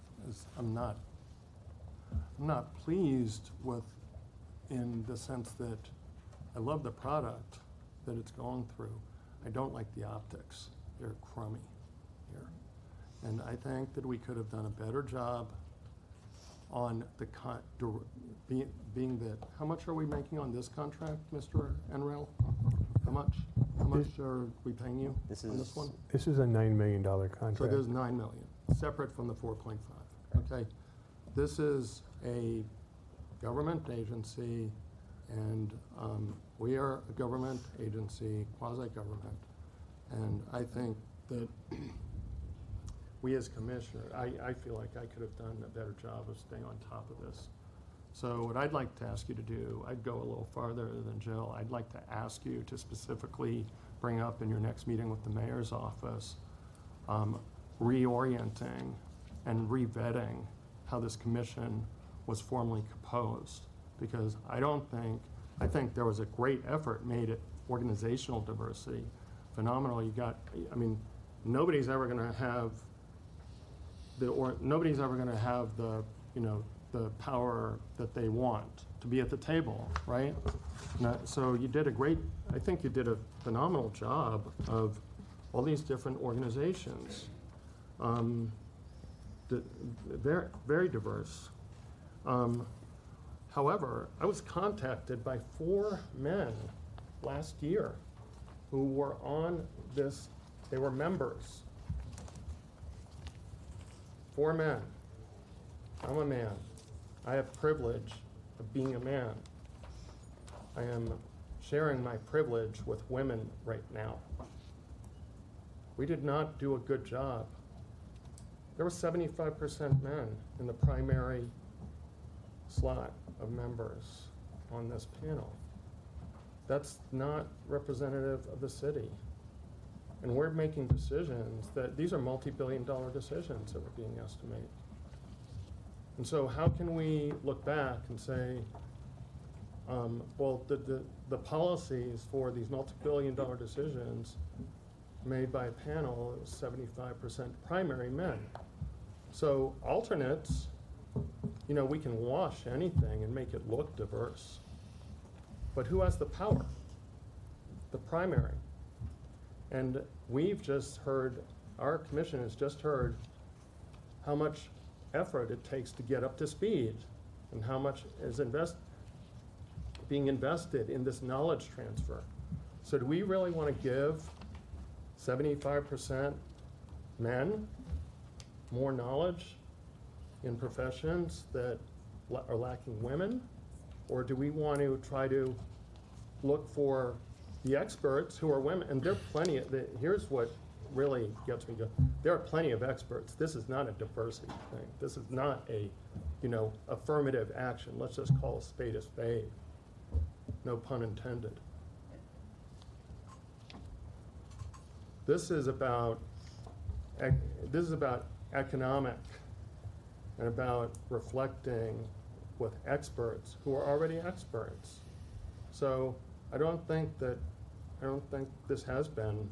I'm not pleased with, in the sense that I love the product that it's going through. I don't like the optics. They're crummy here. And I think that we could have done a better job on the being that, how much are we making on this contract, Mr. Enrell? How much are we paying you on this one? This is a $9 million contract. So there's $9 million, separate from the 4.5. Okay, this is a government agency, and we are a government agency, quasi-government, and I think that we as commissioner, I feel like I could have done a better job of staying on top of this. So what I'd like to ask you to do, I'd go a little farther than Jill. I'd like to ask you to specifically bring up in your next meeting with the mayor's office, reorienting and revetting how this commission was formally composed. Because I think there was a great effort made at organizational diversity. Phenomenal. Nobody's ever going to have the power that they want to be at the table, right? So I think you did a phenomenal job of all these different organizations. Very, very diverse. However, I was contacted by 4 men last year who were on this, they were members. 4 men. I'm a man. I have privilege of being a man. I am sharing my privilege with women right now. We did not do a good job. There were 75% men in the primary slot of members on this panel. That's not representative of the city. And we're making decisions that, these are multi-billion-dollar decisions that we're being asked to make. And so how can we look back and say, well, the policies for these multi-billion-dollar decisions made by a panel is 75% primary men. So alternates, we can wash anything and make it look diverse. But who has the power? The primary. And we've just heard, our commission has just heard how much effort it takes to get up to speed and how much is being invested in this knowledge transfer. So do we really want to give 75% men more knowledge in professions that are lacking women? Or do we want to try to look for the experts who are women? And there are plenty of, here's what really gets me going. There are plenty of experts. This is not a diversity thing. This is not a, affirmative action. Let's just call a spade a spade. No pun intended. This is about economic and about reflecting with experts who are already experts. So I don't think this has been,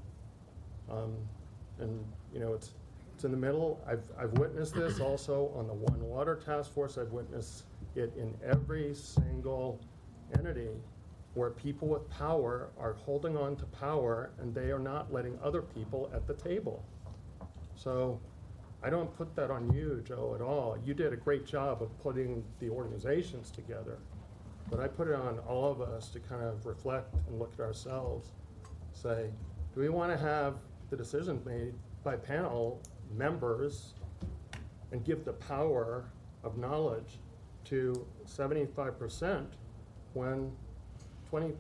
it's in the middle. I've witnessed this also on the One Water Task Force. I've witnessed it in every single entity where people with power are holding on to power and they are not letting other people at the table. So I don't put that on you, Joe, at all. You did a great job of putting the organizations together. But I put it on all of us to kind of reflect and look at ourselves, say, do we want to have the decisions made by panel members and give the power of knowledge to 75% when 20,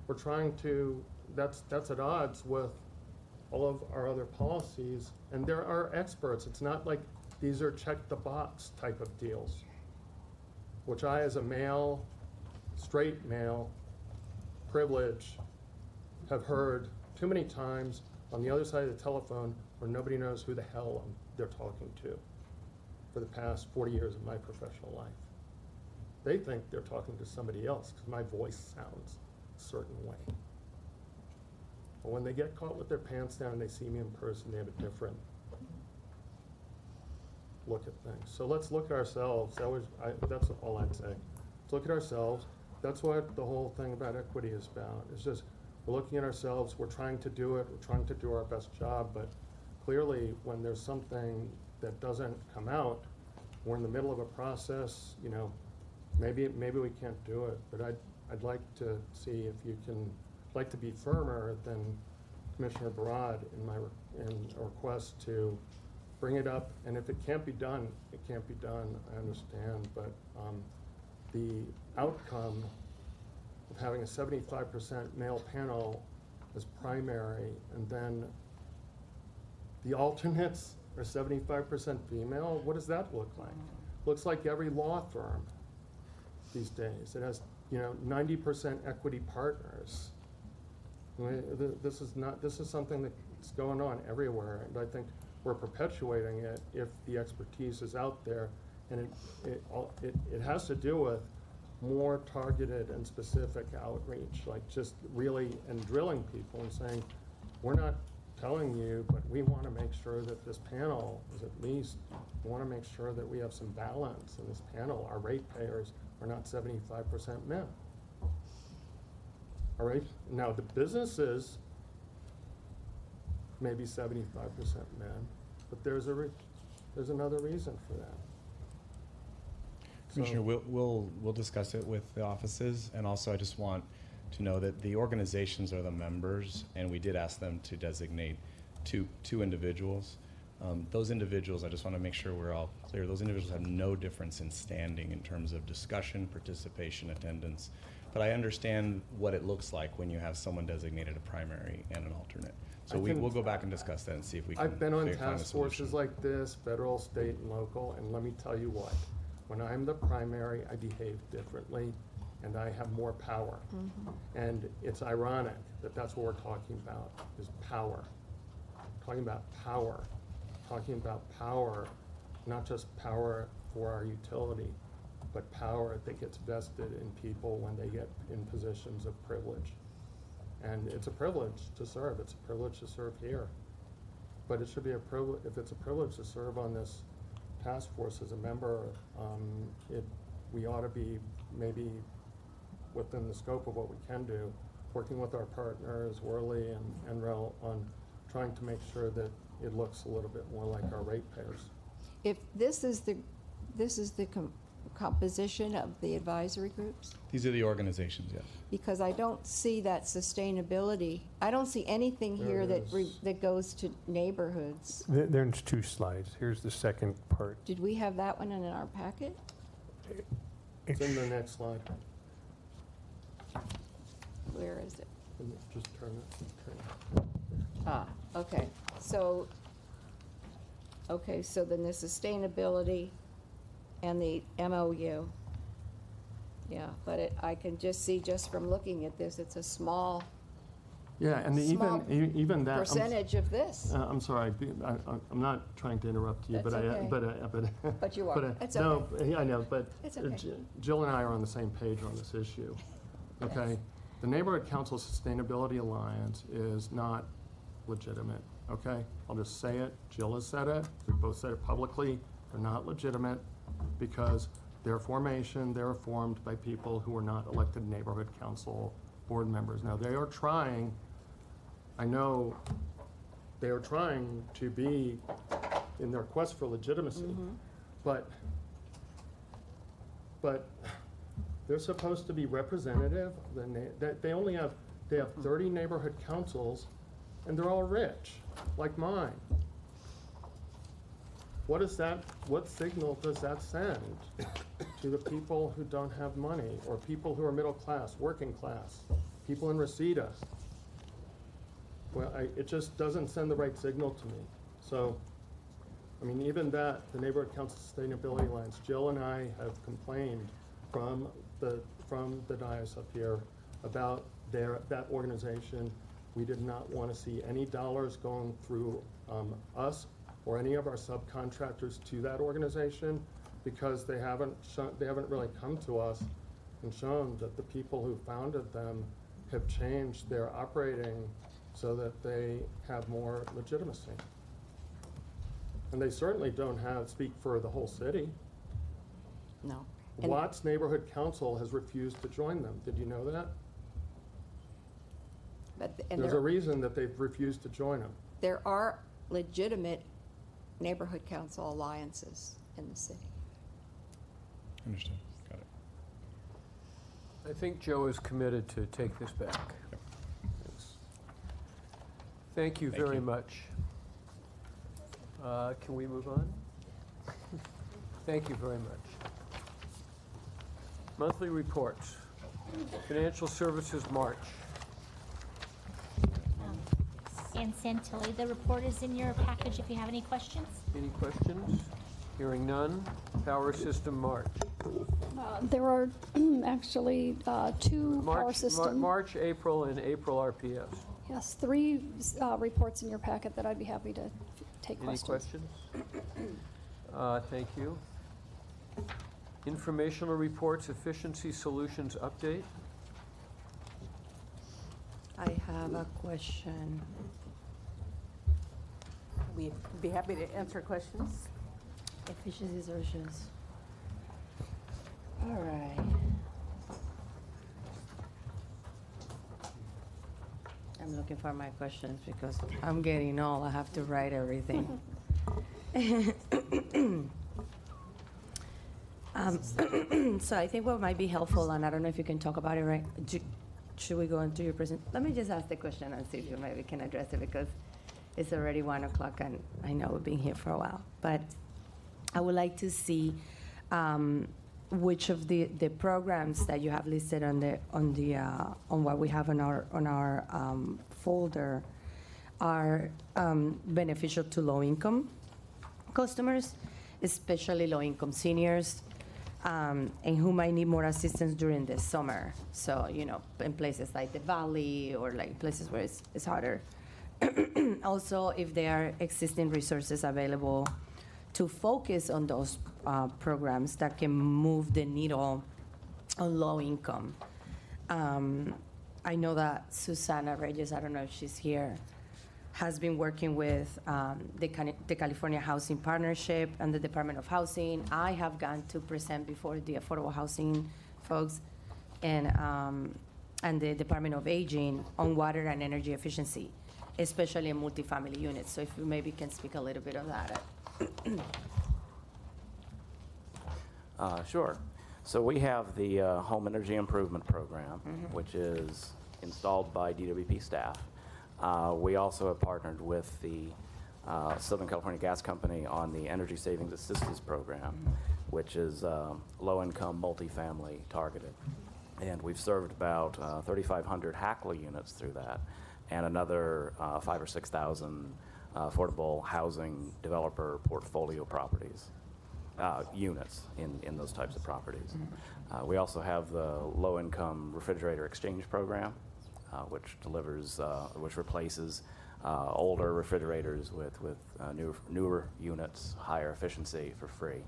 we're trying to, that's at odds with all of our other policies, and there are experts. It's not like these are check the box type of deals, which I, as a male, straight male, privilege, have heard too many times on the other side of the telephone where nobody knows who the hell they're talking to for the past 40 years of my professional life. They think they're talking to somebody else because my voice sounds a certain way. But when they get caught with their pants down and they see me in person, they have a different look at things. So let's look at ourselves. That's all I'd say. Let's look at ourselves. That's what the whole thing about equity is about. It's just we're looking at ourselves. We're trying to do it. We're trying to do our best job. But clearly, when there's something that doesn't come out, we're in the middle of a process. Maybe we can't do it. But I'd like to see if you can. Like to be firmer than Commissioner Barad in a request to bring it up, and if it can't be done, it can't be done. I understand, but the outcome of having a 75% male panel as primary, and then the alternates are 75% female. What does that look like? Looks like every law firm these days. It has 90% equity partners. This is something that's going on everywhere, and I think we're perpetuating it if the expertise is out there, and it has to do with more targeted and specific outreach, like just really and drilling people and saying, we're not telling you, but we want to make sure that this panel is at least, we want to make sure that we have some balance in this panel. Our ratepayers are not 75% men. All right, now the businesses maybe 75% men, but there's another reason for that. Commissioner, we'll discuss it with the offices, and also I just want to know that the organizations are the members, and we did ask them to designate two individuals. Those individuals, I just want to make sure we're all clear, those individuals have no difference in standing in terms of discussion, participation, attendance. But I understand what it looks like when you have someone designated a primary and an alternate. So we'll go back and discuss that and see if we can I've been on find a task forces solution. like this, federal, state, and local, and let me tell you what. When I'm the primary, I behave differently, and I have more power. And it's ironic that that's what we're talking about, is power. Talking about power. Talking about power, not just power for our utility, but power that gets vested in people when they get in positions of privilege. And it's a privilege to serve. It's a privilege to serve here. But it should be a privilege, if it's a privilege to serve on this task force as a member, we ought to be maybe within the scope of what we can do, working with our partners, Worley and NREL, on trying to make sure that it looks a little bit more like our ratepayers. If this is the composition of the advisory groups? These are the organizations, yes. Because I don't see that sustainability. I don't see anything here that goes to neighborhoods. There's two slides. Here's the second part. Did we have that one in our packet? It's in the next slide. Where is it? Just turn it. Ah, okay. So then the sustainability and the MOU. Yeah, but I can just see just from looking at this, it's a small Yeah, and even that percentage of this. I'm sorry, I'm not trying to interrupt you, That's okay. But you are. It's okay. No, I know, but It's okay. Jill and I are on the same page on this issue. Okay, Yes. The Neighborhood Council Sustainability Alliance is not legitimate. Okay, I'll just say it. Jill has said it. We both said it publicly. They're not legitimate because their formation, they're formed by people who are not elected neighborhood council board members. Now, they are trying, I know, they are trying to be in their quest for legitimacy, but they're supposed to be representative. They only have, they have 30 neighborhood councils, and they're all rich, like mine. What is that, what signal does that send to the people who don't have money, or people who are middle class, working class, people in Reseda? Well, it just doesn't send the right signal to me. So, I mean, even that, the Neighborhood Council Sustainability Alliance, Jill and I have complained from the dais up here about that organization. We did not want to see any dollars going through us or any of our subcontractors to that organization, because they haven't really come to us and shown that the people who founded them have changed their operating so that they have more legitimacy. And they certainly don't speak for the whole city. No. Watts Neighborhood Council has refused to join them. Did you know that? There's a reason that they've refused to join them. There are legitimate neighborhood council alliances in the city. Understood. Got it. I think Joe is committed to take this back. Yes. Thank you very much. Can we move on? Thank you very much. Monthly reports. Financial Services, March. And Santilli, the report is in your package if you have any questions. Any questions? Hearing none. Power System, March. There are actually two power system. March, April, and April RPS. Yes, three reports in your packet that I'd be happy to take Any questions. Thank you. Informational reports, Efficiency Solutions update. I have a question. We'd be happy to answer questions. Efficiency solutions. All right. I'm looking for my questions because I'm getting old. I have to write everything. So I think what might be helpful, and I don't know if you can talk about it, right? Should we go into your present? Let me just ask the question and see if you maybe can address it, because it's already 1 o'clock and I know we've been here for a while. But I would like to see which of the programs that you have listed on what we have on our folder are beneficial to low-income customers, especially low-income seniors, and who might need more assistance during the summer. So, you know, in places like the Valley or like places where it's harder. Also, if there are existing resources available to focus on those programs that can move the needle on low income. I know that Susana Reyes, I don't know if she's here, has been working with the California Housing Partnership and the Department of Housing. I have gone to present before the affordable housing folks and the Department of Aging on water and energy efficiency, especially in multifamily units. So if you maybe can speak a little bit of that. Sure. So we have the Home Energy Improvement Program, which is installed by DWP staff. We also have partnered with the Southern California Gas Company on the Energy Savings Assistance Program, which is low-income multifamily targeted. And we've served about 3,500 Hackler units through that, and another 5,000 or 6,000 affordable housing developer portfolio properties, units in those types of properties. We also have the low-income refrigerator exchange program, which replaces older refrigerators with newer units, higher efficiency for free.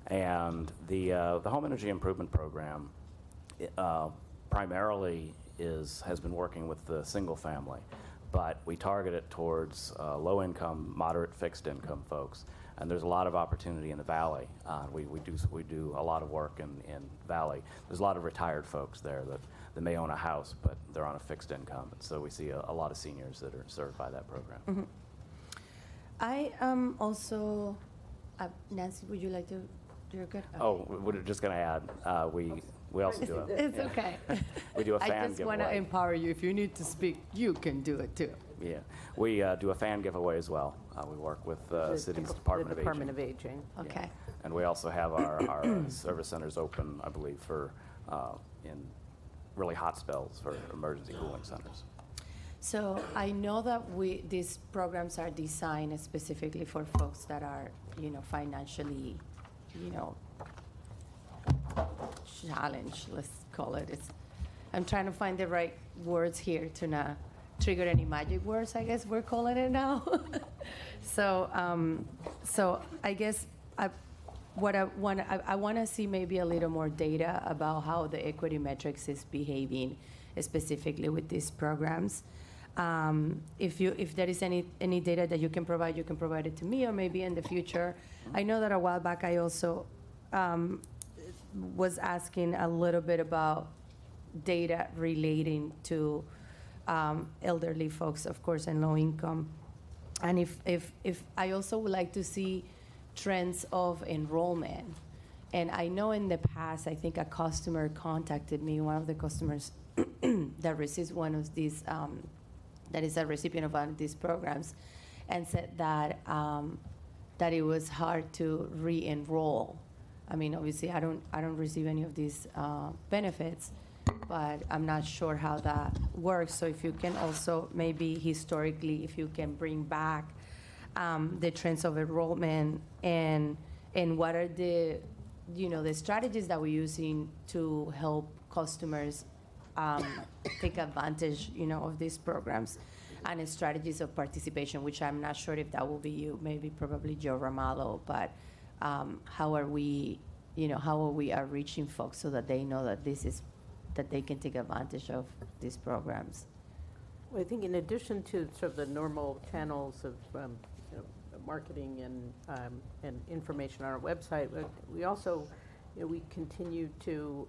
And the Home Energy Improvement Program primarily has been working with the single family, but we target it towards low-income, moderate fixed-income folks. And there's a lot of opportunity in the Valley. We do a lot of work in Valley. There's a lot of retired folks there that may own a house, but they're on a fixed income. And so we see a lot of seniors that are served by that program. Mhm. I also, Nancy, would you like to? You're good. Okay. Oh, we're just going to add, we also do It's okay. We do a fan I just want to giveaway. empower you. If you need to speak, you can do it too. Yeah, we do a fan giveaway as well. We work with the city's Department of Aging. Department of Aging. Okay. And we also have our service centers open, I believe, for in really hot spells for emergency cooling centers. So I know that these programs are designed specifically for folks that are, financially, challenged, let's call it. I'm trying to find the right words here to not trigger any magic words, I guess we're calling it now. So I guess I want to see maybe a little more data about how the equity metrics is behaving specifically with these programs. If there is any data that you can provide it to me, or maybe in the future. I know that a while back I also was asking a little bit about data relating to elderly folks, of course, and low income. And if I also would like to see trends of enrollment. And I know in the past, I think a customer contacted me, one of the customers that receives one of these, that is a recipient of one of these programs, and said that that it was hard to re-enroll. I mean, obviously, I don't receive any of these benefits, but I'm not sure how that works. So if you can also maybe historically, if you can bring back the trends of enrollment and what are the the strategies that we're using to help customers take advantage of these programs, and strategies of participation, which I'm not sure if that will be you, maybe probably Joe Ramallo, but how are we reaching folks so that they know that that they can take advantage of these programs? Well, I think in addition to sort of the normal channels of marketing and information on our website, we also we continue to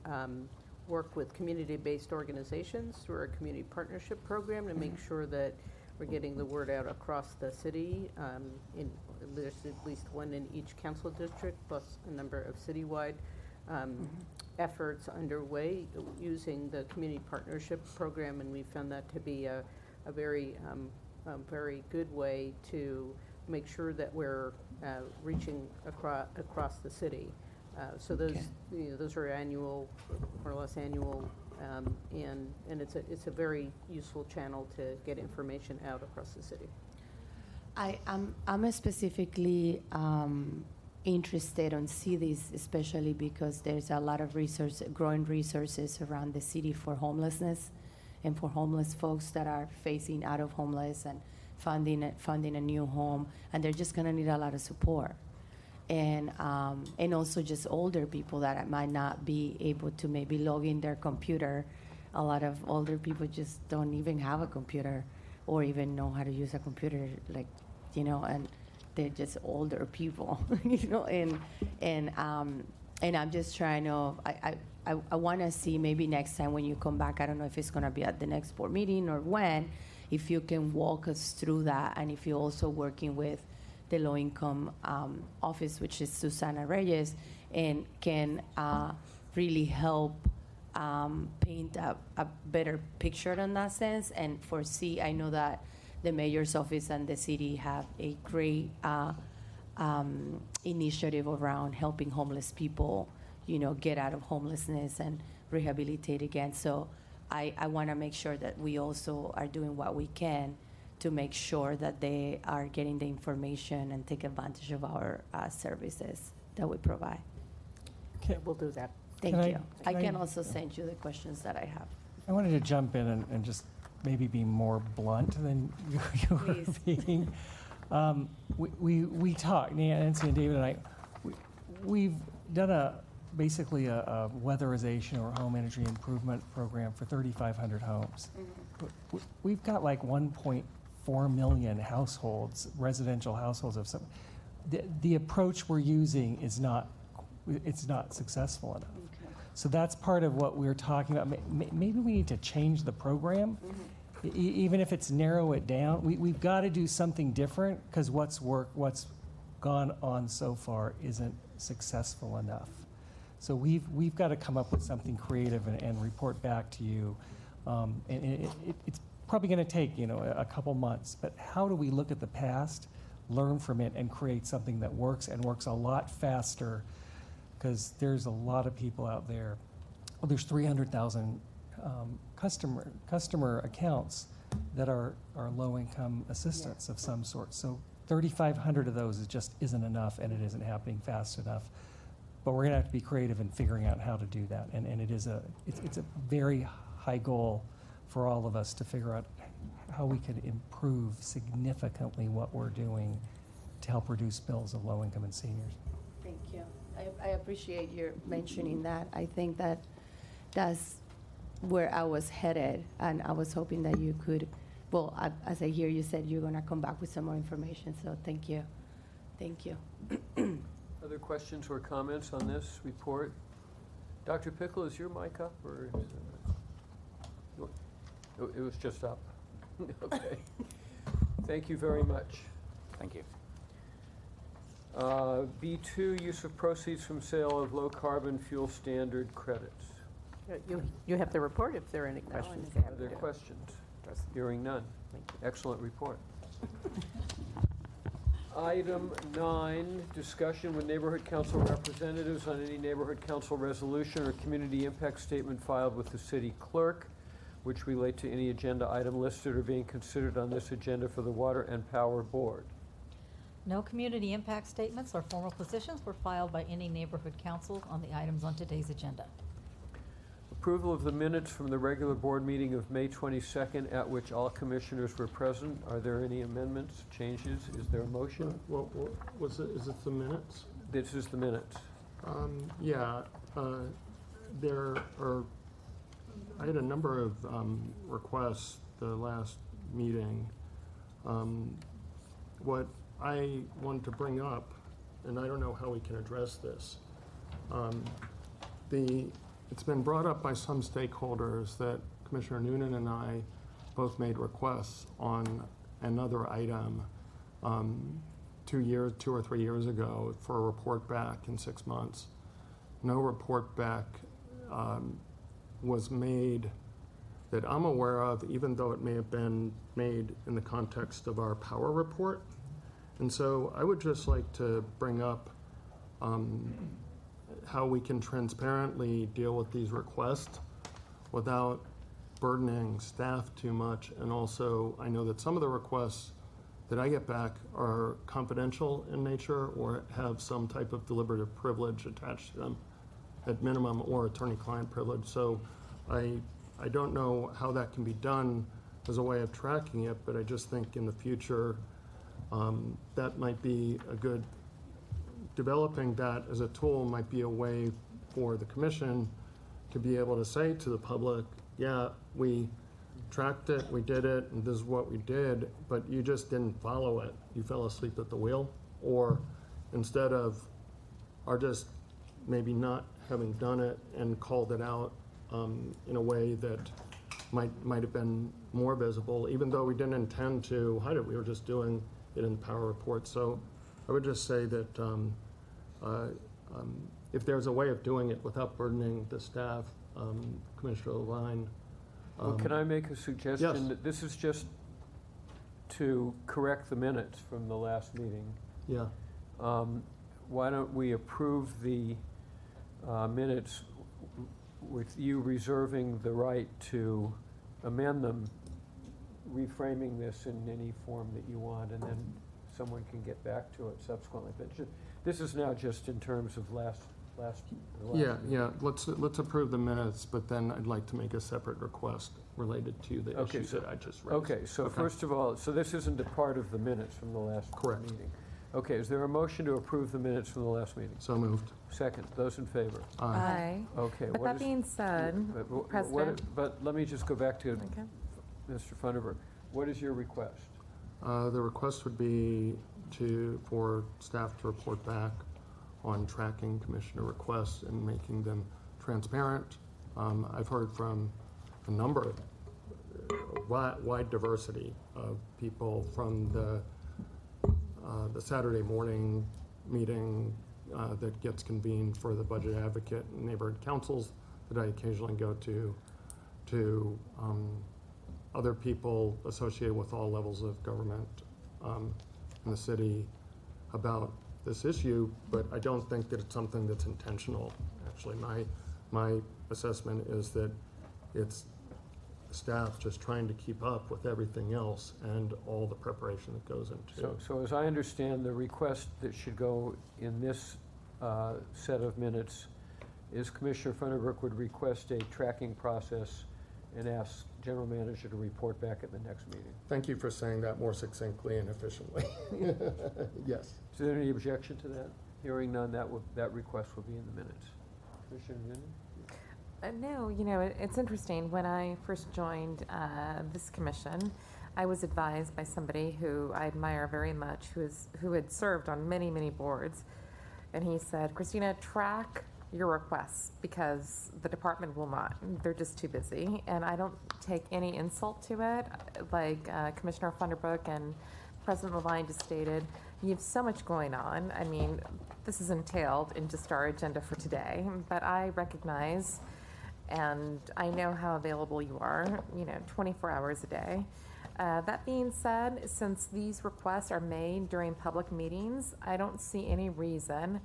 work with community-based organizations through our community partnership program to make sure that we're getting the word out across the city. There's at least one in each council district, plus a number of citywide efforts underway using the community partnership program, and we found that to be a very good way to make sure that we're reaching across the city. So those those are annual, more or less annual, and it's a very useful channel to get information out across the city. I'm specifically interested on cities, especially because there's a lot of growing resources around the city for homelessness and for homeless folks that are facing out of homeless and funding a new home, and they're just going to need a lot of support. And also just older people that might not be able to maybe log in their computer. A lot of older people just don't even have a computer or even know how to use a computer, and they're just older people, and I'm just trying to, I want to see maybe next time when you come back, I don't know if it's going to be at the next board meeting or when, if you can walk us through that, and if you're also working with the low-income office, which is Susana Reyes, and can really help paint a better picture in that sense and foresee. I know that the mayor's office and the city have a great initiative around helping homeless people, get out of homelessness and rehabilitate again. So I want to make sure that we also are doing what we can to make sure that they are getting the information and take advantage of our services that we provide. Okay, we'll do that. Thank you. I can also send you the questions that I have. I wanted to jump in and just maybe be more blunt than you were being. We talked, Nancy and David and I, we've done basically a weatherization or home energy improvement program for 3,500 homes. Mm-hmm. We've got like 1.4 million households, residential households of some. the approach we're using is not, it's not successful enough. So that's part of what we're talking about. Maybe we need to change the program, even if it's narrow it down. We've got to do something different because what's gone on so far isn't successful enough. So we've got to come up with something creative and report back to you. And it's probably going to take, you know, a couple months. But how do we look at the past, learn from it, and create something that works and works a lot faster? Because there's a lot of people out there. Well, there's 300,000 customer accounts that are low-income assistance of some sort. So 3,500 of those just isn't enough, and it isn't happening fast enough. But we're going to have to be creative in figuring out how to do that. And it's a very high goal for all of us to figure out how we could improve significantly what we're doing to help reduce bills of low-income and seniors. Thank you. I appreciate your mentioning that. I think that's where I was headed, and I was hoping that you could, well, as I hear you said, you're going to come back with some more information, so thank you. Thank you. Other questions or comments on this report? Dr. Pickle, is your mic up, or is it was just up? Okay. Thank you very much. Thank you. B2, use of proceeds from sale of low-carbon fuel standard credits. You have the report if there are any questions. Are there questions? Hearing none. Excellent report. Item 9, discussion with neighborhood council representatives on any neighborhood council resolution or community impact statement filed with the city clerk, which relate to any agenda item listed or being considered on this agenda for the Water and Power Board. No community impact statements or formal positions were filed by any neighborhood councils on the items on today's agenda. Approval of the minutes from the regular board meeting of May 22nd, at which all commissioners were present. Are there any amendments, changes? Is there a motion? Is it the minutes? This is the minutes. There are, I had a number of requests the last meeting. What I wanted to bring up, and I don't know how we can address this, it's been brought up by some stakeholders that Commissioner Noonan and I both made requests on another item 2 or 3 years ago for a report back in 6 months. No report back was made that I'm aware of, even though it may have been made in the context of our power report. And so I would just like to bring up how we can transparently deal with these requests without burdening staff too much. And also, I know that some of the requests that I get back are confidential in nature or have some type of deliberative privilege attached to them at minimum, or attorney-client privilege. So I don't know how that can be done as a way of tracking it, but I just think in the future that might be a good, developing that as a tool might be a way for the commission to be able to say to the public, yeah, we tracked it, we did it, and this is what we did, but you just didn't follow it. You fell asleep at the wheel, or instead of, are just maybe not having done it and called it out in a way that might have been more visible, even though we didn't intend to hide it. We were just doing it in the power report. So I would just say that if there's a way of doing it without burdening the staff, Commissioner Levine. Well, can I make a suggestion? Yes. That this is just to correct the minutes from the last meeting. Yeah. Why don't we approve the minutes with you reserving the right to amend them, reframing this in any form that you want, and then someone can get back to it subsequently. But this is now just in terms of last Yeah, meeting. yeah. Let's approve the minutes, but then I'd like to make a separate request related to the issues that I just raised. Okay, so first of all, so this isn't a part of the minutes from the last meeting. Okay, is there a motion to approve the minutes from the last meeting? So moved. Second. Those in favor? Aye. Okay. With that being said, President. But let me just go back to Mr. Funderburg. What is your request? The request would be for staff to report back on tracking commissioner requests and making them transparent. I've heard from a number, wide diversity of people from the Saturday morning meeting that gets convened for the budget advocate and neighborhood councils that I occasionally go to other people associated with all levels of government in the city about this issue, but I don't think that it's something that's intentional. Actually, my assessment is that it's staff just trying to keep up with everything else and all the preparation that goes into. So as I understand, the request that should go in this set of minutes is Commissioner Funderburk would request a tracking process and ask General Manager to report back at the next meeting. Thank you for saying that more succinctly and efficiently. Yes. Is there any objection to that? Hearing none, that request will be in the minutes. Commissioner Noonan? No, you know, it's interesting. When I first joined this commission, I was advised by somebody who I admire very much, who had served on many, many boards, and he said, Christina, track your requests because the department will not. They're just too busy, and I don't take any insult to it. Like Commissioner Funderburk and President Levine just stated, you have so much going on. I mean, this is entailed in just our agenda for today, but I recognize and I know how available you are, 24 hours a day. That being said, since these requests are made during public meetings, I don't see any reason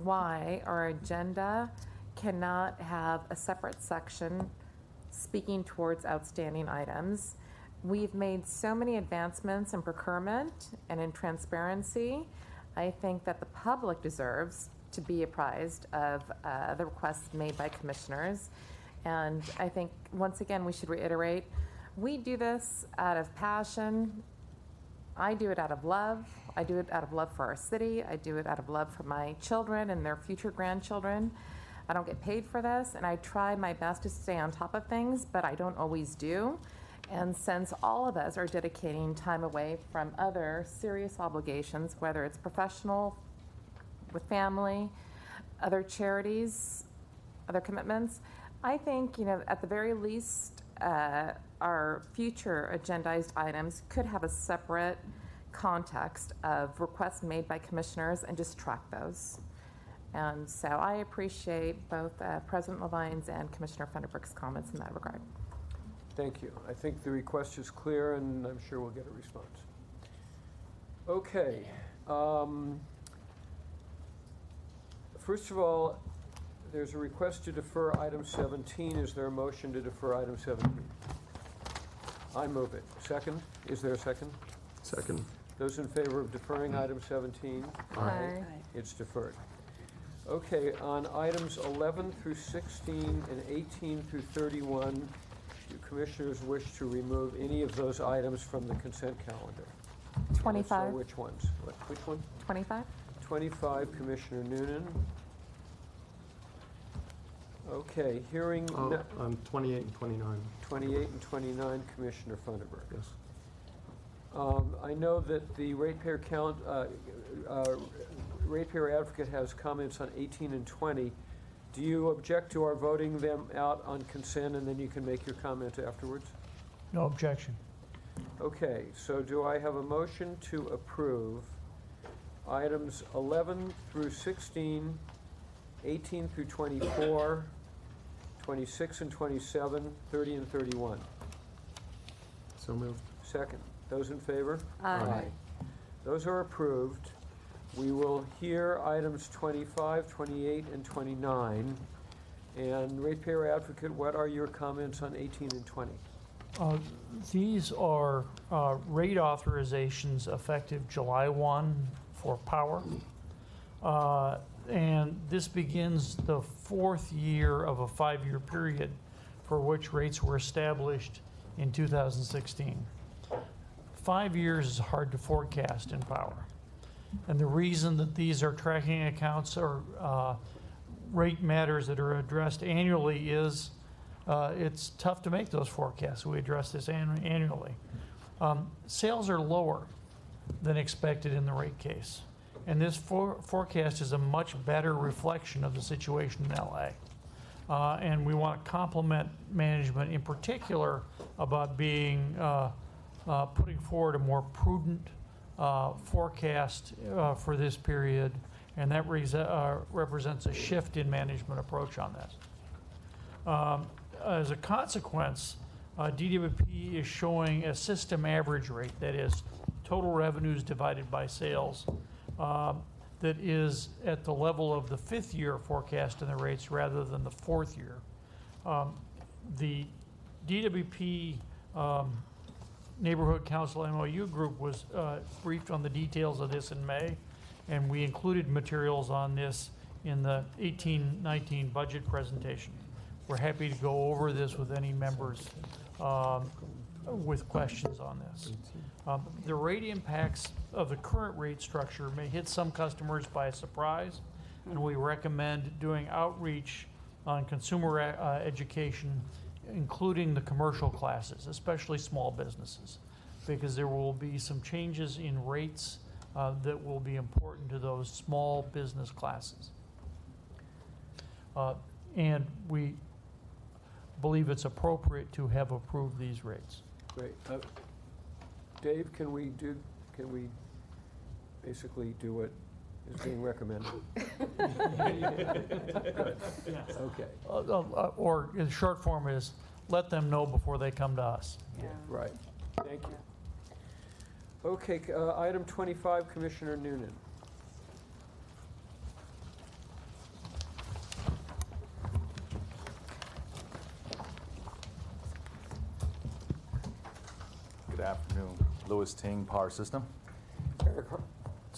why our agenda cannot have a separate section speaking towards outstanding items. We've made so many advancements in procurement and in transparency. I think that the public deserves to be apprised of the requests made by commissioners. And I think, once again, we should reiterate, we do this out of passion. I do it out of love. I do it out of love for our city. I do it out of love for my children and their future grandchildren. I don't get paid for this, and I try my best to stay on top of things, but I don't always do. And since all of us are dedicating time away from other serious obligations, whether it's professional, with family, other charities, other commitments, I think, at the very least, our future agendized items could have a separate context of requests made by commissioners and just track those. And so I appreciate both President Levine's and Commissioner Funderburk's comments in that regard. Thank you. I think the request is clear, and I'm sure we'll get a response. Okay. First of all, there's a request to defer item 17. Is there a motion to defer item 17? I move it. Second? Is there a second? Second. Those in favor of deferring item 17? Aye. It's deferred. Okay, on items 11 through 16 and 18 through 31, do commissioners wish to remove any of those items from the consent calendar? 25. So which ones? Which one? 25. 25, Commissioner Noonan. Okay, hearing 28 and 29. 28 and 29, Commissioner Funderburk. Yes. I know that the ratepayer ratepayer advocate has comments on 18 and 20. Do you object to our voting them out on consent, and then you can make your comment afterwards? No objection. Okay, so do I have a motion to approve items 11 through 16, 18 through 24, 26 and 27, 30 and 31? So moved. Second. Those in favor? Aye. Those are approved. We will hear items 25, 28, and 29. And ratepayer advocate, what are your comments on 18 and 20? These are rate authorizations effective July 1 for power. And this begins the fourth year of a 5-year period for which rates were established in 2016. 5 years is hard to forecast in power. And the reason that these are tracking accounts or rate matters that are addressed annually is it's tough to make those forecasts. We address this annually. Sales are lower than expected in the rate case. And this forecast is a much better reflection of the situation in LA. And we want to compliment management in particular about being, putting forward a more prudent forecast for this period, and that represents a shift in management approach on this. As a consequence, DWP is showing a system average rate, that is, total revenues divided by sales, that is at the level of the 5th year forecast in the rates rather than the 4th year. The DWP Neighborhood Council MOU group was briefed on the details of this in May, and we included materials on this in the 18-19 budget presentation. We're happy to go over this with any members with questions on this. The rate impacts of the current rate structure may hit some customers by surprise, and we recommend doing outreach on consumer education, including the commercial classes, especially small businesses, because there will be some changes in rates that will be important to those small business classes. And we believe it's appropriate to have approved these rates. Great. Dave, can we basically do what is being recommended? Okay. Or in short form is, let them know before they come to us. Yeah. Right. Thank you. Okay, item 25, Commissioner Noonan. Good afternoon. Louis Ting, Power System.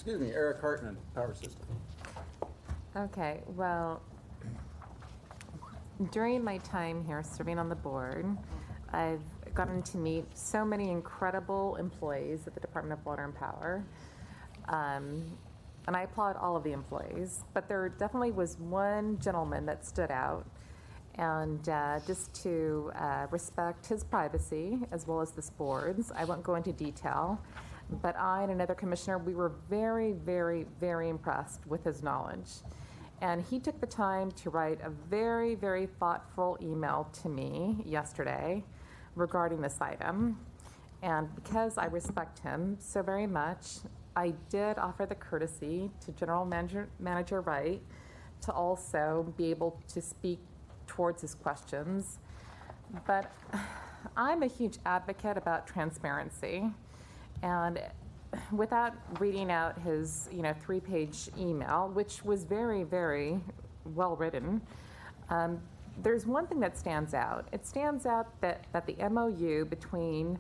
Eric Hartman, Power System. Okay, well, during my time here serving on the board, I've gotten to meet so many incredible employees at the Department of Water and Power. And I applaud all of the employees, but there definitely was one gentleman that stood out. And just to respect his privacy, as well as this board's, I won't go into detail, but I and another commissioner, we were very, very, very impressed with his knowledge. And he took the time to write a very, very thoughtful email to me yesterday regarding this item. And because I respect him so very much, I did offer the courtesy to General Manager Wright to also be able to speak towards his questions. But I'm a huge advocate about transparency. And without reading out his 3-page email, which was very, very well written, there's one thing that stands out. It stands out that the MOU between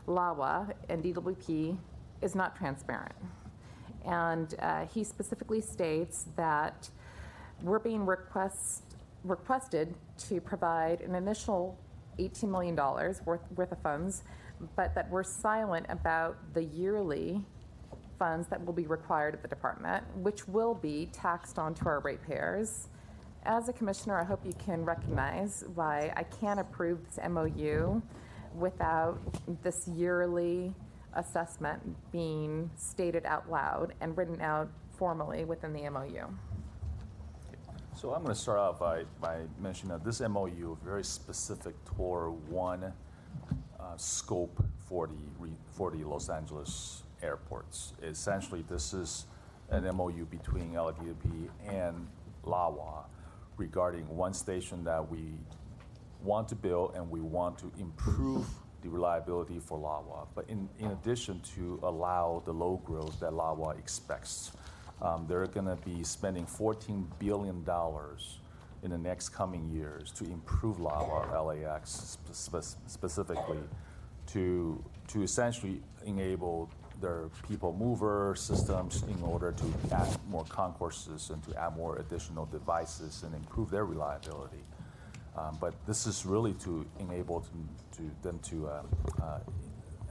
LAWA and DWP is not transparent. And he specifically states that we're being requested to provide an initial $18 million worth of funds, but that we're silent about the yearly funds that will be required at the department, which will be taxed onto our ratepayers. As a commissioner, I hope you can recognize why I can't approve this MOU without this yearly assessment being stated out loud and written out formally within the MOU. So I'm going to start out by mentioning that this MOU is very specific toward one scope for the Los Angeles airports. Essentially, this is an MOU between LADWP and LAWA regarding one station that we want to build, and we want to improve the reliability for LAWA, but in addition to allow the low growth that LAWA expects. They're going to be spending $14 billion in the next coming years to improve LAWA, LAX specifically, to essentially enable their people mover systems in order to add more concourses and to add more additional devices and improve their reliability. But this is really to enable them to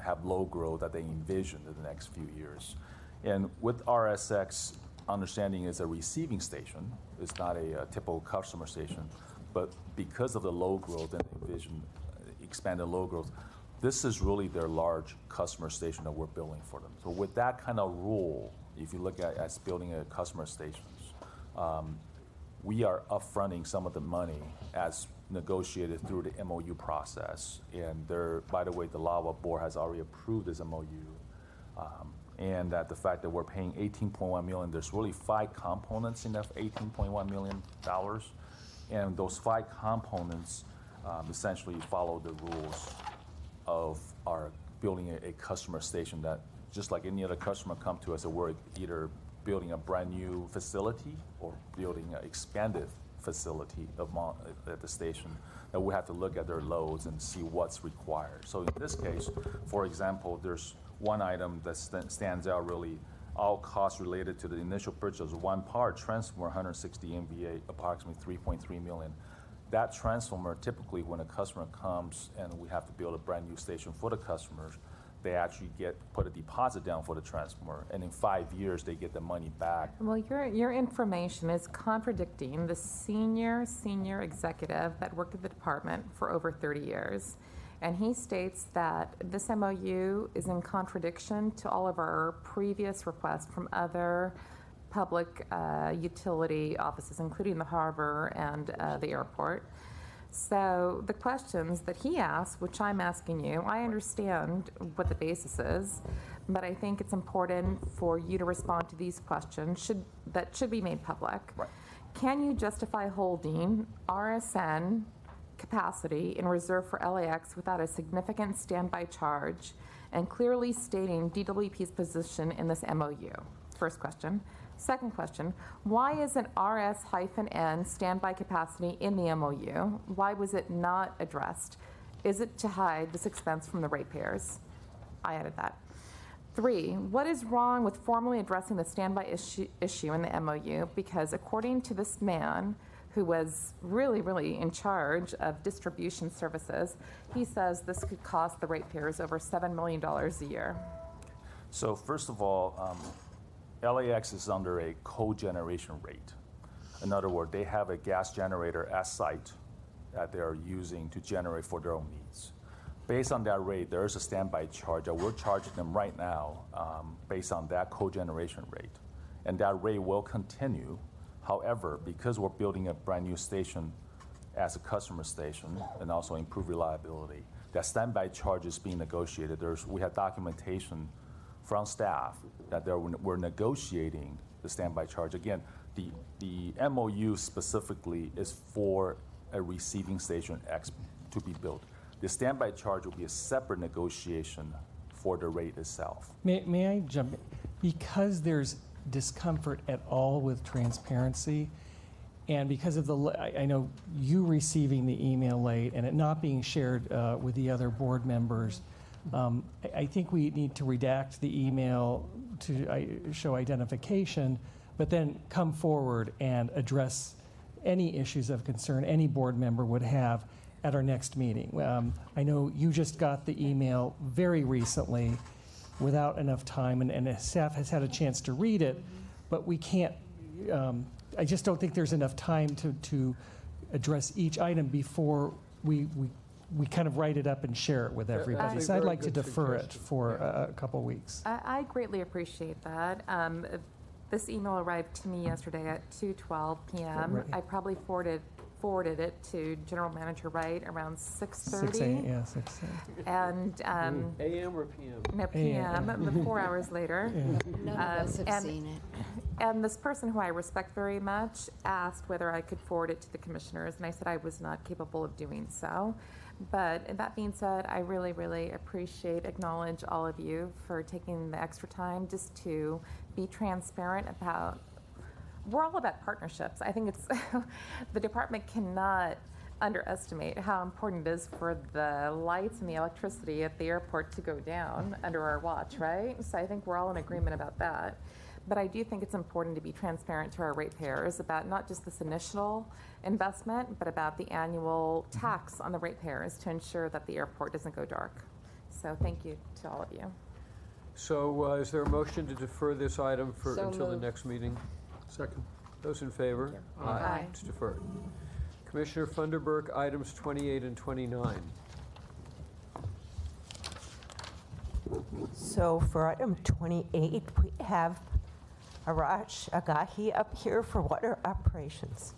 have low growth that they envision in the next few years. And with RSX, understanding it's a receiving station, it's not a typical customer station, but because of the low growth and envision expanded low growth, This is really their large customer station that we're building for them. So with that kind of rule, if you look at as building a customer stations, we are upfronting some of the money as negotiated through the MOU process. And by the way, the LAWA board has already approved this MOU. And that the fact that we're paying $18.1 million, there's really 5 components in that $18.1 million. And those 5 components essentially follow the rules of our building a customer station that, just like any other customer come to us, we're either building a brand new facility or building an expanded facility at the station, that we have to look at their loads and see what's required. So in this case, for example, there's one item that stands out really, all costs related to the initial purchase of one power transformer, 160 MVA, approximately $3.3 million. That transformer, typically when a customer comes and we have to build a brand new station for the customers, they actually put a deposit down for the transformer, and in 5 years they get the money back. Well, your information is contradicting the senior executive that worked at the department for over 30 years. And he states that this MOU is in contradiction to all of our previous requests from other public utility offices, including the harbor and the airport. So the questions that he asked, which I'm asking you, I understand what the basis is, but I think it's important for you to respond to these questions that should be made public. Right. Can you justify holding RSN capacity in reserve for LAX without a significant standby charge, and clearly stating DWP's position in this MOU? First question. Second question, why isn't RS-N standby capacity in the MOU? Why was it not addressed? Is it to hide this expense from the ratepayers? I added that. 3, what is wrong with formally addressing the standby issue in the MOU? Because according to this man, who was really in charge of distribution services, he says this could cost the ratepayers over $7 million a year. So first of all, LAX is under a cogeneration rate. In other words, they have a gas generator at site that they are using to generate for their own needs. Based on that rate, there is a standby charge that we're charging them right now based on that cogeneration rate. And that rate will continue. However, because we're building a brand new station as a customer station and also improve reliability, that standby charge is being negotiated. We have documentation from staff that we're negotiating the standby charge. Again, the MOU specifically is for a receiving station X to be built. The standby charge will be a separate negotiation for the rate itself. May I jump in? Because there's discomfort at all with transparency, and because of I know you receiving the email late and it not being shared with the other board members, I think we need to redact the email to show identification, but then come forward and address any issues of concern any board member would have at our next meeting. I know you just got the email very recently without enough time, and staff has had a chance to read it, but we can't, I just don't think there's enough time to address each item before we kind of write it up and share it with everybody. So I'd like to defer it for a couple weeks. I greatly appreciate that. This email arrived to me yesterday at 2:12 p.m. Right. I probably forwarded it to General Manager Wright around 6:30. 6 a.m., yeah, 6 a.m. And AM or PM? No, PM, AM. 4 hours later. None of us have seen it. And this person, who I respect very much, asked whether I could forward it to the commissioners, and I said I was not capable of doing so. But that being said, I really appreciate, acknowledge all of you for taking the extra time just to be transparent about, we're all about partnerships. I think it's, the department cannot underestimate how important it is for the lights and the electricity at the airport to go down under our watch, right? So I think we're all in agreement about that. But I do think it's important to be transparent to our ratepayers about not just this initial investment, but about the annual tax on the ratepayers to ensure that the airport doesn't go dark. So thank you to all of you. So is there a motion to defer this item So until the moved. next meeting? Second. Those in favor? Aye. It's deferred. Commissioner Funderburk, items 28 and 29. So for item 28, we have Arash Agahi up here for water operations.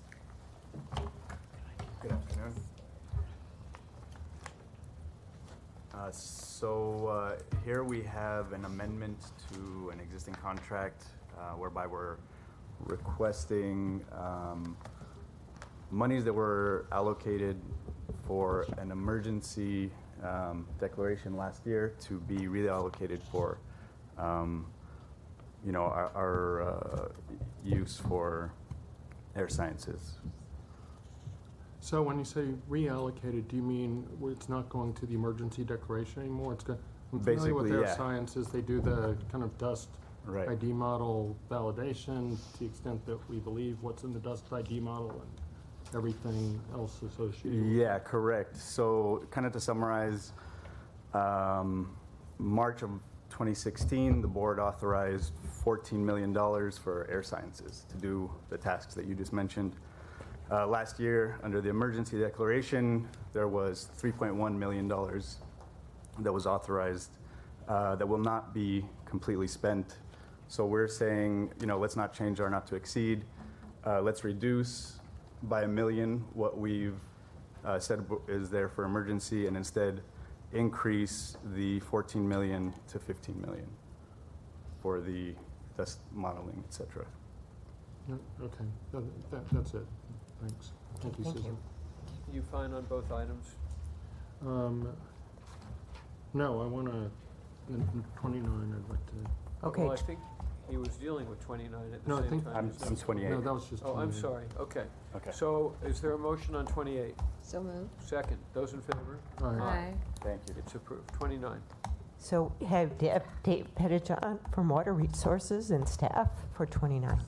Good afternoon. Here we have an amendment to an existing contract whereby we're requesting monies that were allocated for an emergency declaration last year to be reallocated for our use for air sciences. So when you say reallocated, do you mean it's not going to the emergency declaration anymore? I'm familiar with Basically, Air yeah. Sciences. They do the kind of dust Right. ID model validation to the extent that we believe what's in the dust ID model and everything else associated with Yeah, correct. So kind of to summarize, March of 2016, the board authorized $14 million for air sciences to do the tasks that you just mentioned. Last year, under the emergency declaration, there was $3.1 million that was authorized that will not be completely spent. So we're saying, let's not change our not to exceed. Let's reduce by $1 million what we've said is there for emergency, and instead increase the 14 million to 15 million for the dust modeling, et cetera. Okay, that's it. Thanks. Thank you, Susan. You fine on both items? No, I want to, 29, I'd like to. Okay. Well, I think he was dealing with 29 at the No, I same think time. I'm 28. No, that was just Oh, I'm 28. sorry. Okay. Okay. So is there a motion on 28? So moved. Second. Those in favor? Aye. Thank you. It's approved. 29. So we have Dave Pettijohn from Water Resources and staff for 29.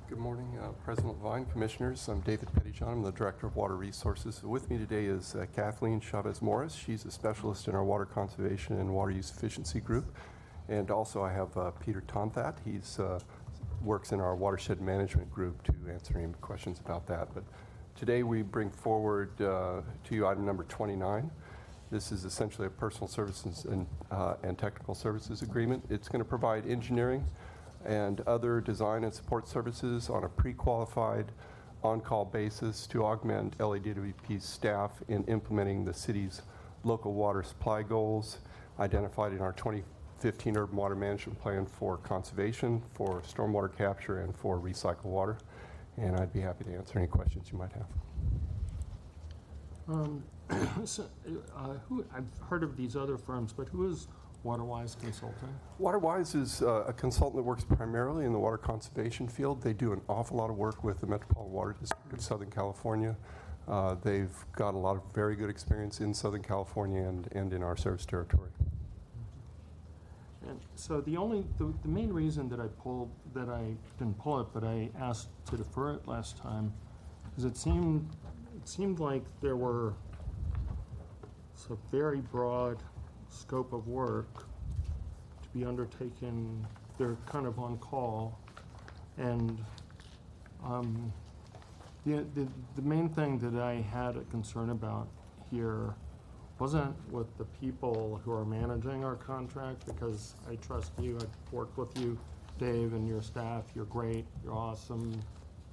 Good morning, President Levine, Commissioners. I'm David Pettijohn. I'm the Director of Water Resources. With me today is Kathleen Chavez-Morris. She's a specialist in our Water Conservation and Water Use Efficiency Group. And also I have Peter Tonthat. He works in our Watershed Management Group to answer any questions about that. But today we bring forward to you item number 29. This is essentially a personal services and technical services agreement. It's going to provide engineering and other design and support services on a pre-qualified, on-call basis to augment LADWP's staff in implementing the city's local water supply goals identified in our 2015 Urban Water Management Plan for conservation, for stormwater capture, and for recycled water. And I'd be happy to answer any questions you might have. I've heard of these other firms, but who is WaterWise Consulting? WaterWise is a consultant that works primarily in the water conservation field. They do an awful lot of work with the Metropolitan Water District of Southern California. They've got a lot of very good experience in Southern California and in our service territory. And so the main reason that I didn't pull it, but I asked to defer it last time, is it seemed like there were a very broad scope of work to be undertaken. They're kind of on call, and the main thing that I had a concern about here wasn't with the people who are managing our contract, because I trust you. I've worked with you, Dave, and your staff. You're great. You're awesome.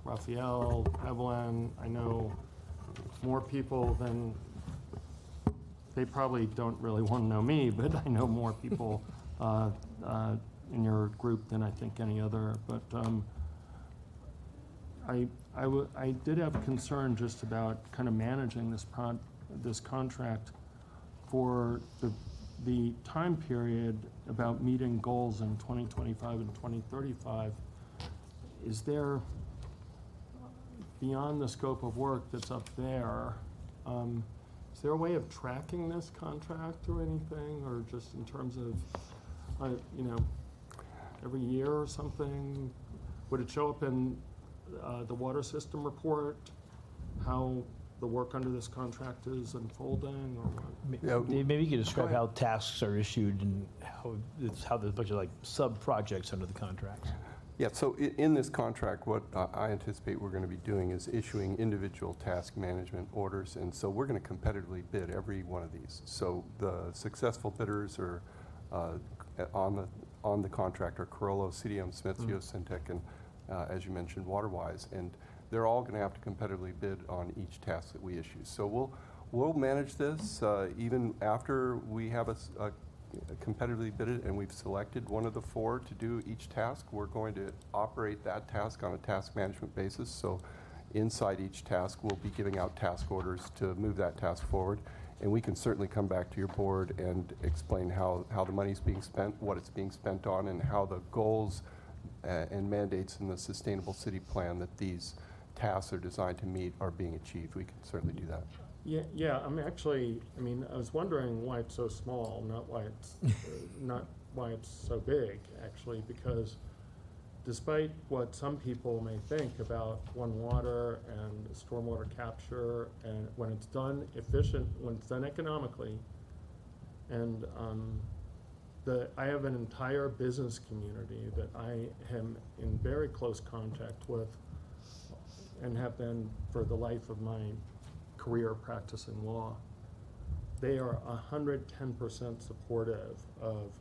Raphael, Evelyn, I know more people than, they probably don't really want to know me, but I know more people in your group than I think any other. But I did have concern just about kind of managing this contract for the time period about meeting goals in 2025 and 2035. Is there, beyond the scope of work that's up there, is there a way of tracking this contract or anything, or just in terms of, every year or something? Would it show up in the water system report, how the work under this contract is unfolding, or what? Maybe you could describe how tasks are issued and how there's a bunch of like sub-projects under the contract. Yeah, so in this contract, what I anticipate we're going to be doing is issuing individual task management orders, and so we're going to competitively bid every one of these. So the successful bidders are on the contract are Carollo, CDM, Smith, Geosyntec, and as you mentioned, WaterWise, and they're all going to have to competitively bid on each task that we issue. So we'll manage this even after we have a competitively bid it and we've selected one of the 4 to do each task. We're going to operate that task on a task management basis. So inside each task, we'll be giving out task orders to move that task forward. And we can certainly come back to your board and explain how the money's being spent, what it's being spent on, and how the goals and mandates in the Sustainable City Plan that these tasks are designed to meet are being achieved. We can certainly do that. Yeah, I was wondering why it's so small, not why it's, not why it's so big, actually, because despite what some people may think about One Water and stormwater capture, and when it's done when it's done economically, and I have an entire business community that I am in very close contact with and have been for the life of my career practicing law. They are 110% supportive of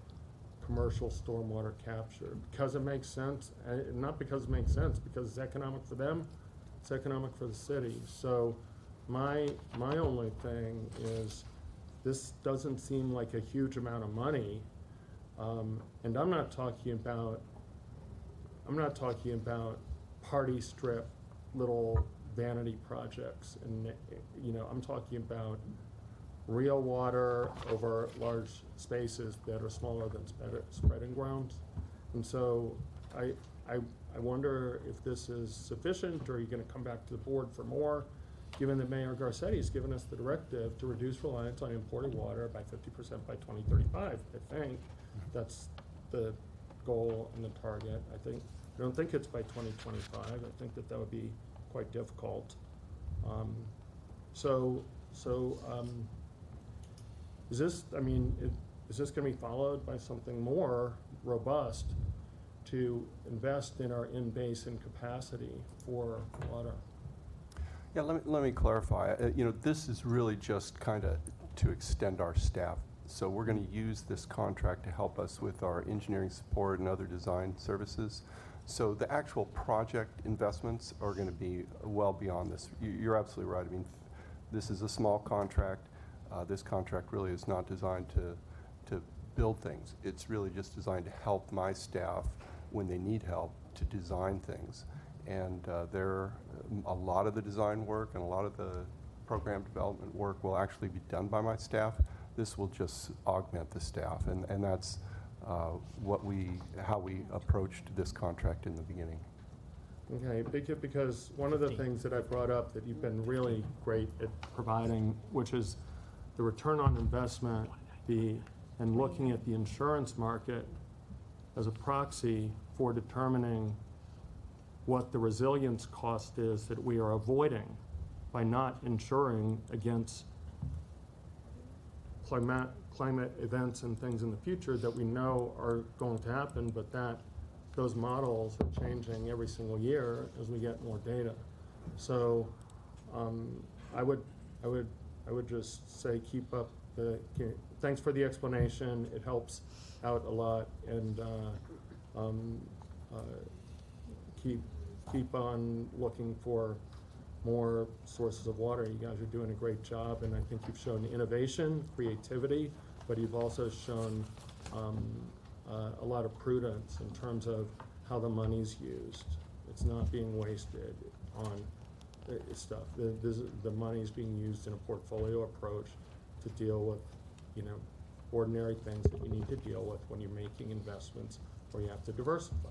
commercial stormwater capture because it makes sense, not because it makes sense, because it's economic for them, it's economic for the city. So my only thing is this doesn't seem like a huge amount of money, and I'm not talking about party strip little vanity projects, and I'm talking about real water over large spaces that are smaller than spreading grounds. And so I wonder if this is sufficient, or are you going to come back to the board for more, given that Mayor Garcetti has given us the directive to reduce reliance on imported water by 50% by 2035. I think that's the goal and the target. I don't think it's by 2025. I think that would be quite difficult. Is this going to be followed by something more robust to invest in our in-basin capacity for water? Yeah, let me clarify. This is really just kind of to extend our staff. So we're going to use this contract to help us with our engineering support and other design services. So the actual project investments are going to be well beyond this. You're absolutely right. I mean, this is a small contract. This contract really is not designed to build things. It's really just designed to help my staff when they need help to design things. And a lot of the design work and a lot of the program development work will actually be done by my staff. This will just augment the staff, and that's how we approached this contract in the beginning. Okay, because one of the things that I brought up that you've been really great at providing, which is the return on investment, and looking at the insurance market as a proxy for determining what the resilience cost is that we are avoiding by not insuring against climate events and things in the future that we know are going to happen, but that those models are changing every single year as we get more data. So I would just say keep up thanks for the explanation. It helps out a lot, and keep on looking for more sources of water. You guys are doing a great job, and I think you've shown innovation, creativity, but you've also shown a lot of prudence in terms of how the money's used. It's not being wasted on stuff. The money's being used in a portfolio approach to deal with, ordinary things that you need to deal with when you're making investments or you have to diversify.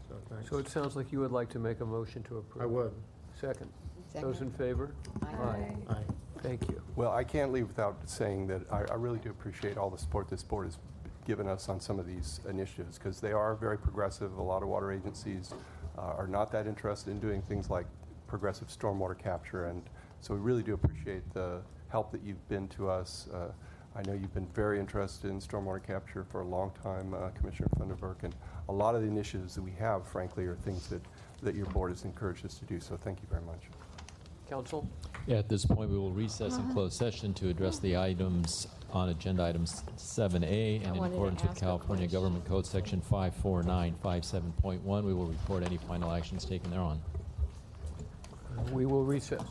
So thanks. So it sounds like you would like to make a motion to approve. I would. Second. Those in favor? Aye. Aye. Thank you. Well, I can't leave without saying that I really do appreciate all the support this board has given us on some of these initiatives, because they are very progressive. A lot of water agencies are not that interested in doing things like progressive stormwater capture, and so we really do appreciate the help that you've been to us I know you've been very interested in stormwater capture for a long time, Commissioner Funderburk, and a lot of the initiatives that we have, frankly, are things that your board has encouraged us to do, so thank you very much. Council? Yeah, at this point, we will recess in closed session to address the items on agenda items 7A, and in accordance with California Government Code Section 54957.1, we will report any final actions taken thereon. We will recess.